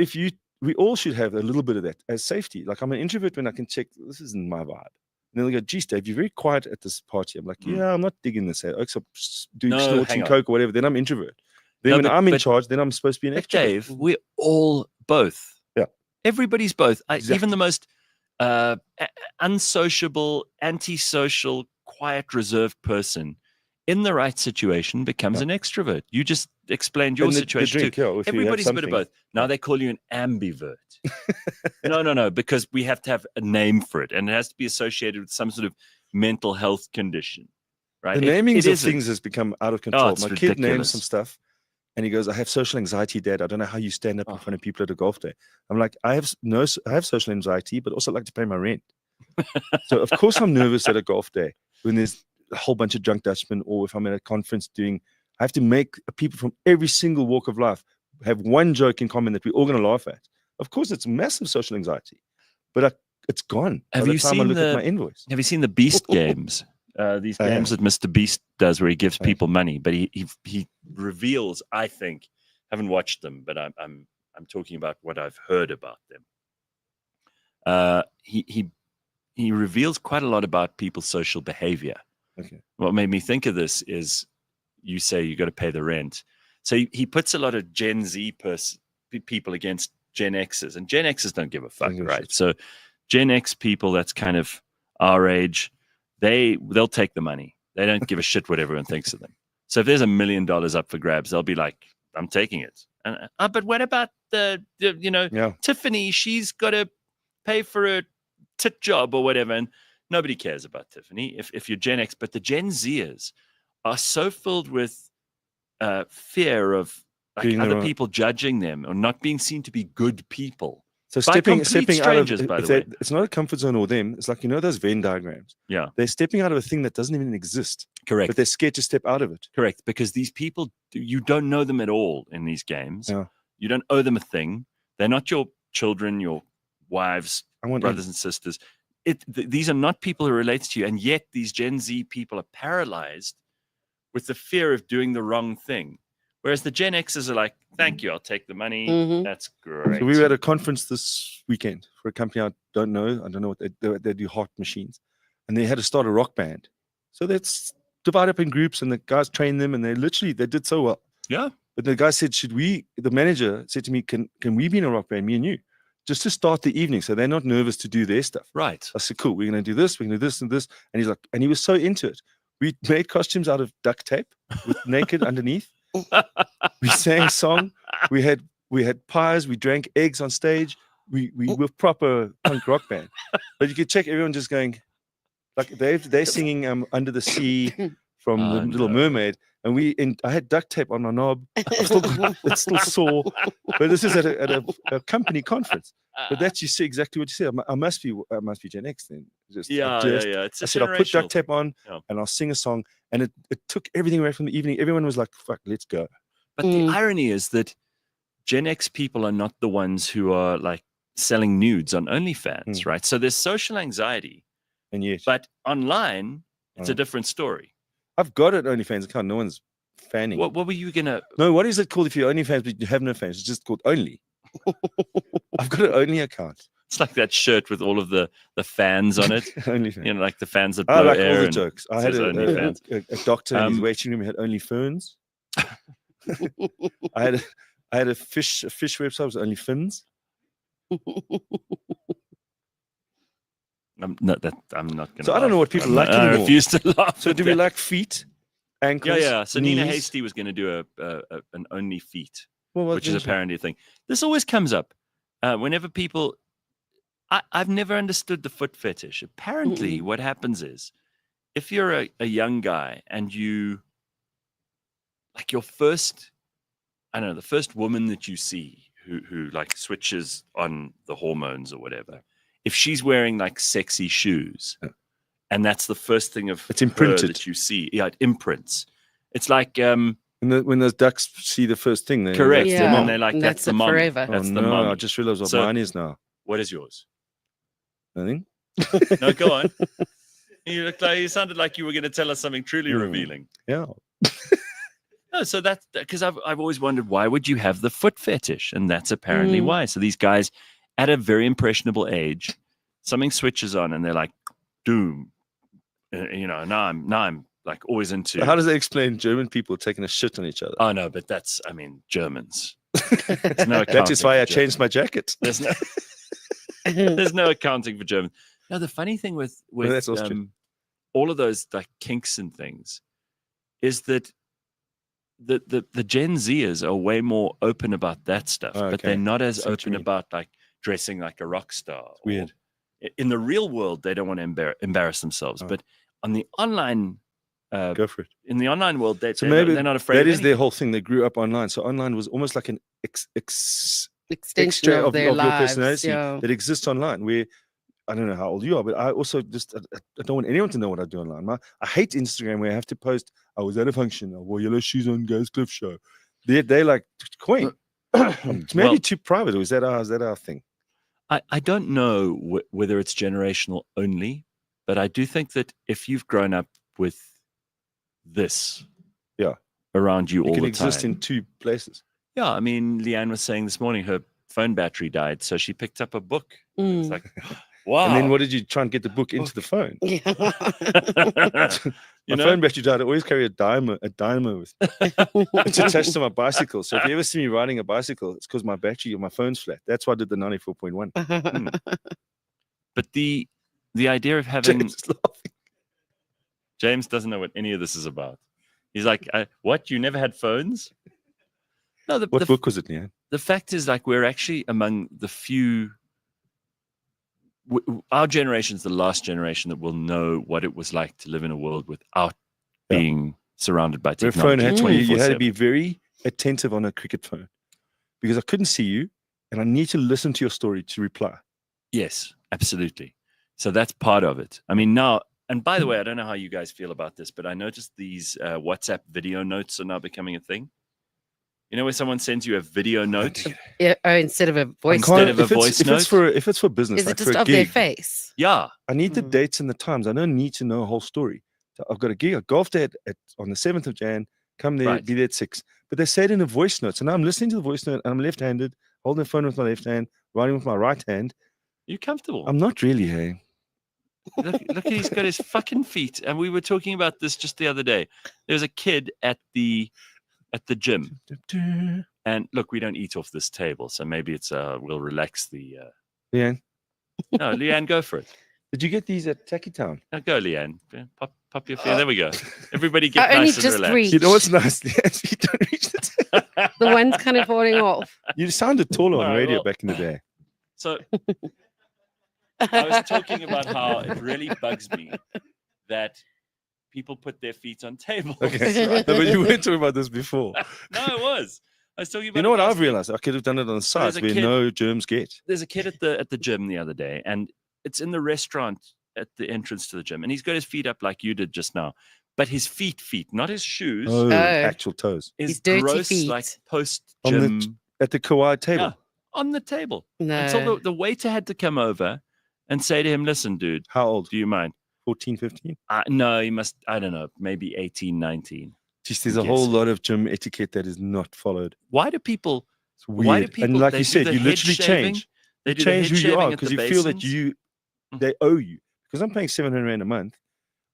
we all should have a little bit of that as safety. Like, I'm an introvert when I can check, this isn't my vibe. And then they'll go, geez, Dave, you're very quiet at this party. I'm like, yeah, I'm not digging this. Except doing snorting coke or whatever. Then I'm introvert. Then when I'm in charge, then I'm supposed to be an extrovert. Dave, we're all both. Yeah. Everybody's both. Exactly. Even the most unsociable, antisocial, quiet, reserved person in the right situation becomes an extrovert. You just explained your situation too. Everybody's a bit of both. Now they call you an ambivert. No, because we have to have a name for it, and it has to be associated with some sort of mental health condition, right? The naming of things has become out of control. My kid names some stuff, and he goes, "I have social anxiety, Dad. I don't know how you stand up in front of people at a golf day." I'm like, I have social anxiety, but also like to pay my rent. So of course I'm nervous at a golf day when there's a whole bunch of drunk Dutchmen, or if I'm at a conference I have to make people from every single walk of life have one joke in common that we're all going to laugh at. Of course, it's massive social anxiety, but it's gone. Have you seen my invoice? Have you seen the Beast games? These games that Mr. Beast does, where he gives people money, but he reveals. I think, haven't watched them, but I'm talking about what I've heard about them. He reveals quite a lot about people's social behavior. Okay. What made me think of this is, you say you got to pay the rent. So he puts a lot of Gen Z people against Gen Xers, and Gen Xers don't give a fuck, right? So Gen X people, that's kind of our age, they'll take the money. They don't give a shit what everyone thinks of them. So if there's $1 million up for grabs, they'll be like, I'm taking it. And, but what about Tiffany? She's got to pay for a tit job or whatever. And nobody cares about Tiffany if you're Gen X. But the Gen Zers are so filled with fear of other people judging them or not being seen to be good people. So stepping out of it's not a comfort zone or them. It's like, those Venn diagrams. Yeah. They're stepping out of a thing that doesn't even exist. Correct. But they're scared to step out of it. Correct. Because these people, you don't know them at all in these games. Yeah. You don't owe them a thing. They're not your children, your wives, brothers and sisters. these are not people who relate to you, and yet these Gen Z people are paralyzed with the fear of doing the wrong thing. Whereas the Gen Xers are like, thank you, I'll take the money. That's great. So we were at a conference this weekend for a company I don't know. I don't know what they do, heart machines. And they had to start a rock band. So that's divided up in groups, and the guys trained them, and they did so well. Yeah. But the guy said, the manager said to me, can we be in a rock band, me and you? Just to start the evening, so they're not nervous to do their stuff. Right. I said, cool, we're going to do this, we're going to do this and this. And he's like, and he was so into it. We made costumes out of duct tape with naked underneath. We sang a song. We had pies. We drank eggs on stage. We were proper punk rock band. But you could check everyone just going, like they're singing Under the Sea from The Little Mermaid. And I had duct tape on my knob. It's still sore. But this is at a company conference. But you see exactly what you said. I must be Gen X then. Yeah. I said, I'll put duct tape on and I'll sing a song. And it took everything away from the evening. Everyone was like, fuck, let's go. But the irony is that Gen X people are not the ones who are like selling nudes on OnlyFans, right? So there's social anxiety. And yet, but online, it's a different story. I've got it OnlyFans account. No one's fanning. What were you gonna? No, what is it called if you're OnlyFans but you have no fans? It's just called Only. I've got an Only account. It's like that shirt with all of the fans on it. OnlyFans. You know, like the fans that blow I like air. all the jokes. I had a doctor in his waiting room who had only ferns. I had a fish website with only fins. I'm not gonna. So I don't know what people like anymore. I refuse to laugh. So do we like feet, ankles? Yeah. So knees? Nina Hasty was going to do an only feet, Well, which is apparently a thing. This always comes up whenever people. I've never understood the foot fetish. Apparently, what happens is, if you're a young guy and you, like your first, I don't know, the first woman that you see who like switches on the hormones or whatever. If she's wearing like sexy shoes, and that's the first thing of it's imprinted that you see, it imprints. It's like when those ducks see the first thing, they correct, yeah. and they're like, that's the mom. Forever. That's oh, the no, mom. I just realized what mine is now. What is yours? Nothing. No, go on. You sounded like you were going to tell us something truly revealing. Yeah. No, so that's because I've always wondered, why would you have the foot fetish, and that's apparently why. So these guys, at a very impressionable age, something switches on, and they're like, "Doom," Now I'm like always into. So how does that explain German people taking a shit on each other? Oh no, but Germans. No that is why I changed my jacket. There's no accounting for Germans. No, the funny thing with all of those like kinks and things is that the Gen Zers are way more open about that stuff, but they're not as open about like dressing like a rock star. Weird. In the real world, they don't want to embarrass themselves, but on the online, go for it. In the online world, they're not afraid. That is their whole thing. They grew up online, so online was almost like an extension of their lives, your personality that exists online. Where I don't know how old you are, but I also I don't want anyone to know what I do online. I hate Instagram where I have to post, I was at a function, I wore yellow shoes on Gareth Cliff show. They're like, Queen. It's maybe too private, or is that our thing? I don't know whether it's generational only, but I do think that if you've grown up with this around you all the time. It can exist in two places. Yeah, I mean, Leigh-Ann was saying this morning her phone battery died, so she picked up a book. It's like, wow. And then what did you try and get the book into the phone? Yeah. My phone battery died. I always carry a dynamo with me. It's attached to my bicycle. So if you ever see me riding a bicycle, it's because my battery or my phone's flat. That's why I did the 94.1. But the idea of having James doesn't know what any of this is about. He's like, what? You never had phones? No. What book was it, Leigh-Ann? The fact is, like, we're actually among the few. Our generation is the last generation that will know what it was like to live in a world without being surrounded by technology. You had to be very attentive on a cricket phone because I couldn't see you, and I need to listen to your story to reply. Yes, absolutely. So that's part of it. I mean, now. And by the way, I don't know how you guys feel about this, but I noticed these WhatsApp video notes are now becoming a thing. You know where someone sends you a video note Yeah, instead of a voice Instead note. of a voice note? If it's for business, Is like it just for a of their gig, face? Yeah. I need the dates and the times. I don't need to know a whole story. So I've got a gig, a golf day on the 7th of Jan. Come there, Right. be there at 6. But they say it in a voice note. So now I'm listening to the voice note and I'm left-handed, holding the phone with my left hand, writing with my right hand. You comfortable? I'm not really, hey. Look, he's got his fucking feet. And we were talking about this just the other day. There was a kid at the gym. And look, we don't eat off this table, so maybe it's we'll relax the Leigh-Ann, No, Leigh-Ann, go for it. did you get these at Tacky Town? Now go, Leigh-Ann. Yeah, Pop your feet. There we go. Everybody I get only nice and just relaxed. reached. You know what's nice? Leigh-Ann, you don't reach the The one's kind of falling off. You sounded taller on All right, radio well- back in the day. So I was talking about how it really bugs me that people put their feet on tables. Okay. No, but you weren't talking about this before. No, I was. I was talking about You know it what last I've week. realized? I could have done it on the sides a where kid- no germs get. There's a kid at the gym the other day, and it's in the restaurant at the entrance to the gym, and he's got his feet up like you did just now, but his feet, not his shoes, Oh, Oh. actual toes. is His dirty gross, feet. like post On the gym At the Kauai table. Yeah. on the table. No. Until the waiter had to come over and say to him, "Listen, dude, How old? do you mind?" 14, 15? No, he must. I don't know, maybe 18, 19. Just there's a Yes. whole lot of gym etiquette that is not followed. Why do people? It's weird. Why do people? and like they you do said, the you head literally shaving, change. They You do the change head who you are shaving at because the you feel that basins. they owe you. Because I'm paying 700 Rand a month.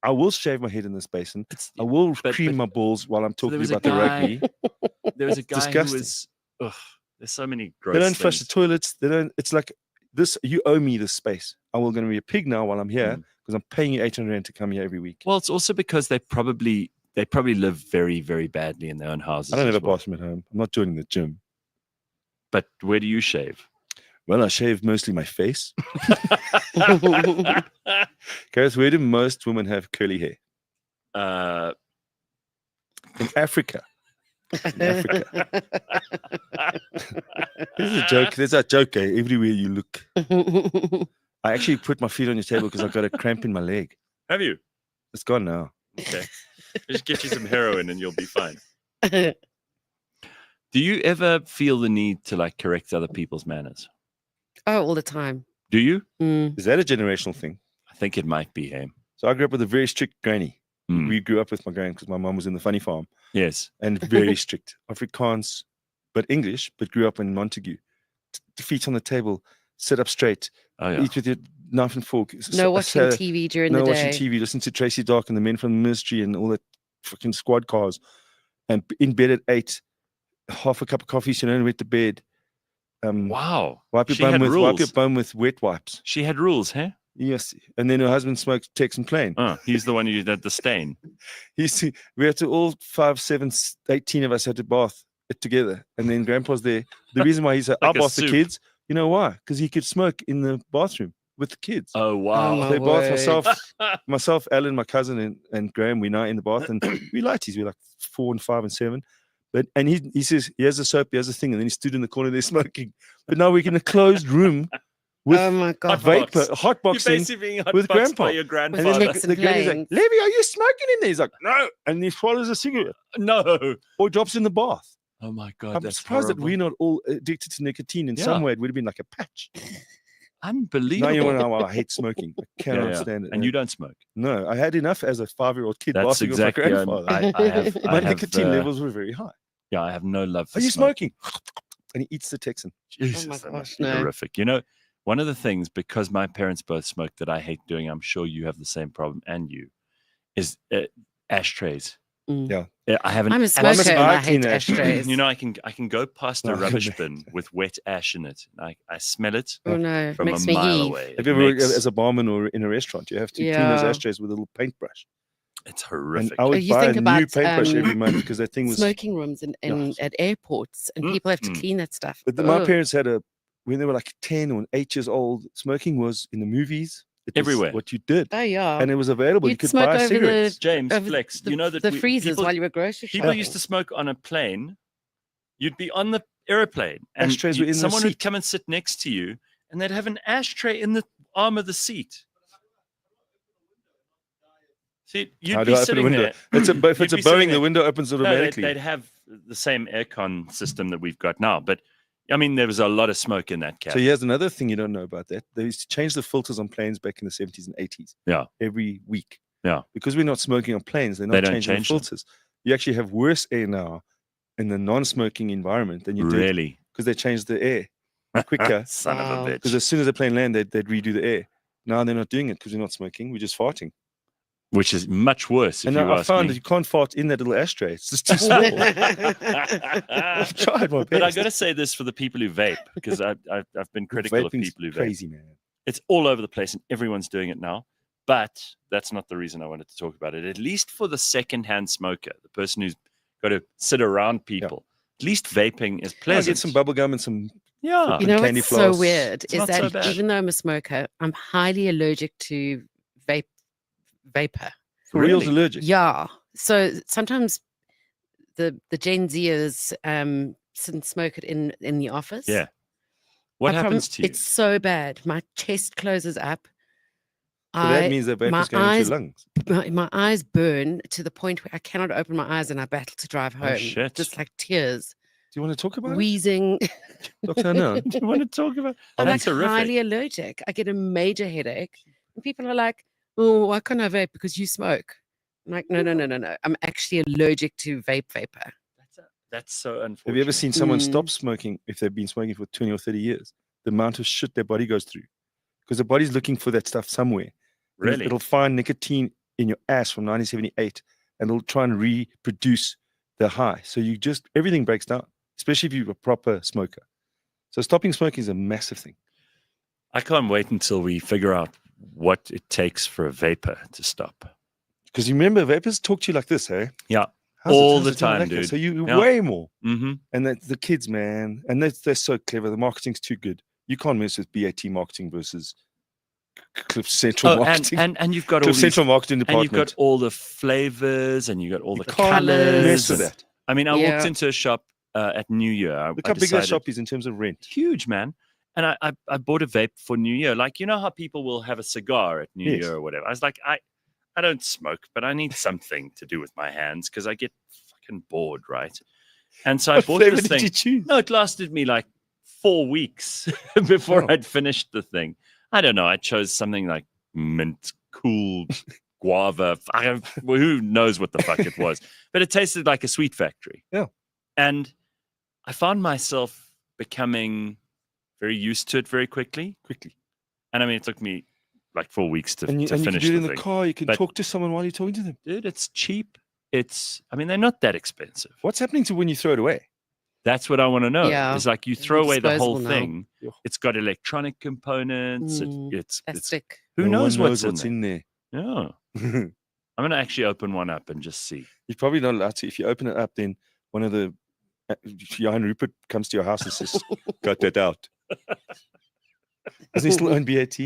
I will shave my head in this basin. It's- I will but- cream my balls while I'm So there talking was a about the rugby. There was a guy who disgusting. was. Ugh, there's so many gross. They don't flush the things. toilets. They don't. It's like this. You owe me this space. I will going to be a pig now while I'm here because I'm paying you 800 Rand to come here every week. Well, it's also because they probably live very, very badly in their own houses. I don't have as a well. bathroom at home. I'm not joining the gym. But where do you shave? Well, I shave mostly my face. Gareth, where do most women have curly hair? In Africa. In Africa. This is a joke. There's that joke, eh? Everywhere you look. I actually put my feet on your table because I've got a cramp in my leg. Have you? It's gone now. Okay. Just get you some heroin and you'll be fine. Do you ever feel the need to like correct other people's manners? Oh, all the time. Do you? Mm. Is that a generational thing? I think it might be, hey. So I grew up with a very strict granny. Mm. We grew up with my granny because my mom was in the funny farm Yes. and very strict. Afrikaans, but English, but grew up in Montague. Feet on the table, sit up straight, Oh yeah. eat with your knife and fork. No watching TV during the No day. watching TV, listen to Tracy Dark and the Men from the Ministry and all that fucking squad cars. And in bed at 8, half a cup of coffee, so you don't wet the bed. Wow. Wipe your She bum had with rules. wet wipes. She had rules, huh? Yes. And then her husband smoked Texan Plain. Oh, he's the one who did the stain. We had to all 5, 7, 18 of us had to bath it together. And then grandpa's there. The reason why he said, Like I'll a bath the soup. kids. You know why? Because he could smoke in the bathroom with the kids. Oh wow. my They bath word. myself, Alan, my cousin, and Graham. We're now in the bath and we lighties. We're like 4 and 5 and 7. And he says, he has a soap, he has a thing, and then he stood in the corner there smoking. But now we're in a closed room with Oh my god. vapor, You're hotboxing. basically being with hotboxed grandpa. by your And grandfather. then Texan the guy's like, Plains. Levy, are you smoking in there? He's like, no. And he swallows a cigarette No. or drops in the bath. Oh my god. I'm That's surprised that horrible. we're not all addicted to nicotine in some Yeah. way. It would have been like a patch. Unbelievable. Now you want to know why I hate smoking. I cannot Yeah. stand it. And you don't smoke. No, I had enough as a 5-year-old kid That's basking exactly. with my grandfather. I have. My I have, nicotine levels were very high. Yeah, I have no love for Are you smoke. smoking? And he eats the Texan. Jesus, my that gosh, must be no. horrific. You know, one of the things, because my parents both smoked, that I hate doing, I'm sure you have the same problem, and you, is ashtrays. Mm. Yeah. I haven't. I'm a and smoker and I smoking hate ash. ashtrays. You know, I can go past a No, rubbish no. bin with wet ash in it. I smell it Oh no, it from makes a me mile heave. away. Have It you ever worked makes- as a barman or in a restaurant? You have to clean those Yeah. ashtrays with a little paintbrush. It's And horrific. I would you buy a think new about, paintbrush every month because that thing was. Smoking rooms and at airports, and people have to Mm. clean that stuff. But my Ugh. parents had when they were like 10 or 8 years old, smoking was in the movies. It was Everywhere. what you did. Oh yeah. And it was available. You You'd could smoke buy over cigarettes. James over Flex, the, you know that the freezers while you were grocery shopping. people used to smoke on a plane. You'd be on the airplane, and Ashtrays were in the someone would seat. come and sit next to you, and they'd have an ashtray in the arm of the seat. See, you'd How be do I open a sitting window? there. If You'd it's a be sitting Boeing, the there. window opens No, automatically. they'd have the same aircon system that we've got now. But I mean, there was a lot of smoke in that cabin. So here's another thing you don't know about that. They used to change the filters on planes back in the 70s and 80s. Yeah. Every week. Yeah. Because we're not smoking on planes, they're not changing the filters. You actually have worse air now in the non-smoking environment than you did. Because they changed the air quicker. Son of a bitch. Because as soon as the plane landed, they'd redo the air. Now they're not doing it because we're not smoking. We're just farting. Which is much worse. And I found that you can't fart in that little ashtray. It's just too small. I've tried my best. But I got to say this for the people who vape, because I've been critical of people who vape. Crazy, man. It's all over the place and everyone's doing it now. But that's not the reason I wanted to talk about it. At least for the secondhand smoker, the person who's got to sit around people, at least vaping is pleasant. Get some bubble gum and some You know candy what's floss. so weird is not that so bad. even though I'm a smoker, I'm highly allergic to vapor. For real's allergic. Yeah. So sometimes the Gen Zers sit and smoke it in the office. Yeah. What happens to you? It's so bad. My chest closes up. So that means that vapor's going into your lungs. My eyes burn to the point where I cannot open my eyes and I battle to drive home. Shit. Just like tears. Do you want to talk about Wheezing. it? Dr. Hanan? Do you want to talk about I'm like That's horrific. highly allergic. I get a major headache. And people are like, oh, why can't I vape? Because you smoke. I'm like, no. I'm actually allergic to vapor. That's so unfortunate. Have you ever seen someone stop smoking if they've been smoking for 20 or 30 years? The amount of shit their body goes through. Because the body's looking for that stuff somewhere. Really? It'll find nicotine in your ass from 1978 and it'll try and reproduce the high. So everything breaks down, especially if you're a proper smoker. So stopping smoking is a massive thing. I can't wait until we figure out what it takes for a vapor to stop. Because you remember, vapors talk to you like this, hey? Yeah. How's it- All how's the it doing time, like that? dude. So you Yeah. way more. Mm-hmm. And the kids, man, and they're so clever. The marketing's too good. You can't mess with BAT marketing versus Cliff Central marketing. And you've got all Cliff these, Central marketing and department. you've got all the flavors, and you've got all the can't colors. mess with that. I mean, I walked Yeah. into a shop at New Year. Look I how big that decided- shop is in terms of rent. Huge, man. And I bought a vape for New Year. Like, you know how people will have a cigar at New Yes. Year or whatever. I was like, I don't smoke, but I need something to do with my hands because I get fucking bored, right? And so I What bought flavor this did thing. you choose? No, it lasted me like 4 weeks before Oh. I'd finished the thing. I don't know. I chose something like mint, cool, guava. Who knows what the fuck it was? But it tasted like a sweet factory. Yeah. And I found myself becoming very used to it very quickly. And I mean, it took me like 4 weeks to And you finish can do it the in the thing. car. You can But- talk to someone while you're talking to them. Dude, it's cheap. I mean, they're not that expensive. What's happening to when you throw it away? That's what I want to know. Yeah. It's like you throw away the whole Disposable now. thing. Yeah. It's got electronic components. It's Plastic. who No one knows what's in there. there. Yeah. I'm going to actually open one up and just see. You're probably not allowed to. If you open it up, then one of the Johan Rupert comes to your house and says, "Got that out." Doesn't he still own BAT?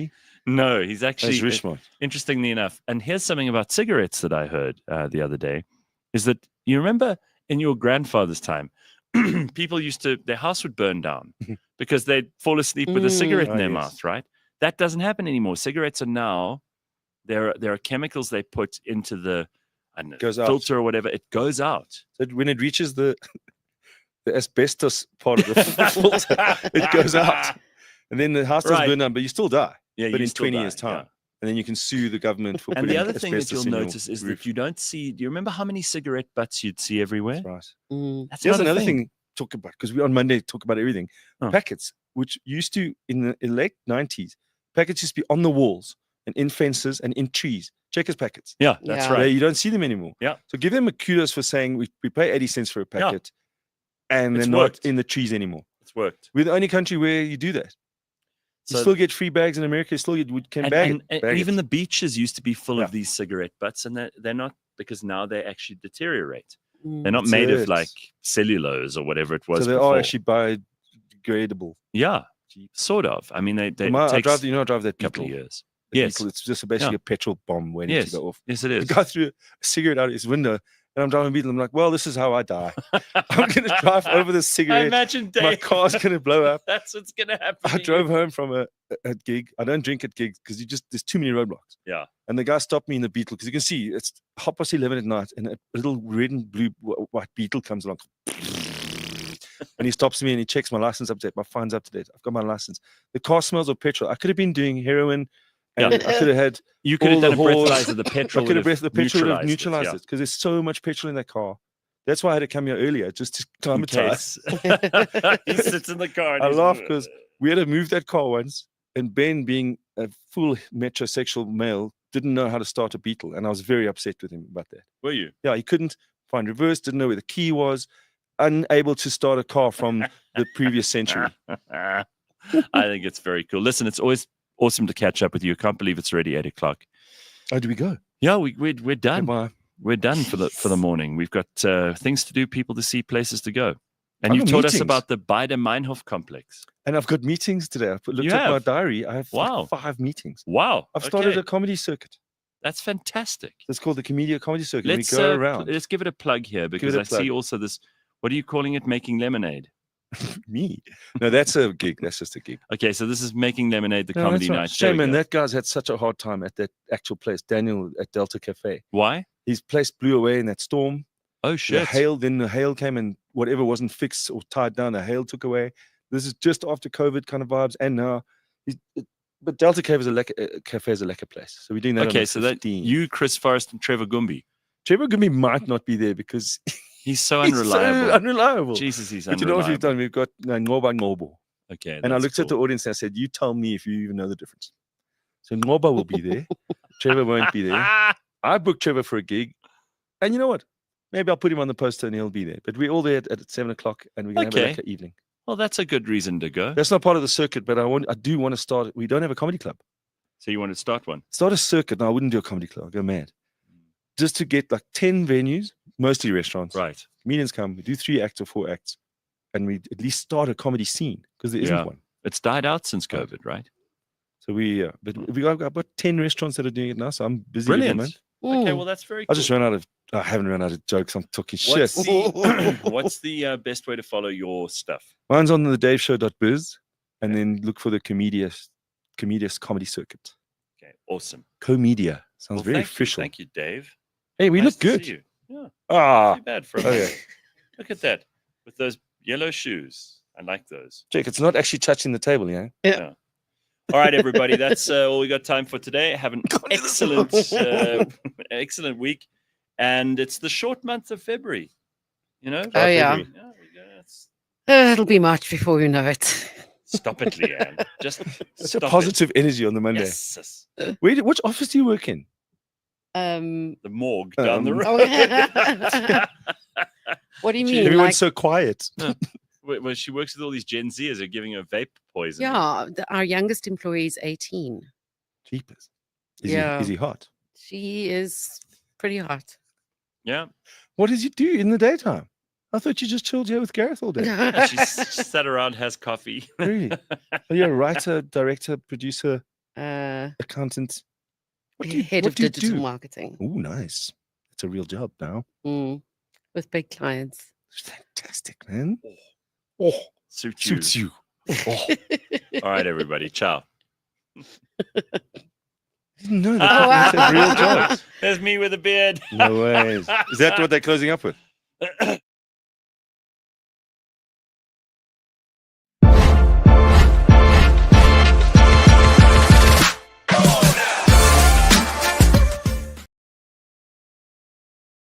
No, he's actually That's Richmond. interestingly enough. And here's something about cigarettes that I heard the other day is that you remember in your grandfather's time, people their house would burn down because they'd fall asleep with a cigarette in Oh, their yes. mouth, right? That doesn't happen anymore. Cigarettes are now, there are chemicals they put into the I don't know, Goes out. filter or whatever. It goes out. So when it reaches the asbestos part of the filter, it goes out. And then the house doesn't Right. burn down, but you still die. Yeah, But you in still 20 die, years' time. yeah. And then you can sue the government for And putting the other thing that asbestos you'll in your notice is roof. that you don't see. Do you remember how many cigarette butts you'd see everywhere? That's right. That's Here's not a another thing to talk about, because we on Monday talk about everything. Oh. Packets, which used to, in the late 90s, packets used to be on the walls and in fences and in trees. Checkers packets. Yeah, that's Yeah. right. You don't see them anymore. Yeah. So give them a kudos for saying we pay 80 cents for a packet and It's they're not worked. in the trees anymore. It's worked. We're the only country where you do that. You So- still get free bags in America. You still can bag it. Bag even it. the beaches used to be full Yeah. of these cigarette butts, and they're not, because now they actually deteriorate. Mm. They're not That's made of it. like cellulose or whatever it was. So they before. are actually biodegradable. Yeah, sort of. I mean, they I it takes drive that a couple Beetle. of years. The Yes. Beetle, it's just basically Yeah. a petrol bomb waiting Yes. to go off. Yes, it The is. guy threw a cigarette out his window and I'm driving a Beetle. I'm like, well, this is how I die. I'm going to drive over this I cigarette. imagine Dave. My car's going to blow up. That's what's going to happen. I drove home from a gig. I don't drink at gigs because there's too many roadblocks. Yeah. And the guy stopped me in the Beetle because you can see it's 11:30 at night, and a little red and blue white Beetle comes along. And he stops me and he checks my license up to date. My fine's up to date. I've got my license. The car smells of petrol. I could have been doing heroin. And I could have had. You could have done a breathalyzer. The petrol. I could have the petrol would have neutralized neutralized it because there's so much petrol in that car. That's why I had to come here earlier just to climatize. He sits in the car. And I laugh because we had to move that car once, and Ben, being a full metrosexual male, didn't know how to start a Beetle, and I was very upset with him about that. Were you? Yeah, he couldn't find reverse, didn't know where the key was, unable to start a car from the previous century. I think it's very cool. Listen, it's always awesome to catch up with you. I can't believe it's already 8 o'clock. Oh, do we go? Yeah, we're done. Goodbye. We're done for the morning. We've got things to do, people to see, places to go. And I've you've got taught us meetings. about the Beider-Meinhof complex. And I've got meetings today. I looked at my diary. I have Wow. 5 meetings. Wow. I've started a comedy circuit. That's fantastic. It's called the Comedia Comedy Circuit. Let's we go around. Let's give it a plug here because I see also this. What are you calling it? Making lemonade. Me? No, that's a gig. That's just a gig. Okay, so this is Making Lemonade, the comedy that's right. night. Shame, man. That guy's had such a hard time at that actual place, Daniel at Delta Cafe. Why? His place blew away in that storm. Oh, shit. Then the hail came and whatever wasn't fixed or tied down, the hail took away. This is just after COVID kind of vibes. And now, but Delta Cafe is a lekker place. So we're doing that. Okay, so that you, Chris Forrest, and Trevor Gumby. Trevor Gumby might not be there because he's so unreliable. So unreliable. Jesus, he's but unreliable. you know what we've done? We've got Ngoba Ngobo. Okay. And I looked at the audience and I said, you tell me if you even know the difference. So Ngoba will be there. Trevor won't be there. I booked Trevor for a gig. And you know what? Maybe I'll put him on the poster and he'll be there. But we're all there at 7 o'clock and we're going to have a lekker evening. Well, that's a good reason to go. That's not part of the circuit, but I do want to start. We don't have a comedy club. So you want to start one? Start a circuit. No, I wouldn't do a comedy club. I'll go mad. Just to get like 10 venues, mostly restaurants. Right. Comedians come, we do 3 acts or 4 acts, and we at least start a comedy scene because there isn't one. It's died out since COVID, right? So I've got 10 restaurants that are doing it now, so I'm busy. Brilliant. Okay, well, that's very cool. I haven't run out of jokes. I'm talking What's shit. What's the best way to follow your stuff? Mine's on the daveshow.biz, and then look for the Comedia's comedy circuit. Okay, awesome. Comedia. Sounds very official. Thank you, Dave. Hey, we Nice look to good. see you. Yeah. Ah. Too bad for a man. Look at that. With those yellow shoes. I like those. Jake, it's not actually touching the table, yeah? Yeah. All right, everybody. That's all we got time for today. Have an excellent, excellent week. And it's the short month of February. You know? Oh, yeah. It'll be March before you know it. Stop it, Leigh-Ann. Just such a positive energy on the Monday. Yes. Which office do you work in? The morgue down the road. What do you mean? Everyone's so quiet. Well, she works with all these Gen Zers who are giving her vape poison. Yeah, our youngest employee is 18. Jeepers. Is he hot? She is pretty hot. Yeah. What does he do in the daytime? I thought you just chilled here with Gareth all day. Yeah, she sat around, has coffee. Really? Are you a writer, director, producer, accountant? Head of digital marketing. Oh, nice. It's a real job now. With big clients. Fantastic, man. Oh, suits you. Oh. All right, everybody. Ciao. No, that's a real job. There's me with a beard. No ways. Is that what they're closing up with?